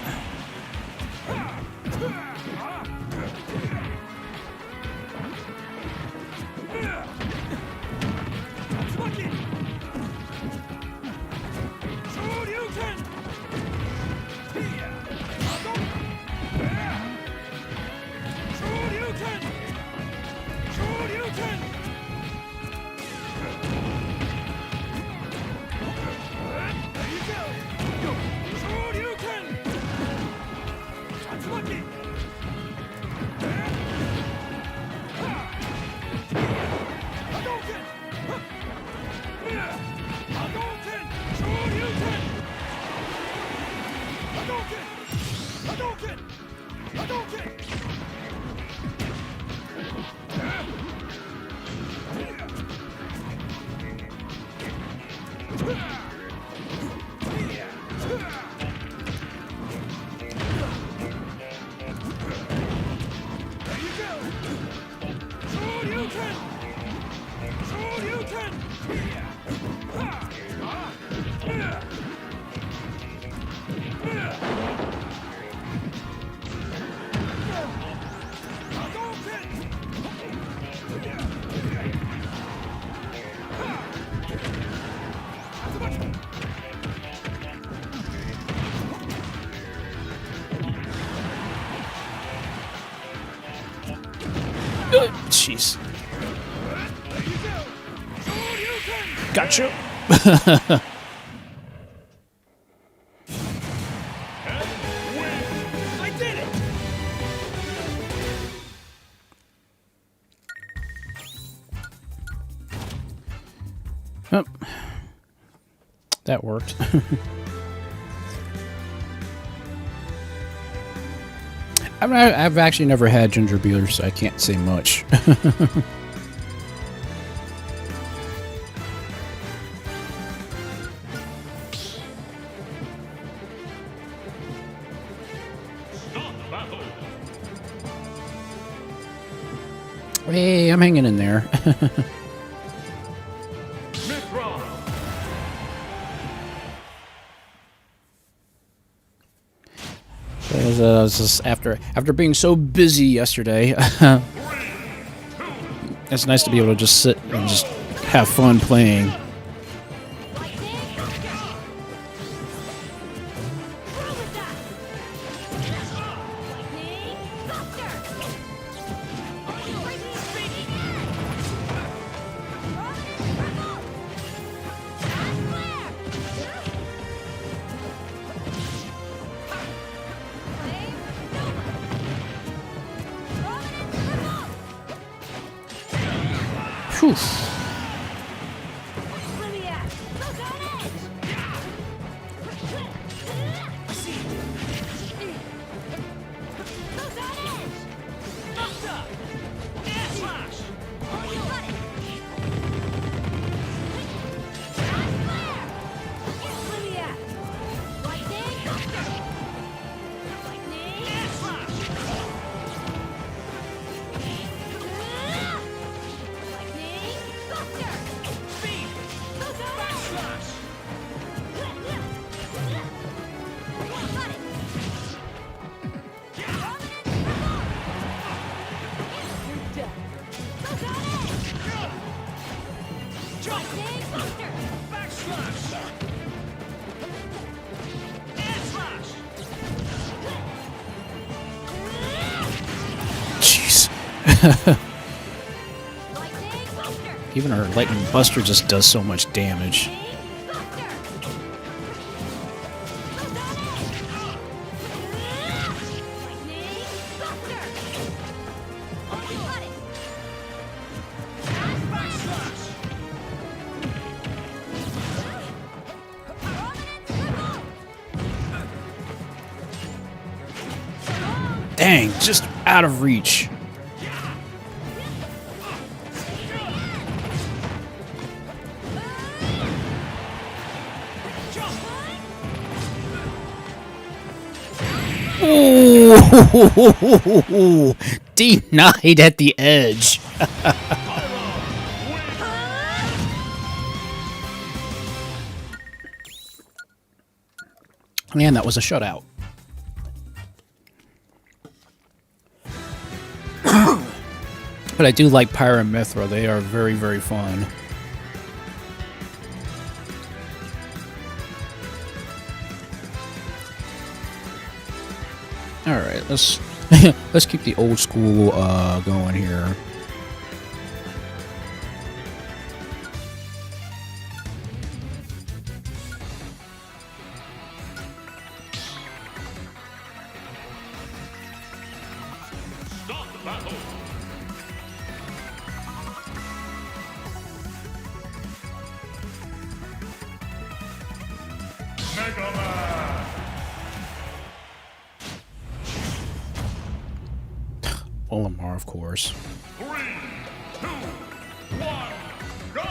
Jeez. Gotcha. I did it! Oh, that worked. I've actually never had ginger beer, so I can't say much. Start the battle. Hey, I'm hanging in there. Mid-round. Just after being so busy yesterday, it's nice to be able to just sit and just have fun playing. Whew. Even our lightning buster just does so much damage. Dang, just out of reach. Ooh, denied at the edge. Man, that was a shutout. But I do like Pyra and Mithra. They are very, very fun. All right, let's let's keep the old school going here. Stop the battle. Mega Man. Olimar, of course. 3, 2, 1, go!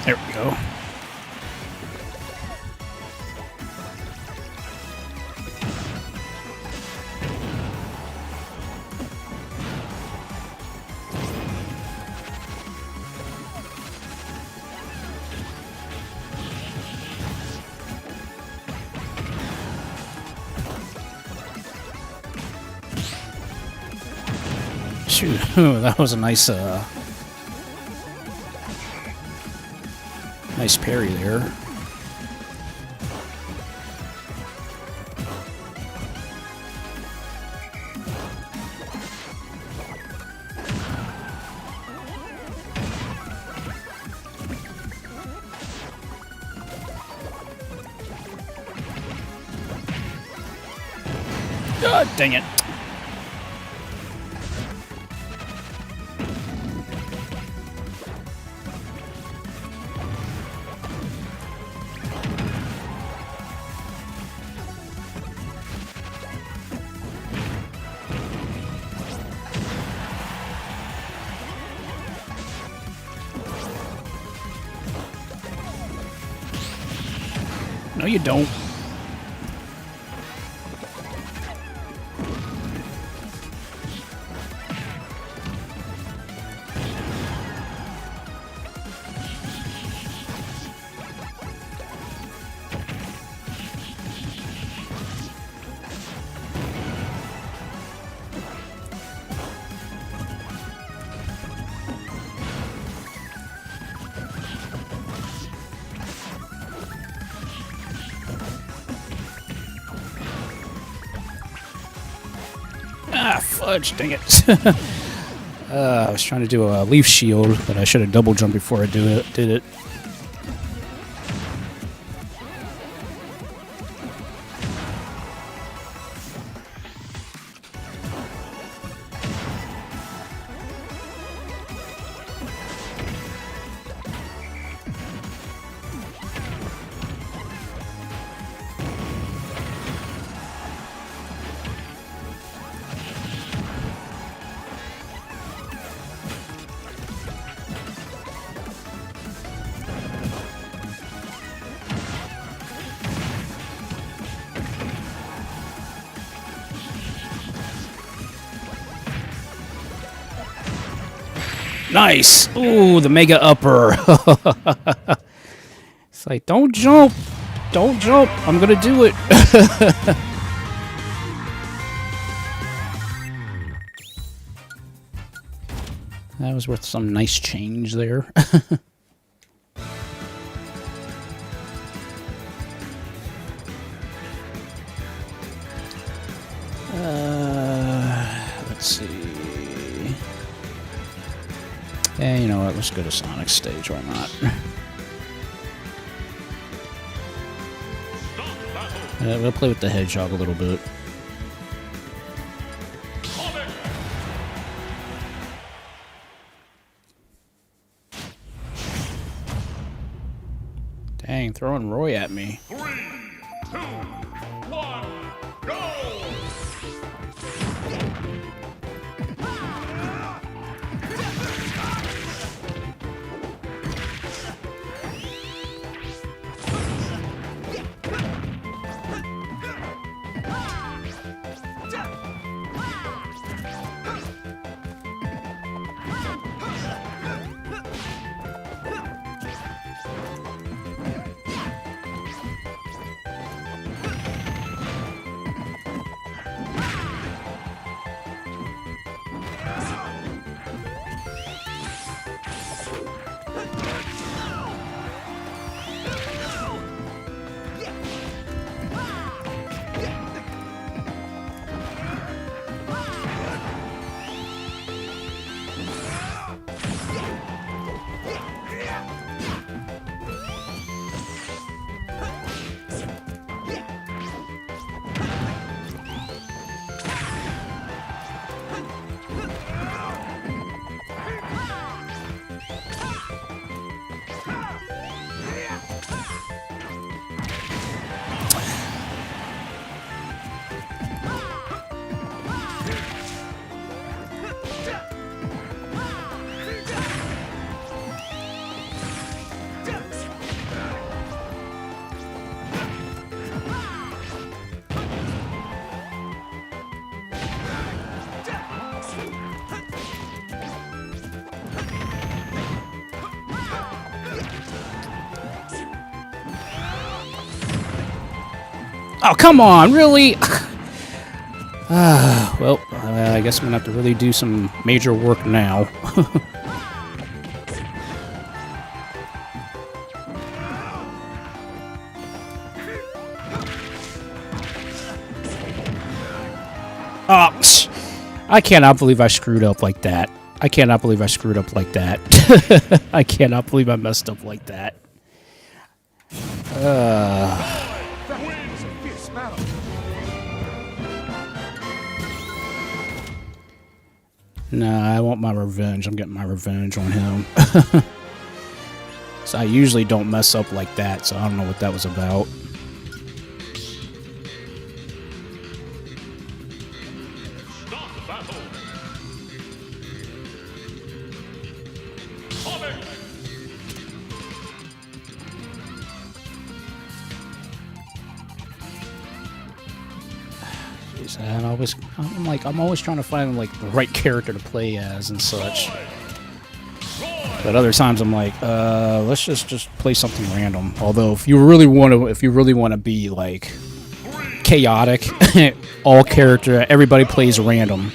There we go. Shoot, that was a nice nice parry there. God dang it. No, you don't. fudge, dang it. I was trying to do a leaf shield, but I should have double jumped before I did it. Nice! Ooh, the mega upper. It's like, don't jump! Don't jump! I'm gonna do it! That was worth some nice change there. Let's see. Yeah, you know what? Let's go to Sonic's stage. Why not? We'll play with the hedgehog a little bit. Dang, throwing Roy at me. 3, 2, 1, go! Oh, come on, really? Well, I guess I'm gonna have to really do some major work now. Oh, I cannot believe I screwed up like that. I cannot believe I screwed up like that. I cannot believe I messed up like that. Nah, I want my revenge. I'm getting my revenge on him. So I usually don't mess up like that, so I don't know what that was about. Stop the battle! Coming! Jeez, I'm always trying to find like the right character to play as and such. But other times I'm like, let's just play something random. Although if you really want to be like chaotic, all character, everybody plays random.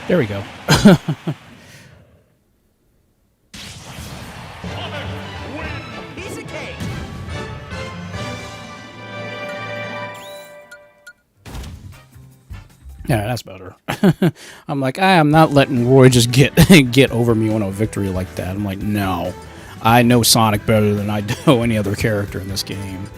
There we go. Piece of cake. Yeah, that's better. I'm like, I am not letting Roy just get over me on a victory like that. I'm like, no. I know Sonic better than I know any other character in this game.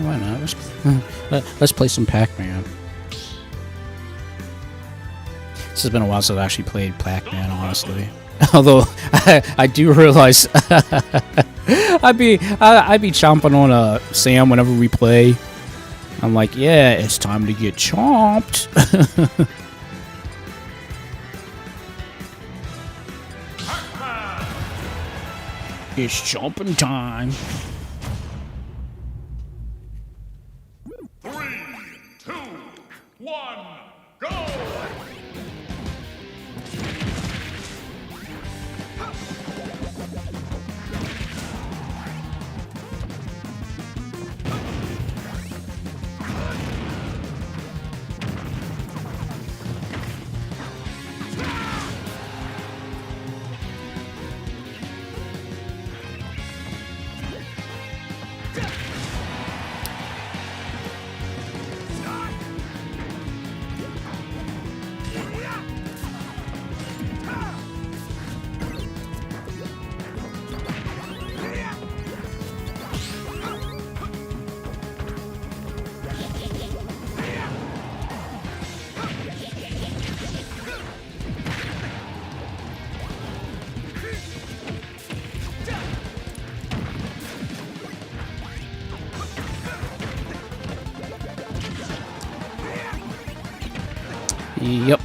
Why not? Let's play some Pac-Man. This has been a while since I actually played Pac-Man, honestly. Although I do realize I'd be chomping on Sam whenever we play. I'm like, yeah, it's time to get chomped. It's chomping time. 3, 2, 1, go! Yep.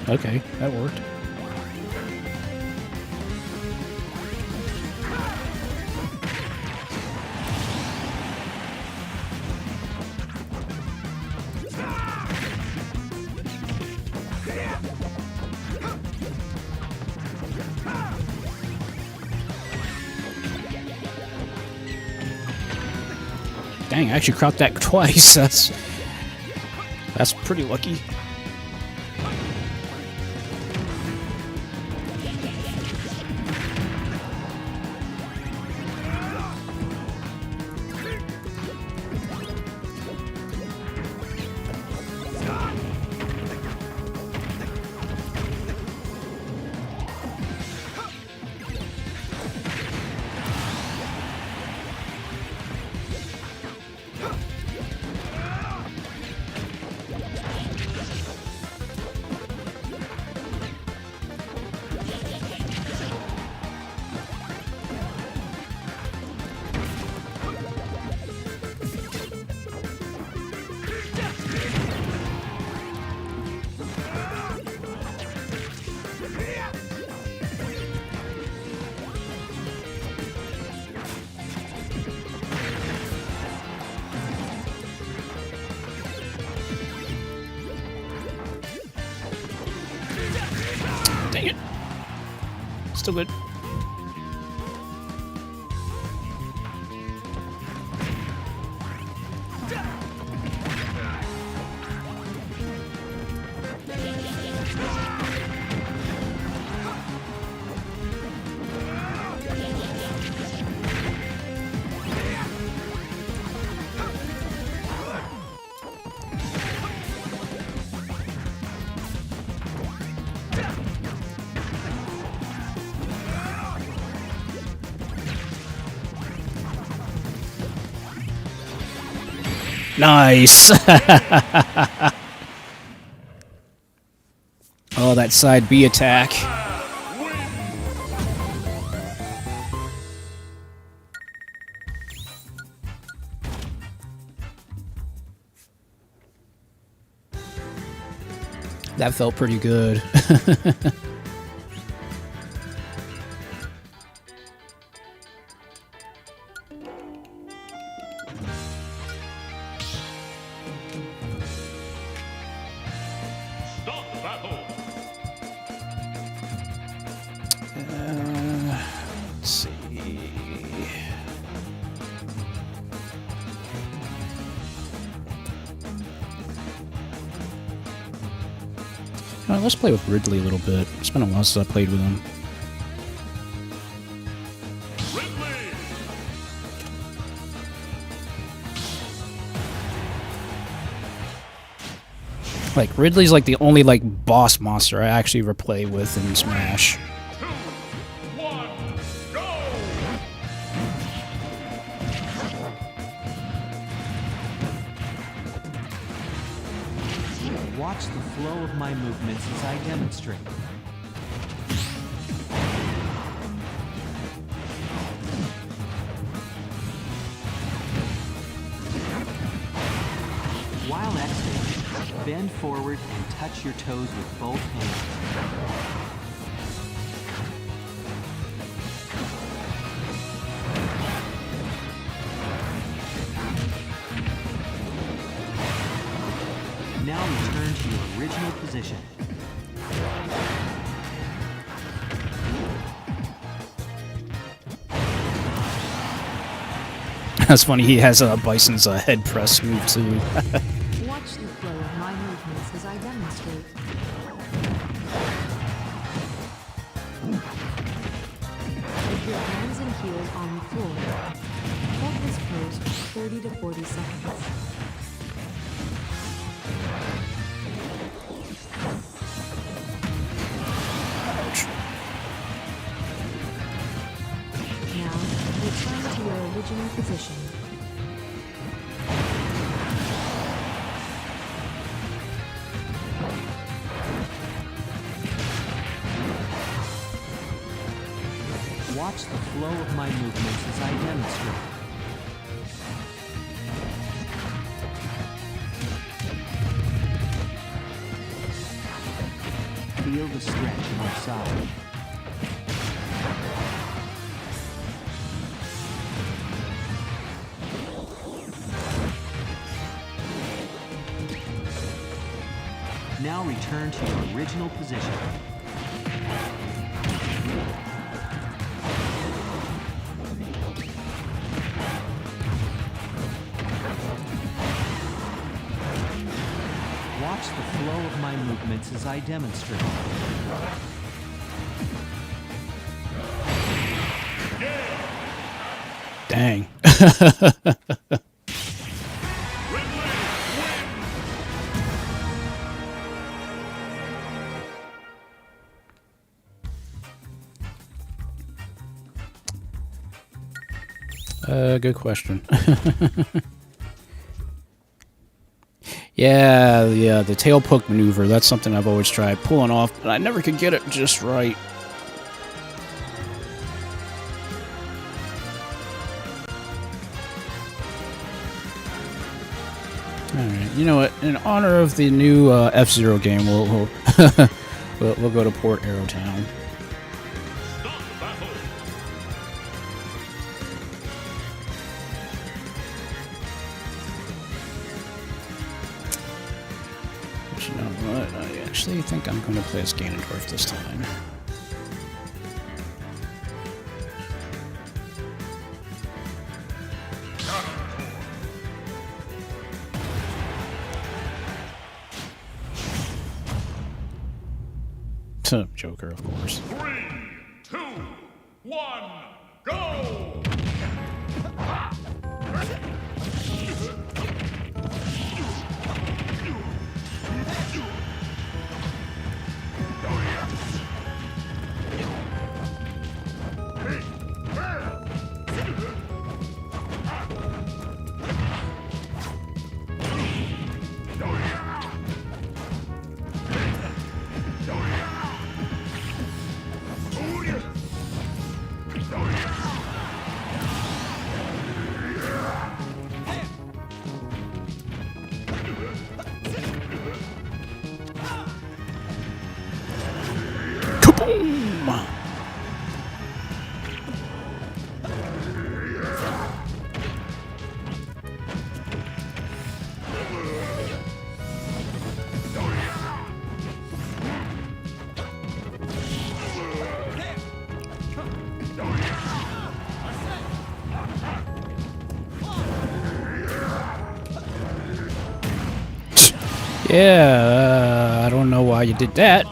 Okay, that worked. Dang, I actually caught that twice. That's pretty lucky. Still good. Nice. Oh, that side B attack. That felt pretty good. Stop battle. Let's see. Let's play with Ridley a little bit. It's been a while since I played with him. Ridley. Like, Ridley's like the only like boss monster I actually ever play with in Smash. 2, 1, go. Watch the flow of my movements as I demonstrate. While exhaling, bend forward and touch your toes with both hands. Now return to your original position. That's funny, he has Bison's head press move too. Watch the flow of my movements as I demonstrate. Put your hands and heels on the floor. Hold this pose for 30 to 40 seconds. Now, return to your original position. Watch the flow of my movements as I demonstrate. Feel the stretch in your side. Now return to your original position. Watch the flow of my movements as I demonstrate. Dang. Good question. Yeah, the tail poke maneuver, that's something I've always tried pulling off, but I never could get it just right. Alright, you know what? In honor of the new F-Zero game, we'll we'll go to Port Arrowtown. Stop battle. But you know what? I actually think I'm going to play as Ganondorf this time. Joker, of course. 3, 2, 1, go! Kaboom! Yeah, I don't know why you did that.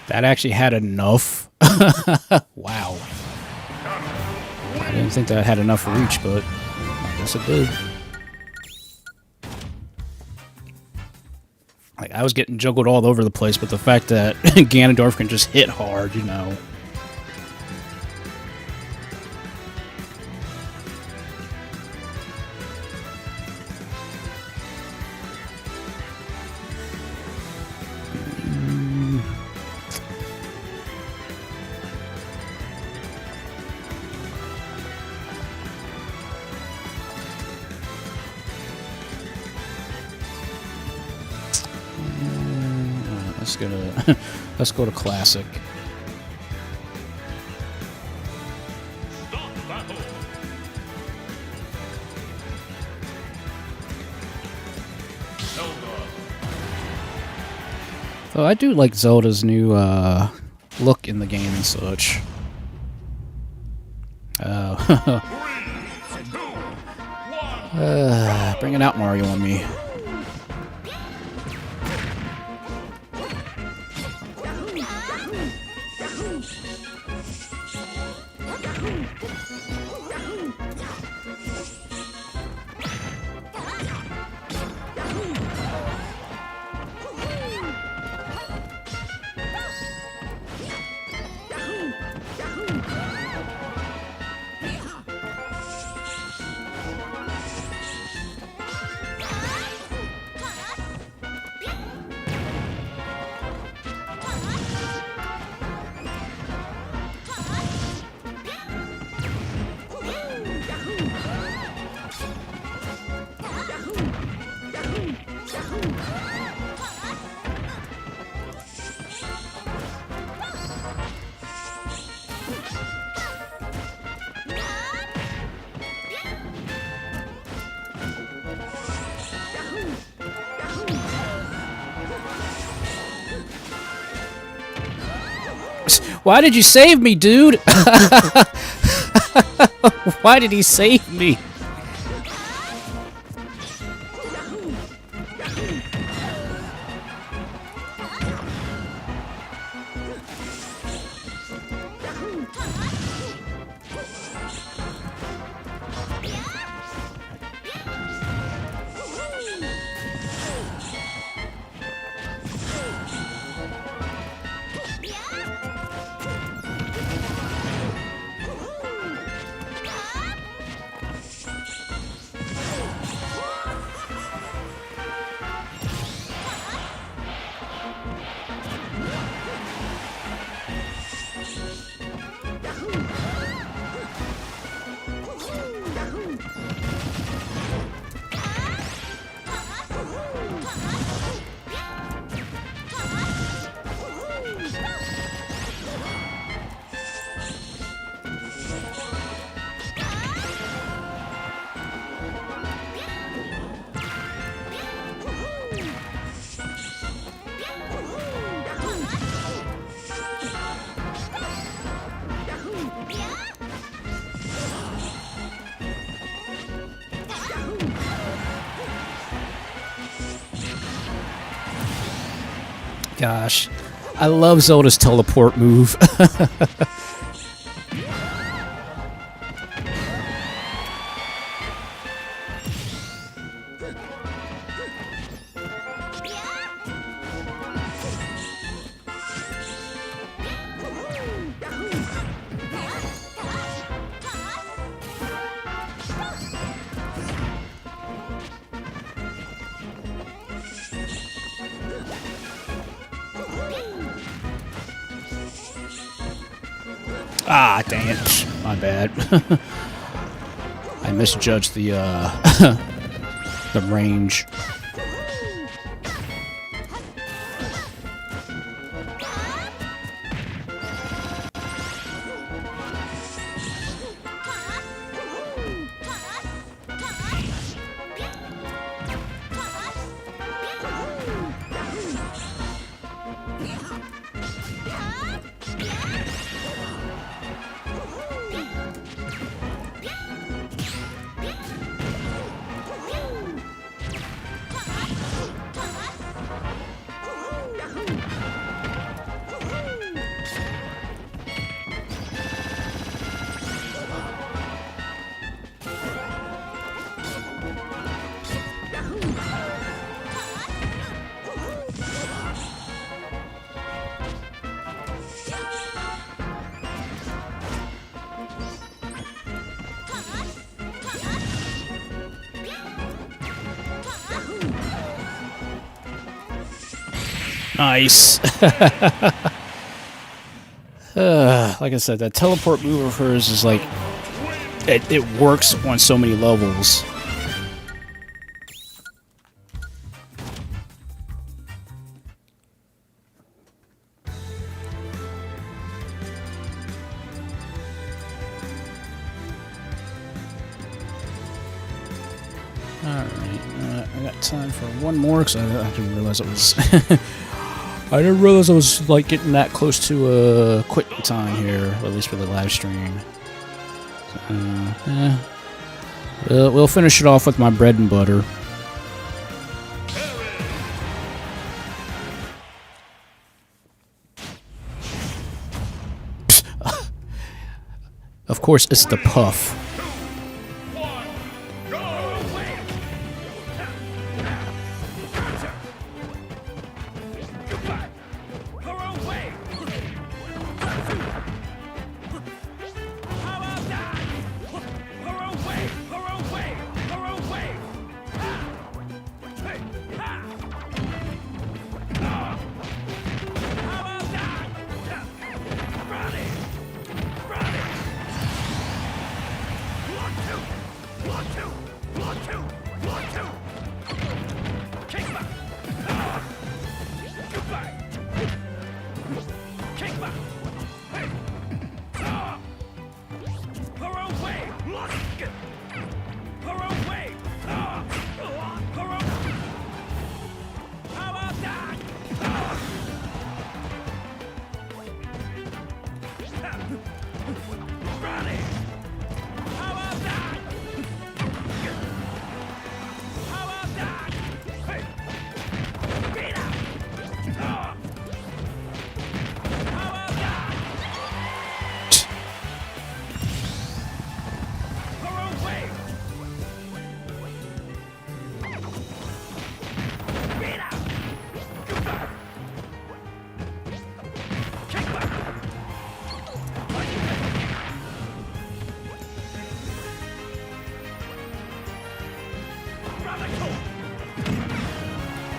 That actually had enough. Wow. I didn't think that had enough reach, but I guess it did. Like, I was getting juggled all over the place, but the fact that Ganondorf can just hit hard, you know. Let's go to classic. Start battle! Zelda! Oh, I do like Zelda's new look in the game and such. 3, 2, 1. Bringing out Mario on me. Why did you save me, dude? Why did he save me? gosh. I love Zelda's teleport move. Ah, dang it. My bad. I misjudged the the range. Nice. Like I said, that teleport move of hers is like, it works on so many levels. Alright, I got time for one more because I didn't realize it was... I didn't realize I was like getting that close to quit time here, at least for the live stream. We'll finish it off with my bread and butter. Of course, it's the puff.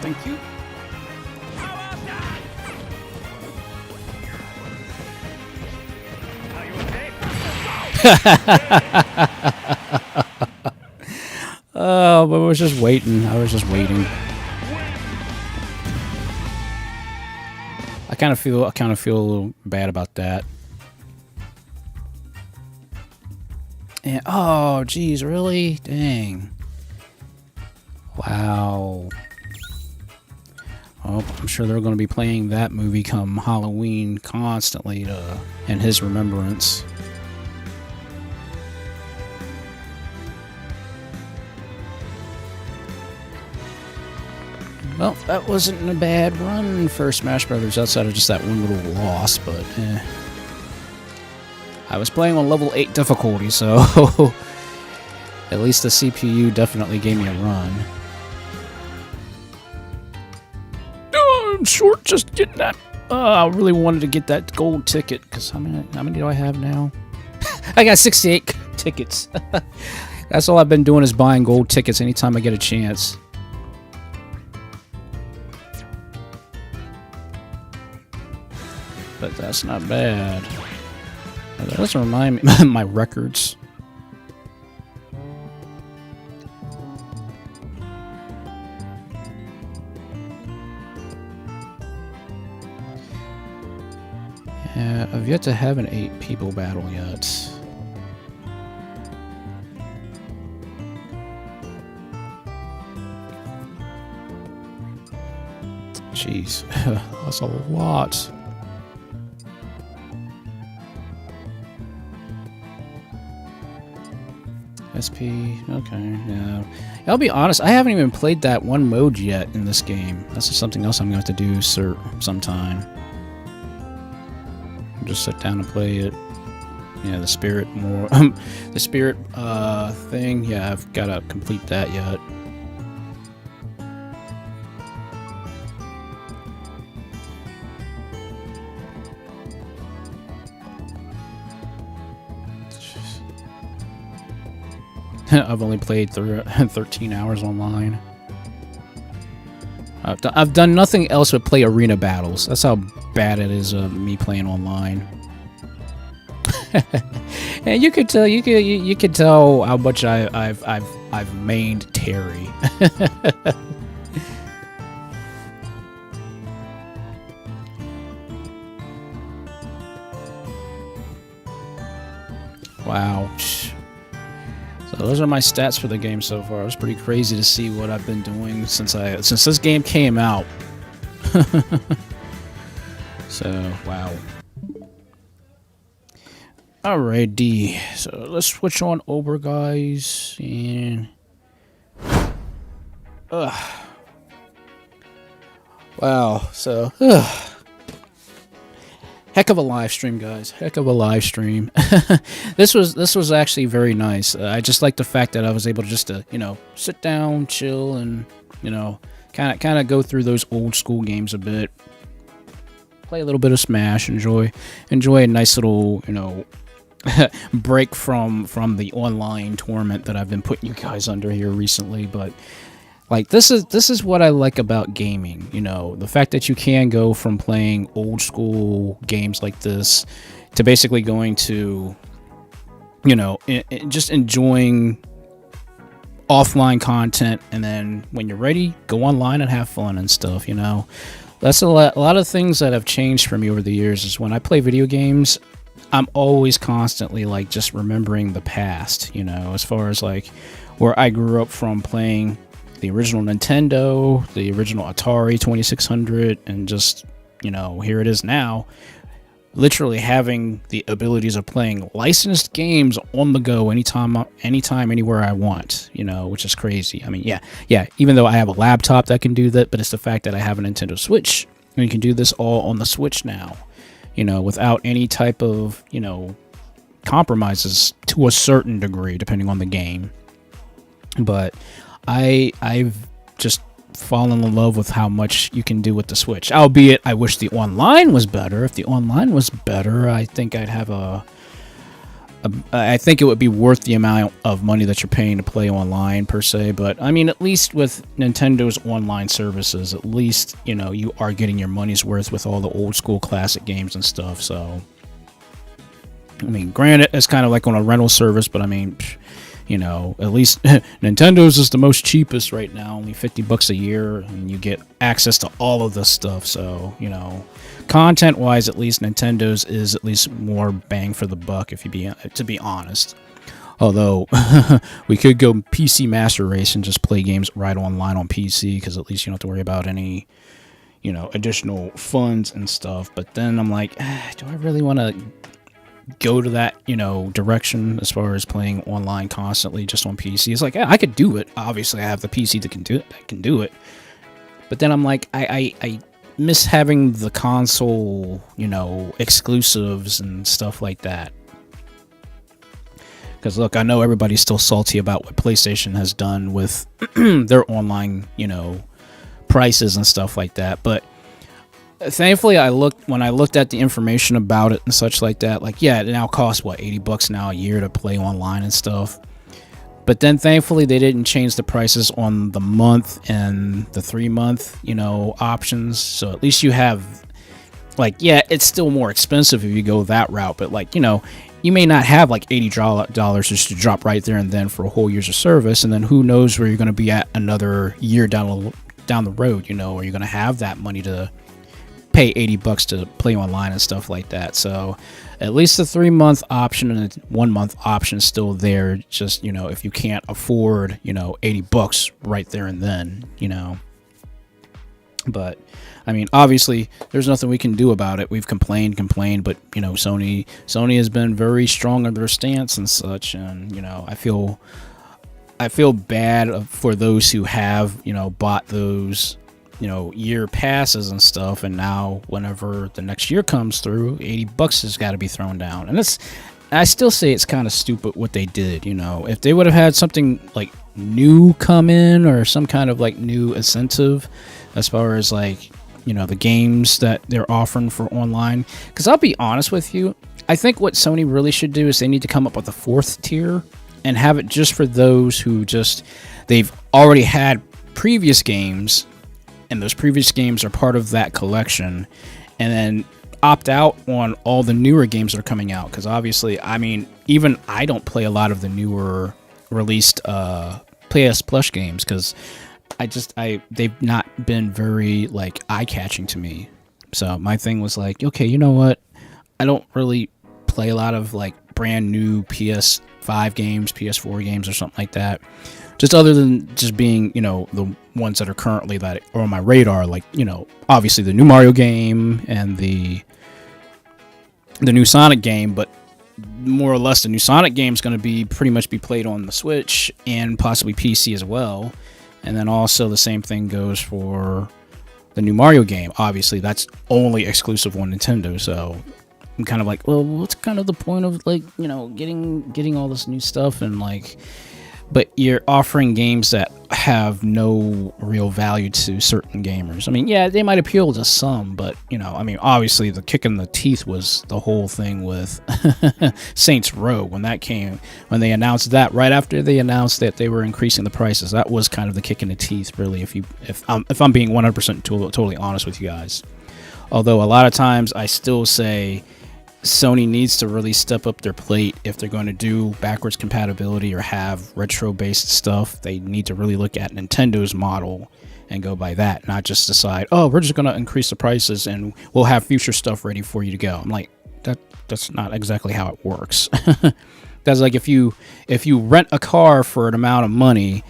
Thank you. Oh, but I was just waiting. I was just waiting. I kind of feel a little bad about that. And oh, geez, really? Dang. Wow. Well, I'm sure they're going to be playing that movie come Halloween constantly in his remembrance. Well, that wasn't a bad run for Smash Brothers outside of just that one little loss, but I was playing on level 8 difficulty, so at least the CPU definitely gave me a run. Oh, I'm short just getting that. I really wanted to get that gold ticket, because how many do I have now? I got 68 tickets. That's all I've been doing is buying gold tickets anytime I get a chance. But that's not bad. That doesn't remind me of my records. Yeah, I've yet to have an 8 people battle yet. Jeez, that's a lot. SP, okay, yeah. I'll be honest, I haven't even played that one mode yet in this game. That's just something else I'm going to have to do sometime. Just sit down and play it. Yeah, the spirit more, the spirit thing, yeah, I've got to complete that yet. I've only played 13 hours online. I've done nothing else but play arena battles. That's how bad it is me playing online. And you could tell you could tell how much I've mained Terry. Wow. So those are my stats for the game so far. It was pretty crazy to see what I've been doing since this game came out. So, wow. Alrighty, so let's switch on over, guys, and wow, so heck of a live stream, guys. Heck of a live stream. This was actually very nice. I just like the fact that I was able to just sit down, chill, and kind of go through those old school games a bit. Play a little bit of Smash. Enjoy a nice little break from the online torment that I've been putting you guys under here recently. But like this is what I like about gaming, the fact that you can go from playing old school games like this to basically going to just enjoying offline content, and then when you're ready, go online and have fun and stuff. That's a lot of things that have changed for me over the years. Is when I play video games, I'm always constantly like just remembering the past, as far as like where I grew up from, playing the original Nintendo, the original Atari 2600, and just, here it is now, literally having the abilities of playing licensed games on the go anytime, anywhere I want, which is crazy. I mean, yeah, even though I have a laptop that can do that, but it's the fact that I have a Nintendo Switch, and you can do this all on the Switch now, without any type of, compromises to a certain degree, depending on the game. But I've just fallen in love with how much you can do with the Switch. Albeit, I wish the online was better. If the online was better, I think I'd have I think it would be worth the amount of money that you're paying to play online, per se. But, I mean, at least with Nintendo's online services, at least, you are getting your money's worth with all the old school classic games and stuff. So, I mean, granted, it's kind of like on a rental service, but, I mean, at least Nintendo's is the most cheapest right now, only $50 a year, and you get access to all of this stuff. So, content-wise, at least Nintendo's is at least more bang for the buck, to be honest. Although we could go PC Master Race and just play games right online on PC, because at least you don't have to worry about any, additional funds and stuff. But then I'm like, do I really want to go to that, direction as far as playing online constantly just on PC? It's like, yeah, I could do it. Obviously, I have the PC that can do it. But then I'm like, I miss having the console, you know, exclusives and stuff like that. Because look, I know everybody's still salty about what PlayStation has done with their online, you know, prices and stuff like that. But thankfully, when I looked at the information about it and such like that, like, yeah, it now costs what, $80 now a year to play online and stuff. But then thankfully they didn't change the prices on the month and the 3-month, you know, options. So at least you have, like, yeah, it's still more expensive if you go that route. But like, you know, you may not have like $80 just to drop right there and then for a whole year's of service. And then who knows where you're going to be at another year down the road, you know, are you going to have that money to pay $80 to play online and stuff like that. So at least the 3-month option and the 1-month option is still there. Just, you know, if you can't afford, you know, $80 right there and then, you know. But I mean, obviously there's nothing we can do about it. We've complained, but you know, Sony has been very strong on their stance and such. And, you know, I feel bad for those who have, you know, bought those, you know, year passes and stuff, and now whenever the next year comes through, $80 has got to be thrown down. And I still say it's kind of stupid what they did. You know, if they would have had something like new come in or some kind of like new incentive as far as like, you know, the games that they're offering for online. Because I'll be honest with you, I think what Sony really should do is they need to come up with a 4th tier and have it just for those who they've already had previous games, and those previous games are part of that collection, and then opt out on all the newer games that are coming out. Because obviously, I mean, even I don't play a lot of the newer released PS Plus games because they've not been very like eye-catching to me. So my thing was like, okay, you know what? I don't really play a lot of like brand new PS5 games, PS4 games, or something like that. Just other than just being, you know, the ones that are currently that are on my radar, like, you know, obviously the new Mario game and the new Sonic game, but more or less the new Sonic game is going to be pretty much be played on the Switch and possibly PC as well. And then also the same thing goes for the new Mario game. Obviously that's only exclusive on Nintendo, so I'm kind of like, well, what's kind of the point of like, you know, getting all this new stuff and like, but you're offering games that have no real value to certain gamers. I mean, yeah, they might appeal to some, but, you know, I mean, obviously the kick in the teeth was the whole thing with Saints Row when they announced that, right after they announced that they were increasing the prices. That was kind of the kick in the teeth, really, if I'm being 100% totally honest with you guys. Although a lot of times I still say Sony needs to really step up their plate if they're going to do backwards compatibility or have retro-based stuff. They need to really look at Nintendo's model and go by that, not just decide, oh, we're just going to increase the prices and we'll have future stuff ready for you to go. I'm like, that's not exactly how it works. That's like if you rent a car for an amount of money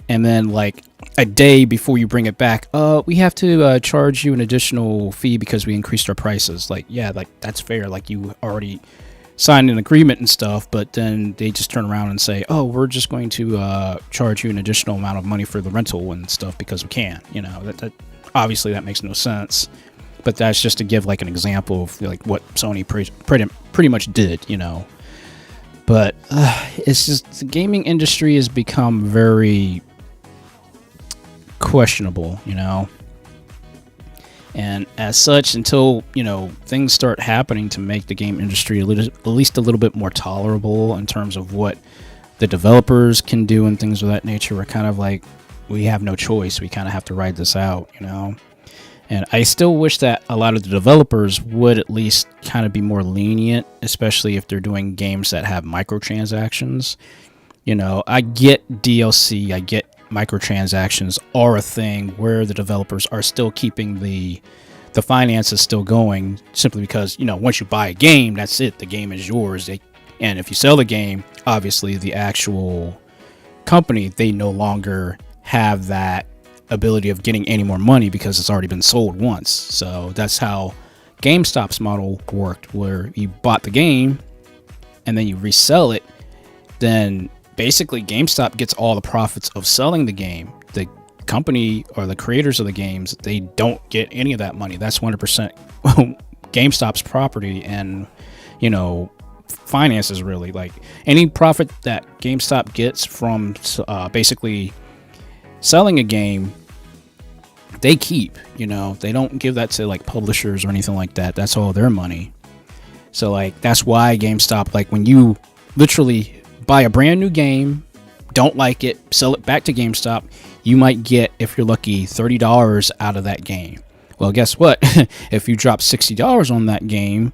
and then like a day before you bring it back, we have to charge you an additional fee because we increased our prices. Like, yeah, like that's fair. Like you already signed an agreement and stuff, but then they just turn around and say, oh, we're just going to charge you an additional amount of money for the rental and stuff because we can. You know, that obviously that makes no sense. But that's just to give like an example of like what Sony pretty much did, you know. But it's just the gaming industry has become very questionable, you know, and as such, until, you know, things start happening to make the game industry at least a little bit more tolerable in terms of what the developers can do and things of that nature, we're kind of like, we have no choice. We kind of have to ride this out, you know. And I still wish that a lot of the developers would at least kind of be more lenient, especially if they're doing games that have microtransactions. You know, I get DLC, I get microtransactions are a thing where the developers are still keeping the finances still going, simply because, you know, once you buy a game, that's it, the game is yours. And if you sell the game, obviously the actual company, they no longer have that ability of getting any more money because it's already been sold once. So that's how GameStop's model worked, where you bought the game and then you resell it, then basically GameStop gets all the profits of selling the game. company or the creators of the games, they don't get any of that money. That's 100% GameStop's property and, you know, finances, really. Like, any profit that GameStop gets from basically selling a game, they keep, you know. They don't give that to like publishers or anything like that. That's all their money. So like, that's why GameStop, like, when you literally buy a brand new game, don't like it, sell it back to GameStop, you might get, if you're lucky, $30 out of that game. Well, guess what? If you drop $60 on that game,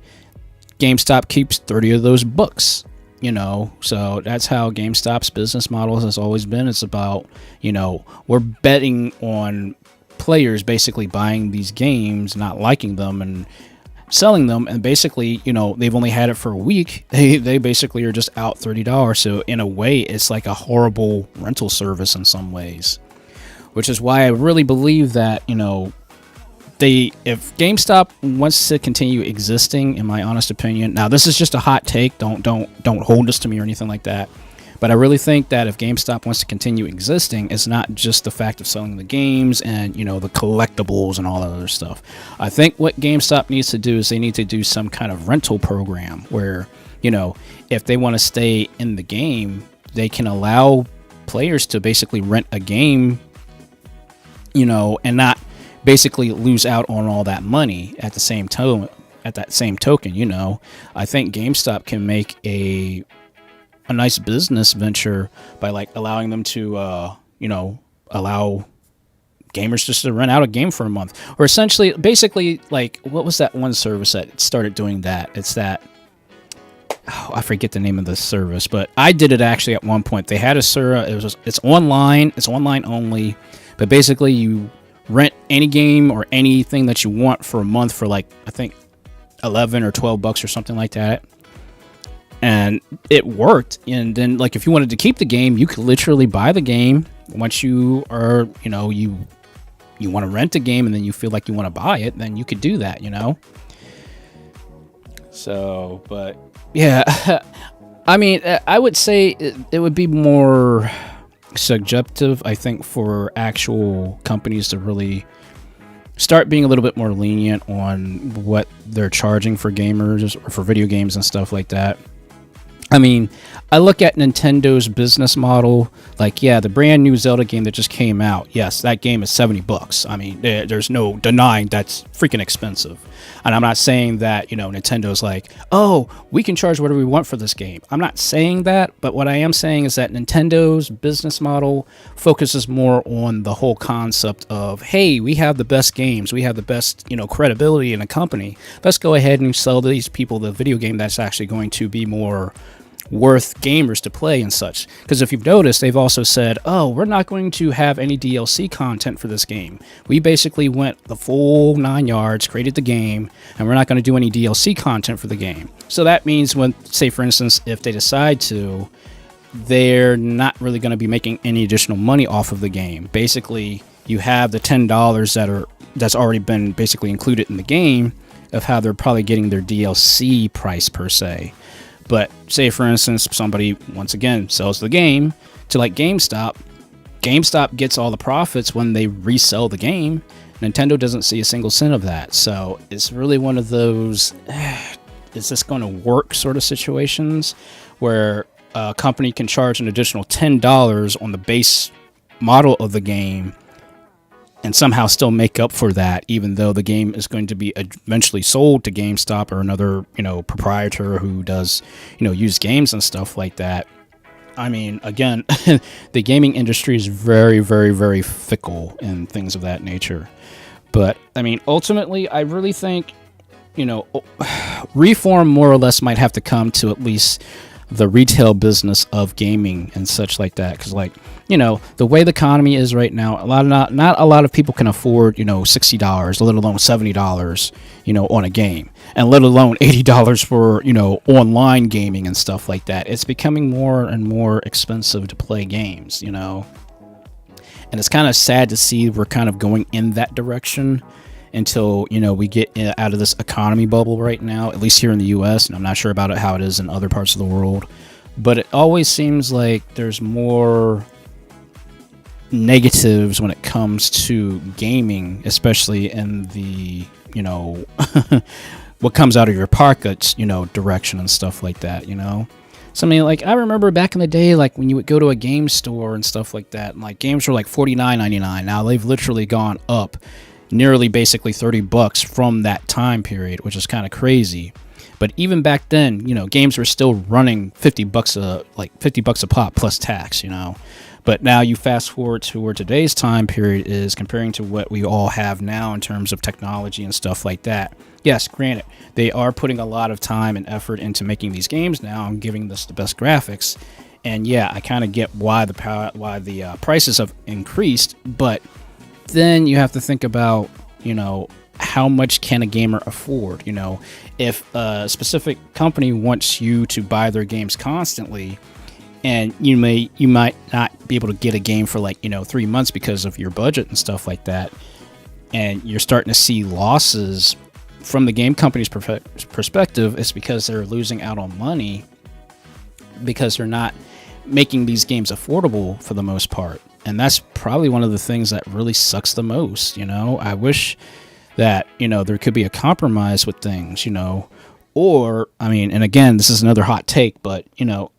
GameStop keeps 30 of those books, you know. So that's how GameStop's business model has always been. It's about, you know, we're betting on players basically buying these games, not liking them, and selling them, and basically, you know, they've only had it for a week. They basically are just out $30. So in a way, it's like a horrible rental service in some ways, which is why I really believe that, you know, if GameStop wants to continue existing, in my honest opinion, now this is just a hot take, don't hold this to me or anything like that, but I really think that if GameStop wants to continue existing, it's not just the fact of selling the games and, you know, the collectibles and all that other stuff. I think what GameStop needs to do is they need to do some kind of rental program where, you know, if they want to stay in the game, they can allow players to basically rent a game, you know, and not basically lose out on all that money at the same token, you know. I think GameStop can make a nice business venture by like allowing them to you know, allow gamers just to rent out a game for a month, or essentially basically, like, what was that one service that started doing that? It's that, I forget the name of the service, but I did it actually at one point. They had a service, it's online only, but basically you rent any game or anything that you want for a month for like, I think 11 or 12 bucks or something like that. And it worked. And then, like, if you wanted to keep the game, you could literally buy the game once you are, you know, you want to rent a game and then you feel like you want to buy it, then you could do that, you know. So, but yeah, I mean, I would say it would be more subjective, I think, for actual companies to really start being a little bit more lenient on what they're charging for gamers or for video games and stuff like that. I mean, I look at Nintendo's business model, like, yeah, the brand new Zelda game that just came out, yes, that game is $70. I mean, there's no denying that's freaking expensive. And I'm not saying that, you know, Nintendo's like, oh, we can charge whatever we want for this game. I'm not saying that, but what I am saying is that Nintendo's business model focuses more on the whole concept of, hey, we have the best games, we have the best, you know, credibility in a company. Let's go ahead and sell these people the video game that's actually going to be more worth gamers to play and such. Because if you've noticed, they've also said, oh, we're not going to have any DLC content for this game. We basically went the full 9 yards, created the game, and we're not going to do any DLC content for the game. So that means when, say for instance, if they decide to, they're not really going to be making any additional money off of the game. Basically, you have the $10 that's already been basically included in the game of how they're probably getting their DLC price per se. But say, for instance, somebody, once again, sells the game to like GameStop. GameStop gets all the profits when they resell the game. Nintendo doesn't see a single cent of that. So it's really one of those, is this going to work sort of situations where a company can charge an additional $10 on the base model of the game and somehow still make up for that, even though the game is going to be eventually sold to GameStop or another, you know, proprietor who does, you know, used games and stuff like that. I mean, again, the gaming industry is very, very, very fickle and things of that nature. But I mean, ultimately, I really think, you know, reform more or less might have to come to at least the retail business of gaming and such like that, because, like, you know, the way the economy is right now, not a lot of people can afford, you know, $60, let alone $70, you know, on a game, and let alone $80 for, you know, online gaming and stuff like that. It's becoming more and more expensive to play games, you know, and it's kind of sad to see we're kind of going in that direction until, you know, we get out of this economy bubble right now, at least here in the US, and I'm not sure about it, how it is in other parts of the world, but it always seems like there's more negatives when it comes to gaming, especially in the, what comes out of your pockets, direction and stuff like that, So, I mean, like, I remember back in the day, like, when you would go to a game store and stuff like that, and, like, games were, like, $49.99. Now, they've literally gone up nearly basically $30 from that time period, which is kind of crazy. But even back then, games were still running $50 a pop plus tax, But now you fast forward to where today's time period is comparing to what we all have now in terms of technology and stuff like that. Yes, granted, they are putting a lot of time and effort into making these games now and giving us the best graphics. And yeah, I kind of get why the prices have increased, but then you have to think about, how much can a gamer afford? If a specific company wants you to buy their games constantly, and you might not be able to get a game for 3 months because of your budget and stuff like that, and you're starting to see losses from the game company's perspective, it's because they're losing out on money because they're not making these games affordable for the most part. And that's probably one of the things that really sucks the most. I wish that there could be a compromise with things, or, I mean, and again, this is another hot take, but,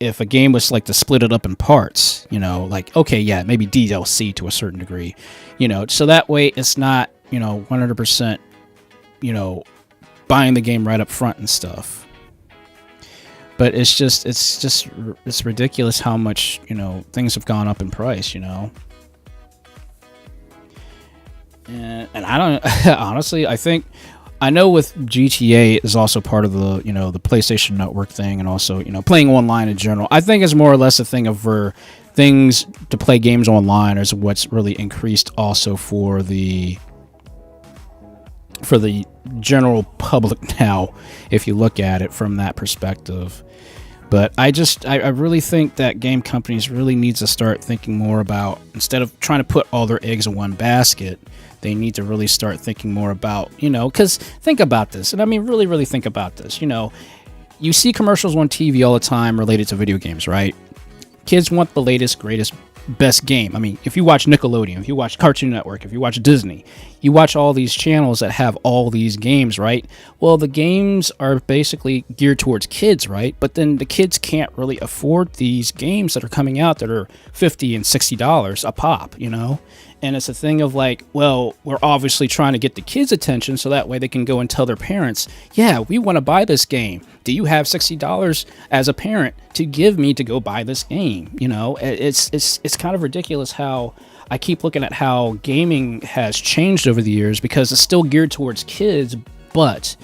if a game was to split it up in parts, okay, yeah, maybe DLC to a certain degree, so that way it's not, 100%, buying the game right up front and stuff. But it's ridiculous how much, things have gone up in price, And I don't, honestly, I know with GTA is also part of the, the PlayStation Network thing, and also, playing online in general. I think it's more or less a thing of where things to play games online is what's really increased also for the general public now, if you look at it from that perspective. But I really think that game companies really need to start thinking more about, instead of trying to put all their eggs in one basket, they need to really start thinking more about, because think about this, and I mean really, really think about this, you see commercials on TV all the time related to video games, right? Kids want the latest, greatest, best game. I mean, if you watch Nickelodeon, if you watch Cartoon Network, if you watch Disney, you watch all these channels that have all these games, right? Well, the games are basically geared towards kids, right? But then the kids can't really afford these games that are coming out that are $50 and $60 a pop, And it's a thing of well, we're obviously trying to get the kids' attention so that way they can go and tell their parents, yeah, we want to buy this game. Do you have $60 as a parent to give me to go buy this game? It's kind of ridiculous how I keep looking at how gaming has changed over the years, because it's still geared towards kids, but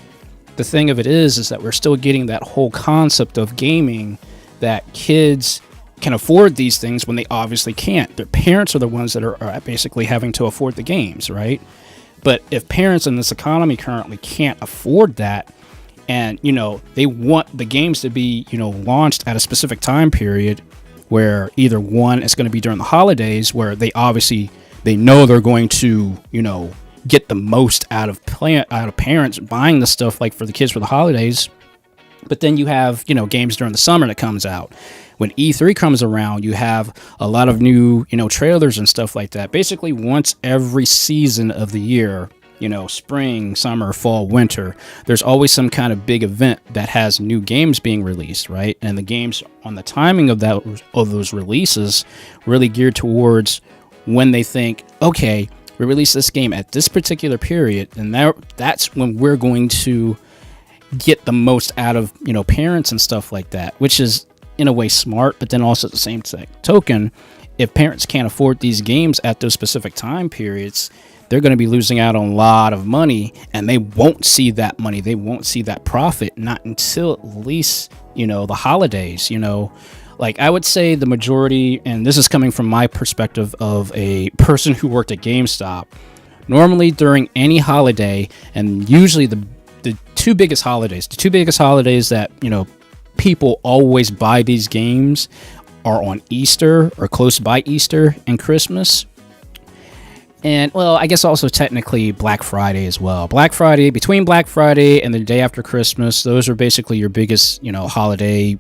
the thing of it is that we're still getting that whole concept of gaming that kids can afford these things when they obviously can't. Their parents are the ones that are basically having to afford the games, right? But if parents in this economy currently can't afford that, and they want the games to be launched at a specific time period, where either one is going to be during the holidays, where they know they're going to get the most out of parents buying the stuff for the kids for the holidays. But then you have games during the summer that comes out. When E3 comes around, you have a lot of new trailers and stuff like that. Basically, once every season of the year, spring, summer, fall, winter, there's always some kind of big event that has new games being released, right? And the games on the timing of those releases really geared towards when they think, okay, we release this game at this particular period, and that's when we're going to get the most out of parents and stuff like that, which is in a way smart. But then also at the same token, if parents can't afford these games at those specific time periods, they're going to be losing out on a lot of money, and they won't see that money, they won't see that profit, not until at least the holidays. I would say the majority, and this is coming from my perspective of a person who worked at GameStop, normally during any holiday, and usually the two biggest holidays that people always buy these games are on Easter, or close by Easter, and Christmas. And, well, I guess also technically Black Friday as well. Between Black Friday and the day after Christmas, those are basically your biggest, holiday,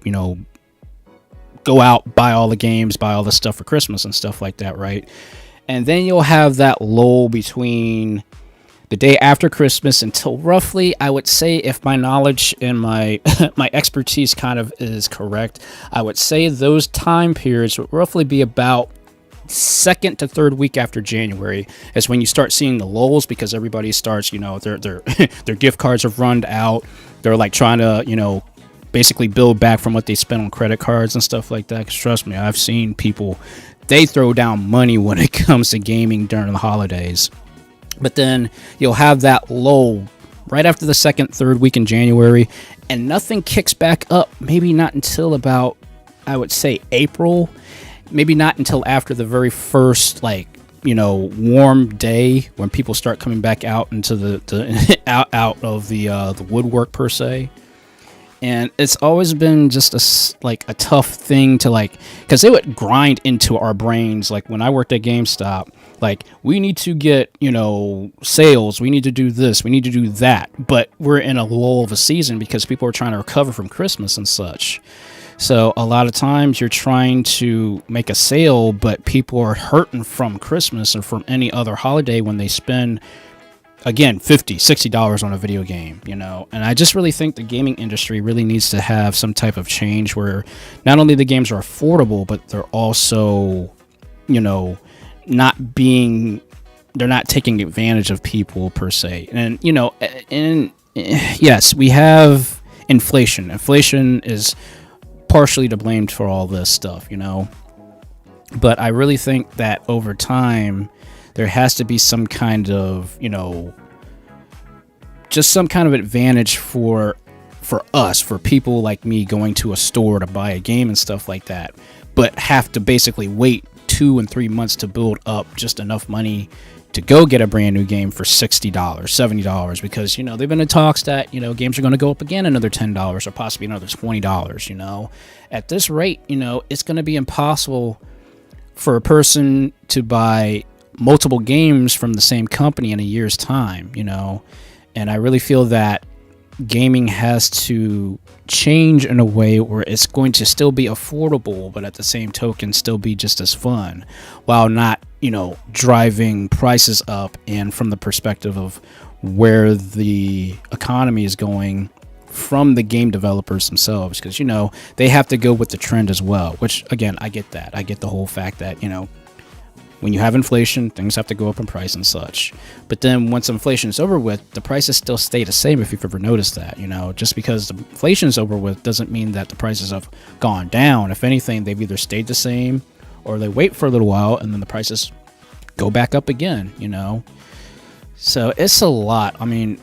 go out, buy all the games, buy all the stuff for Christmas and stuff like that, right? And then you'll have that lull between the day after Christmas until roughly, I would say, if my knowledge and my my expertise kind of is correct, I would say those time periods would roughly be about second to third week after January is when you start seeing the lulls, because everybody starts, their their gift cards have run out. They're like trying to, basically build back from what they spent on credit cards and stuff like that. 'Cause trust me, I've seen people, they throw down money when it comes to gaming during the holidays. But then you'll have that lull right after the second, third week in January, and nothing kicks back up. Maybe not until about, I would say, April. Maybe not until after the very first, warm day when people start coming back out into the out of the woodwork per se. And it's always been just a tough thing to because it would grind into our brains. Like when I worked at GameStop, we need to get, sales, we need to do this, we need to do that. But we're in a lull of a season because people are trying to recover from Christmas and such. So a lot of times you're trying to make a sale, but people are hurting from Christmas or from any other holiday when they spend, again, $50, $60 on a video game, And I just really think the gaming industry really needs to have some type of change where not only the games are affordable, but they're also, they're not taking advantage of people per se. And, yes, we have inflation. Inflation is partially to blame for all this stuff, But I really think that over time, there has to be some kind of, just some kind of advantage for us, for people like me going to a store to buy a game and stuff like that, but have to basically wait 2 and 3 months to build up just enough money to go get a brand new game for $60, $70, because, they've been in talks that, games are going to go up again another $10 or possibly another $20, At this rate, it's going to be impossible for a person to buy multiple games from the same company in a year's time, and I really feel that gaming has to change in a way where it's going to still be affordable, but at the same token still be just as fun, while not, driving prices up, and from the perspective of where the economy is going from the game developers themselves, because, they have to go with the trend as well, which, again, I get that. I get the whole fact that, when you have inflation, things have to go up in price and such. But then once inflation is over with, the prices still stay the same, if you've ever noticed that. Just because the inflation is over with doesn't mean that the prices have gone down. If anything, they've either stayed the same or they wait for a little while and then the prices go back up again, So it's a lot. I mean,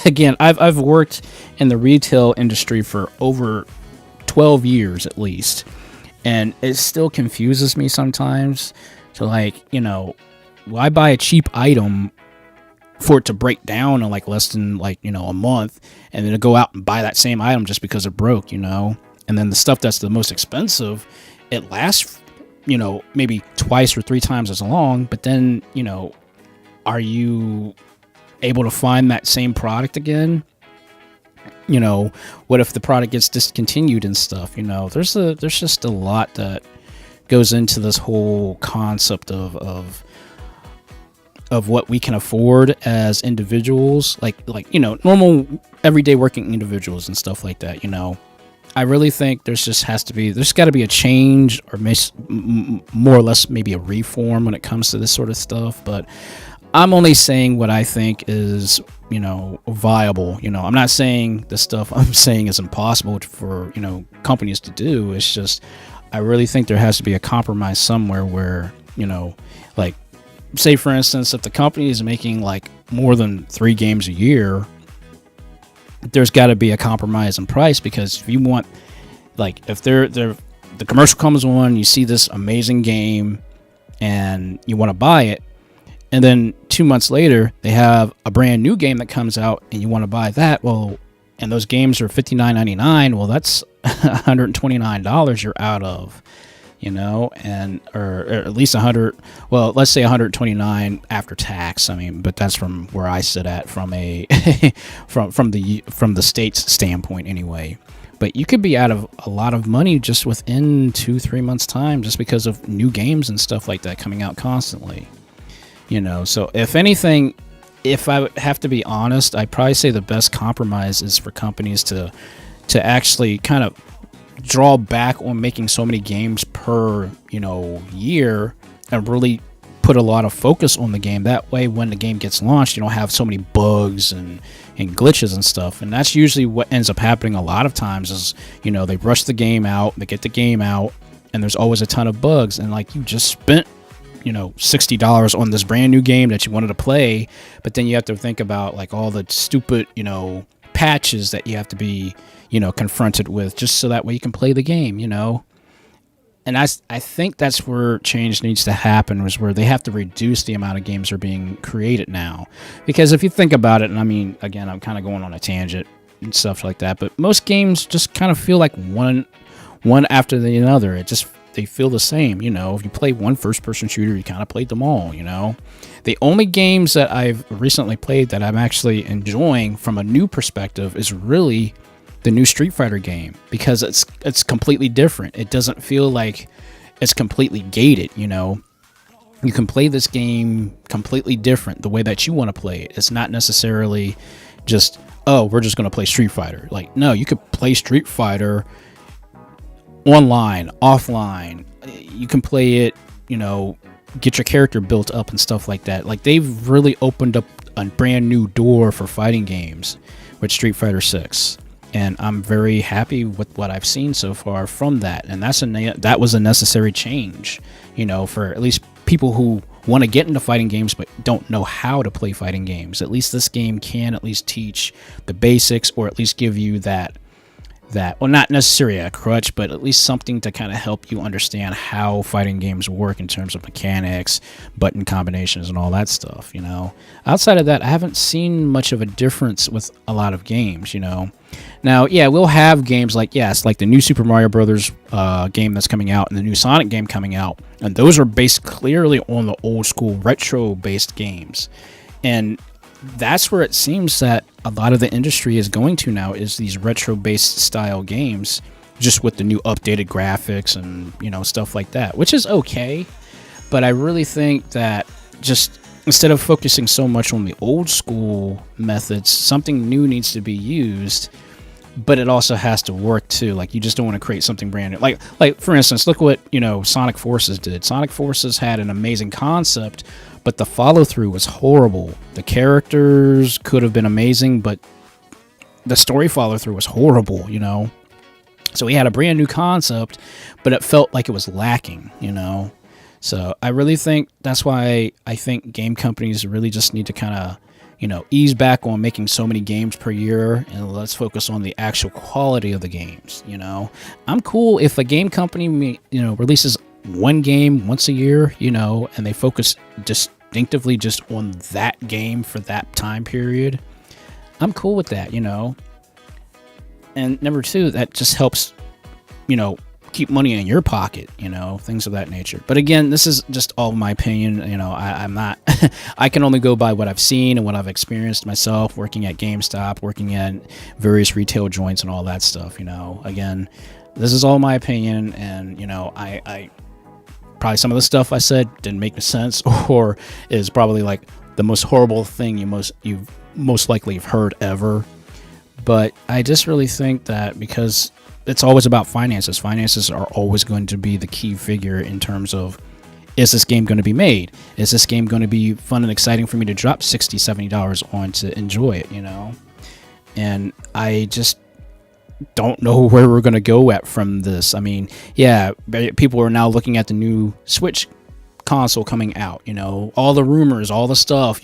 again, I've worked in the retail industry for over 12 years at least. And it still confuses me sometimes. So why buy a cheap item for it to break down in less than a month, and then to go out and buy that same item just because it broke, And then the stuff that's the most expensive, it lasts, maybe twice or 3 times as long, but then, are you able to find that same product again? What if the product gets discontinued and stuff? There's just a lot that goes into this whole concept of what we can afford as individuals, normal everyday working individuals and stuff like that. I really think there's got to be a change, or more or less maybe a reform when it comes to this sort of stuff. But I'm only saying what I think is, viable. I'm not saying the stuff I'm saying is impossible for, companies to do. It's just, I really think there has to be a compromise somewhere where, say for instance, if the company is making more than 3 games a year, there's got to be a compromise in price, because if you want, if the commercial comes on, you see this amazing game and you want to buy it, and then 2 months later they have a brand new game that comes out and you want to buy that, well, and those games are $59.99, well, that's $129 you're out of, and or at least 100. Well, let's say 129 after tax. I mean, but that's from where I sit at, from a from the state's standpoint anyway. but you could be out of a lot of money just within 2-3 months time, just because of new games and stuff like that coming out constantly. So if anything, if I would have to be honest, I'd probably say the best compromise is for companies to actually kind of draw back on making so many games per year, and really put a lot of focus on the game. That way, when the game gets launched, you don't have so many bugs and glitches and stuff. And that's usually what ends up happening a lot of times is, they rush the game out, they get the game out, and there's always a ton of bugs. And like, you just spent, $60 on this brand new game that you wanted to play, but then you have to think about like all the stupid, patches that you have to be, confronted with, just so that way you can play the game, And I think that's where change needs to happen, is where they have to reduce the amount of games that are being created now. Because if you think about it, and I mean, again, I'm kind of going on a tangent and stuff like that, but most games just kind of feel like one after the other. They feel the same, If you play one first-person shooter, you kind of played them all, The only games that I've recently played that I'm actually enjoying from a new perspective is really the new Street Fighter game, because it's completely different. It doesn't feel like it's completely gated, You can play this game completely different, the way that you want to play it. It's not necessarily just, oh, we're just going to play Street Fighter. Like, no, you could play Street Fighter online, offline. You can play it, get your character built up and stuff like that. Like, they've really opened up a brand new door for fighting games with Street Fighter 6. And I'm very happy with what I've seen so far from that. And that was a necessary change, for at least people who want to get into fighting games but don't know how to play fighting games. At least this game can at least teach the basics, or at least give you that, well, not necessarily a crutch, but at least something to kind of help you understand how fighting games work in terms of mechanics, button combinations, and all that stuff, Outside of that, I haven't seen much of a difference with a lot of games, Now, yeah, we'll have games like the new Super Mario Brothers game that's coming out, and the new Sonic game coming out, and those are based clearly on the old school retro-based games. And that's where it seems that a lot of the industry is going to now, is these retro-based style games, just with the new updated graphics and, stuff like that, which is okay. But I really think that just instead of focusing so much on the old school methods, something new needs to be used, but it also has to work too. Like, you just don't want to create something brand new. Like for instance, look what, Sonic Forces did. Sonic Forces had an amazing concept, but the follow-through was horrible. The characters could have been amazing, but the story follow-through was horrible, So we had a brand new concept, but it felt like it was lacking, So I really think that's why I think game companies really just need to kind of, ease back on making so many games per year, and let's focus on the actual quality of the games, I'm cool if a game company, releases one game once a year, and they focus distinctively just on that game for that time period. I'm cool with that, And number two, that just helps, keep money in your pocket, things of that nature. But again, this is just all my opinion. I'm not, I can only go by what I've seen and what I've experienced myself working at GameStop, working at various retail joints and all that stuff. Again, this is all my opinion. And, I probably some of the stuff I said didn't make sense, or is probably like the most horrible thing you've most likely have heard ever. But I just really think that because it's always about finances. Finances are always going to be the key figure in terms of, is this game going to be made? Is this game going to be fun and exciting for me to drop $60, $70 on to enjoy it, And I just don't know where we're going to go at from this. I mean, yeah, people are now looking at the new Switch console coming out, all the rumors, all the stuff,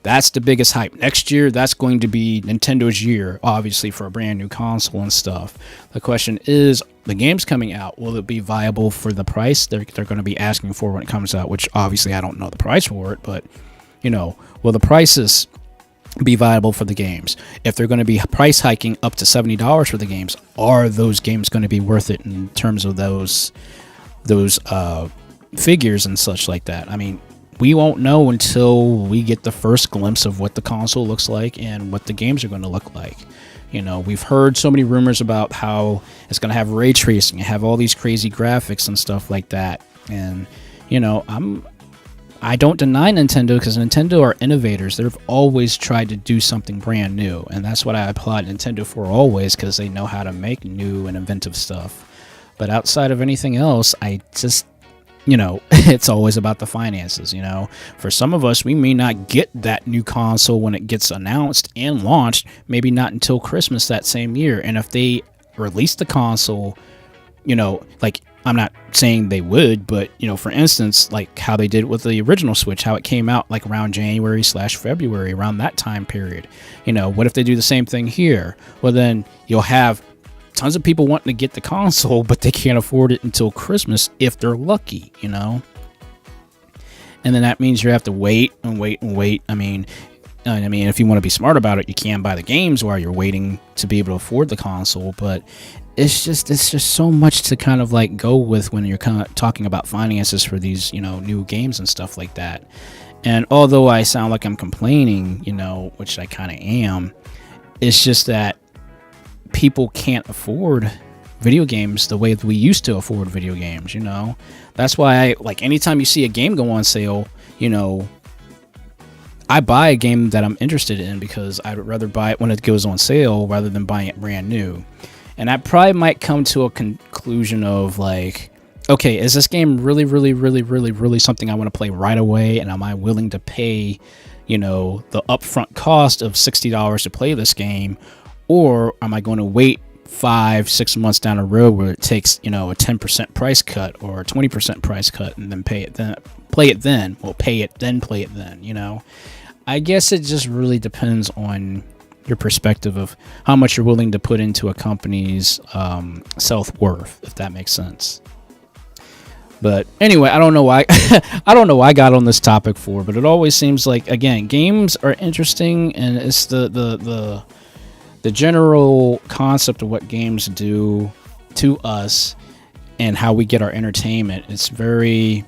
that's the biggest hype. Next year, that's going to be Nintendo's year, obviously, for a brand new console and stuff. The question is, the game's coming out, will it be viable for the price they're going to be asking for when it comes out, which obviously I don't know the price for it, but, will the prices be viable for the games? If they're going to be price hiking up to $70 for the games, are those games going to be worth it in terms of those figures and such like that? I mean, we won't know until we get the first glimpse of what the console looks like and what the games are going to look like. You know, we've heard so many rumors about how it's going to have ray tracing, have all these crazy graphics and stuff like that. And, you know, I don't deny Nintendo, because Nintendo are innovators. They've always tried to do something brand new. And that's what I applaud Nintendo for always, because they know how to make new and inventive stuff. But outside of anything else, I just, you know, it's always about the finances, you know. For some of us, we may not get that new console when it gets announced and launched, maybe not until Christmas that same year. And if they release the console, you know, like, I'm not saying they would, but, you know, for instance, like how they did with the original Switch, how it came out like around January/February, around that time period. You know, what if they do the same thing here? Well, then you'll have tons of people wanting to get the console, but they can't afford it until Christmas if they're lucky, you know? And then that means you have to wait and wait and wait. I mean, if you want to be smart about it, you can buy the games while you're waiting to be able to afford the console, but it's just so much to kind of like go with when you're kind of talking about finances for these, you know, new games and stuff like that. And although I sound like I'm complaining, you know, which I kind of am, it's just that people can't afford video games the way that we used to afford video games, you know. That's why anytime you see a game go on sale, you know, I buy a game that I'm interested in, because I'd rather buy it when it goes on sale rather than buying it brand new. And I probably might come to a conclusion of like, okay, is this game really, really, really, really, really something I want to play right away? And am I willing to pay, you know, the upfront cost of $60 to play this game? Or am I going to wait 5-6 months down the road where it takes, you know, a 10% price cut or a 20% price cut, and then play it then, you know? I guess it just really depends on your perspective of how much you're willing to put into a company's self-worth, if that makes sense. But anyway, I don't know why I got on this topic for, but it always seems like, again, games are interesting, and it's the general concept of what games do to us and how we get our entertainment. It's very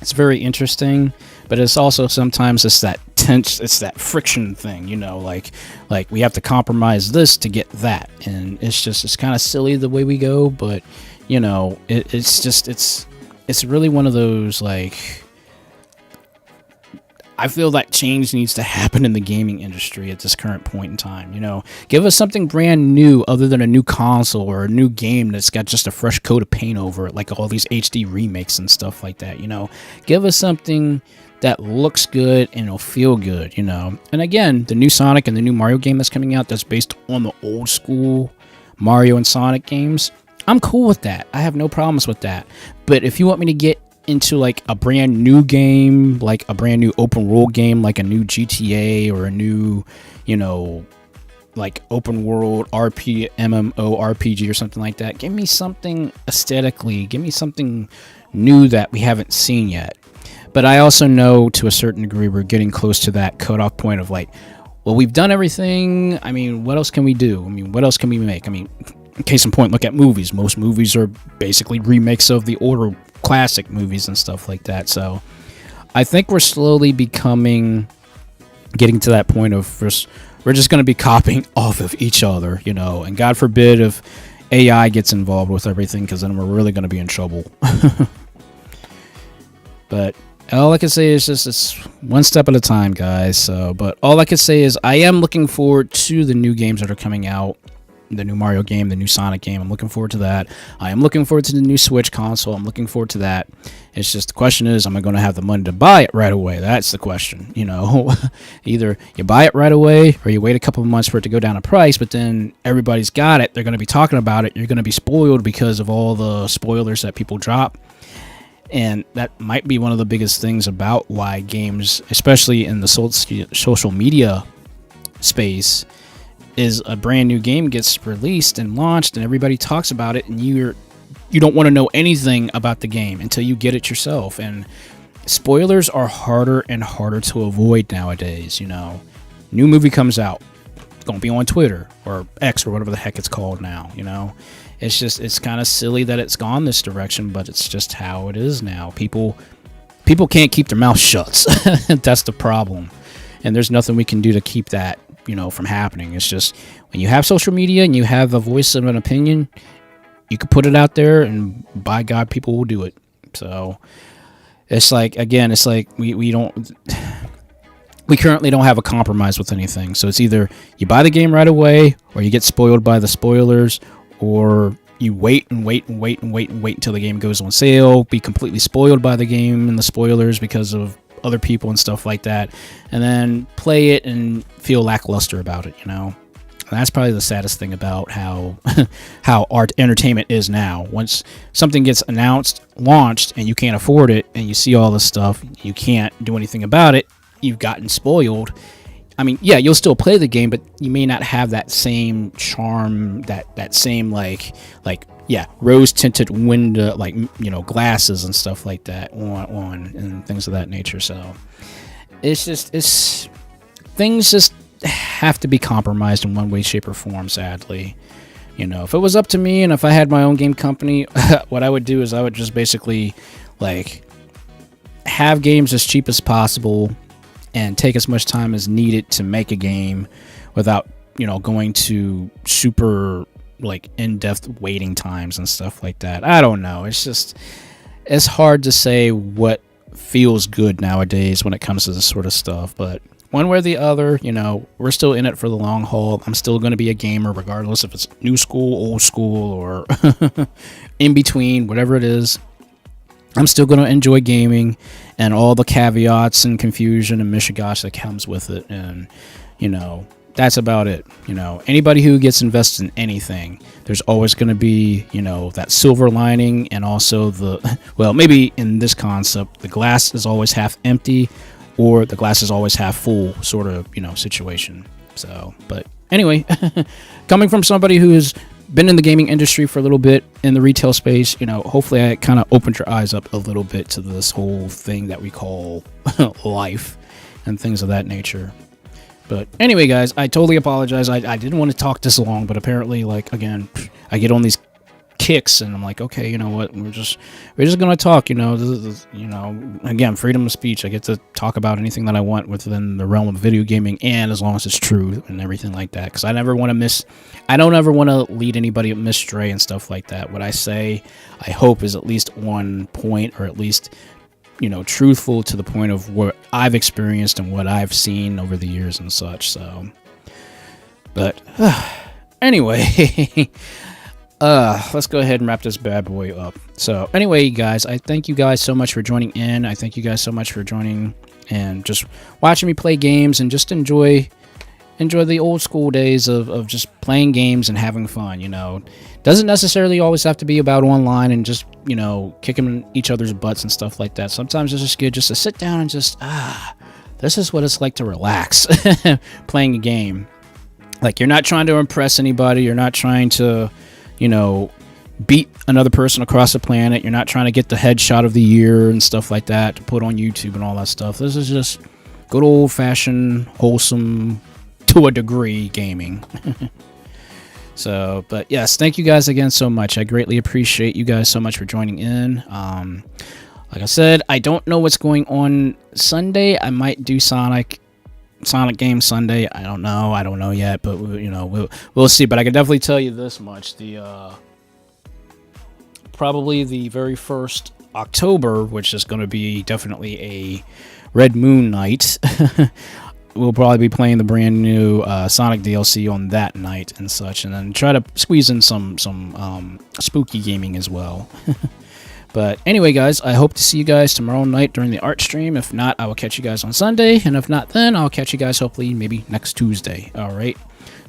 interesting, but it's also sometimes it's that tense, it's that friction thing, you know, like we have to compromise this to get that, and it's kind of silly the way we go, but you know, it's really one of those, like, I feel that change needs to happen in the gaming industry at this current point in time. You know, give us something brand new other than a new console or a new game that's got just a fresh coat of paint over it, like all these HD remakes and stuff like that. You know, give us something that looks good and it'll feel good, you know. And again, the new Sonic and the new Mario game that's coming out that's based on the old school Mario and Sonic games, I'm cool with that. I have no problems with that. But if you want me to get into like a brand new game, like a brand new open world game, like a new GTA or a new, you know, like open world MMO RPG or something like that, give me something aesthetically, give me something new that we haven't seen yet. But I also know to a certain degree we're getting close to that cutoff point of like, well, we've done everything. I mean, what else can we do? I mean, what else can we make? I mean, case in point, look at movies. Most movies are basically remakes of the older classic movies and stuff like that. So I think we're slowly getting to that point of we're just going to be copying off of each other, you know, and God forbid if AI gets involved with everything, because then we're really going to be in trouble. But all I can say is just it's one step at a time, guys. So, but all I can say is I am looking forward to the new games that are coming out. The new Mario game, the new Sonic game, I'm looking forward to that. I am looking forward to the new Switch console. I'm looking forward to that. It's just the question is, am I going to have the money to buy it right away? That's the question, you know. Either you buy it right away or you wait a couple of months for it to go down in price, but then everybody's got it. They're going to be talking about it. You're going to be spoiled because of all the spoilers that people drop. And that might be one of the biggest things about why games, especially in the social media space, is a brand new game gets released and launched and everybody talks about it, and you don't want to know anything about the game until you get it yourself. And spoilers are harder and harder to avoid nowadays, you know. New movie comes out, it's going to be on Twitter or X or whatever the heck it's called now, you know. It's kind of silly that it's gone this direction, but it's just how it is now. People can't keep their mouth shut. That's the problem. And there's nothing we can do to keep that from happening. It's just when you have social media and you have a voice of an opinion, you can put it out there, and by God, people will do it. So it's like, again, it's like we currently don't have a compromise with anything. So it's either you buy the game right away, or you get spoiled by the spoilers, or you wait until the game goes on sale, be completely spoiled by the game and the spoilers because of other people and stuff like that, and then play it and feel lackluster about it, And that's probably the saddest thing about how art entertainment is now. Once something gets announced, launched, and you can't afford it, and you see all this stuff, you can't do anything about it, you've gotten spoiled. I mean, yeah, you'll still play the game, but you may not have that same charm, that same rose-tinted window, glasses and stuff like that on and things of that nature. So it's things just have to be compromised in one way, shape, or form, sadly. If it was up to me and if I had my own game company, what I would do is I would just basically have games as cheap as possible and take as much time as needed to make a game without going to super in-depth waiting times and stuff like that. I don't know, it's hard to say what feels good nowadays when it comes to this sort of stuff, but one way or the other, we're still in it for the long haul. I'm still going to be a gamer regardless if it's new school, old school, or in between, whatever it is. I'm still going to enjoy gaming and all the caveats and confusion and mishigash that comes with it. And, that's about it. Anybody who gets invested in anything, there's always going to be, that silver lining, and also maybe in this concept, the glass is always half empty, or the glass is always half full sort of, situation. So, but anyway, coming from somebody who has been in the gaming industry for a little bit in the retail space, hopefully I kind of opened your eyes up a little bit to this whole thing that we call life and things of that nature. But anyway, guys, I totally apologize. I didn't want to talk this long, but apparently, again, I get on these kicks and I'm like, okay, you know what, we're just gonna talk. Again, freedom of speech. I get to talk about anything that I want within the realm of video gaming, and as long as it's true and everything like that, because I don't ever want to lead anybody astray and stuff like that. What I say, I hope, is at least on point, or at least truthful to the point of what I've experienced and what I've seen over the years and such. So, but anyway, let's go ahead and wrap this bad boy up. So anyway, guys, I thank you guys so much for joining in. I thank you guys so much for joining and just watching me play games and just enjoy the old school days of just playing games and having fun. Doesn't necessarily always have to be about online and just kicking each other's butts and stuff like that. Sometimes it's just good just to sit down and just this is what it's like to relax playing a game. You're not trying to impress anybody, you're not trying to beat another person across the planet, you're not trying to get the headshot of the year and stuff like that to put on YouTube and all that stuff. This is just good old-fashioned, wholesome, to a degree, gaming. So, but yes, thank you guys again so much. I greatly appreciate you guys so much for joining in. Like I said, I don't know what's going on Sunday. I might do Sonic Game Sunday. I don't know yet, but we'll see. But I can definitely tell you this much: probably the very first October, which is going to be definitely a Red Moon night. We'll probably be playing the brand new Sonic DLC on that night and such, and then try to squeeze in some spooky gaming as well. But anyway, guys, I hope to see you guys tomorrow night during the art stream. If not, I will catch you guys on Sunday, and if not, then I'll catch you guys hopefully maybe next Tuesday. All right.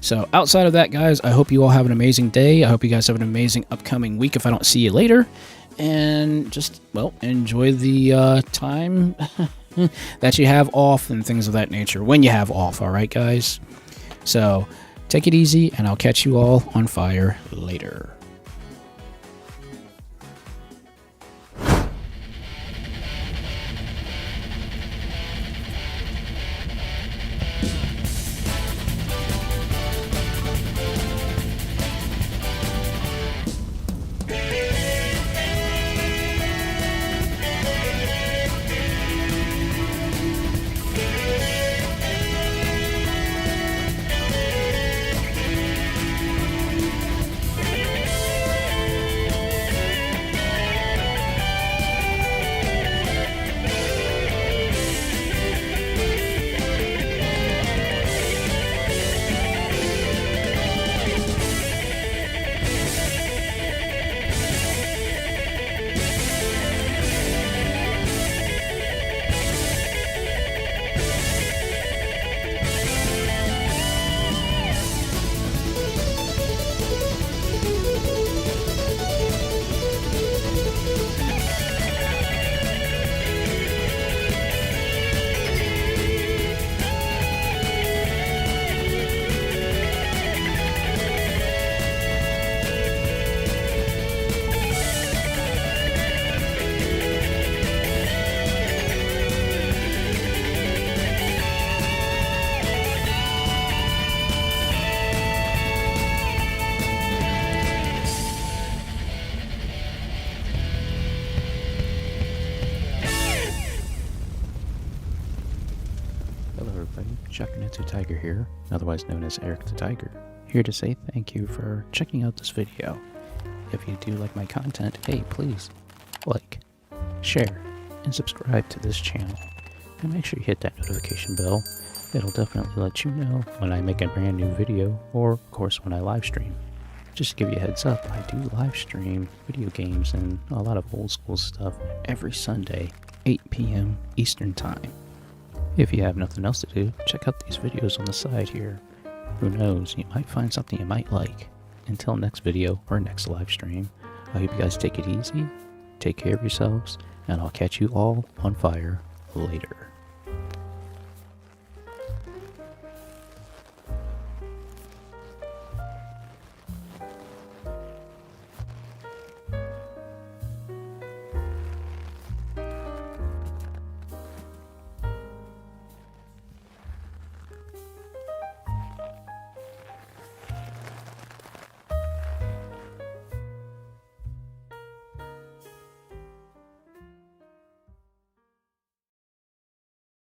So outside of that, guys, I hope you all have an amazing day. I hope you guys have an amazing upcoming week if I don't see you later. And just, enjoy the time that you have off and things of that nature when you have off. All right, guys? So take it easy, and I'll catch you all on fire later. SHAKUNETSU Tiger here, otherwise known as Eric the Tiger, here to say thank you for checking out this video. If you do like my content, hey, please like, share, and subscribe to this channel. And make sure you hit that notification bell. It'll definitely let you know when I make a brand new video, or of course when I live stream. Just to give you a heads up, I do live stream video games and a lot of old school stuff every Sunday, 8 p.m. Eastern Time. If you have nothing else to do, check out these videos on the side here. Who knows, you might find something you might like. Until next video or next live stream, I hope you guys take it easy, take care of yourselves, and I'll catch you all on fire later.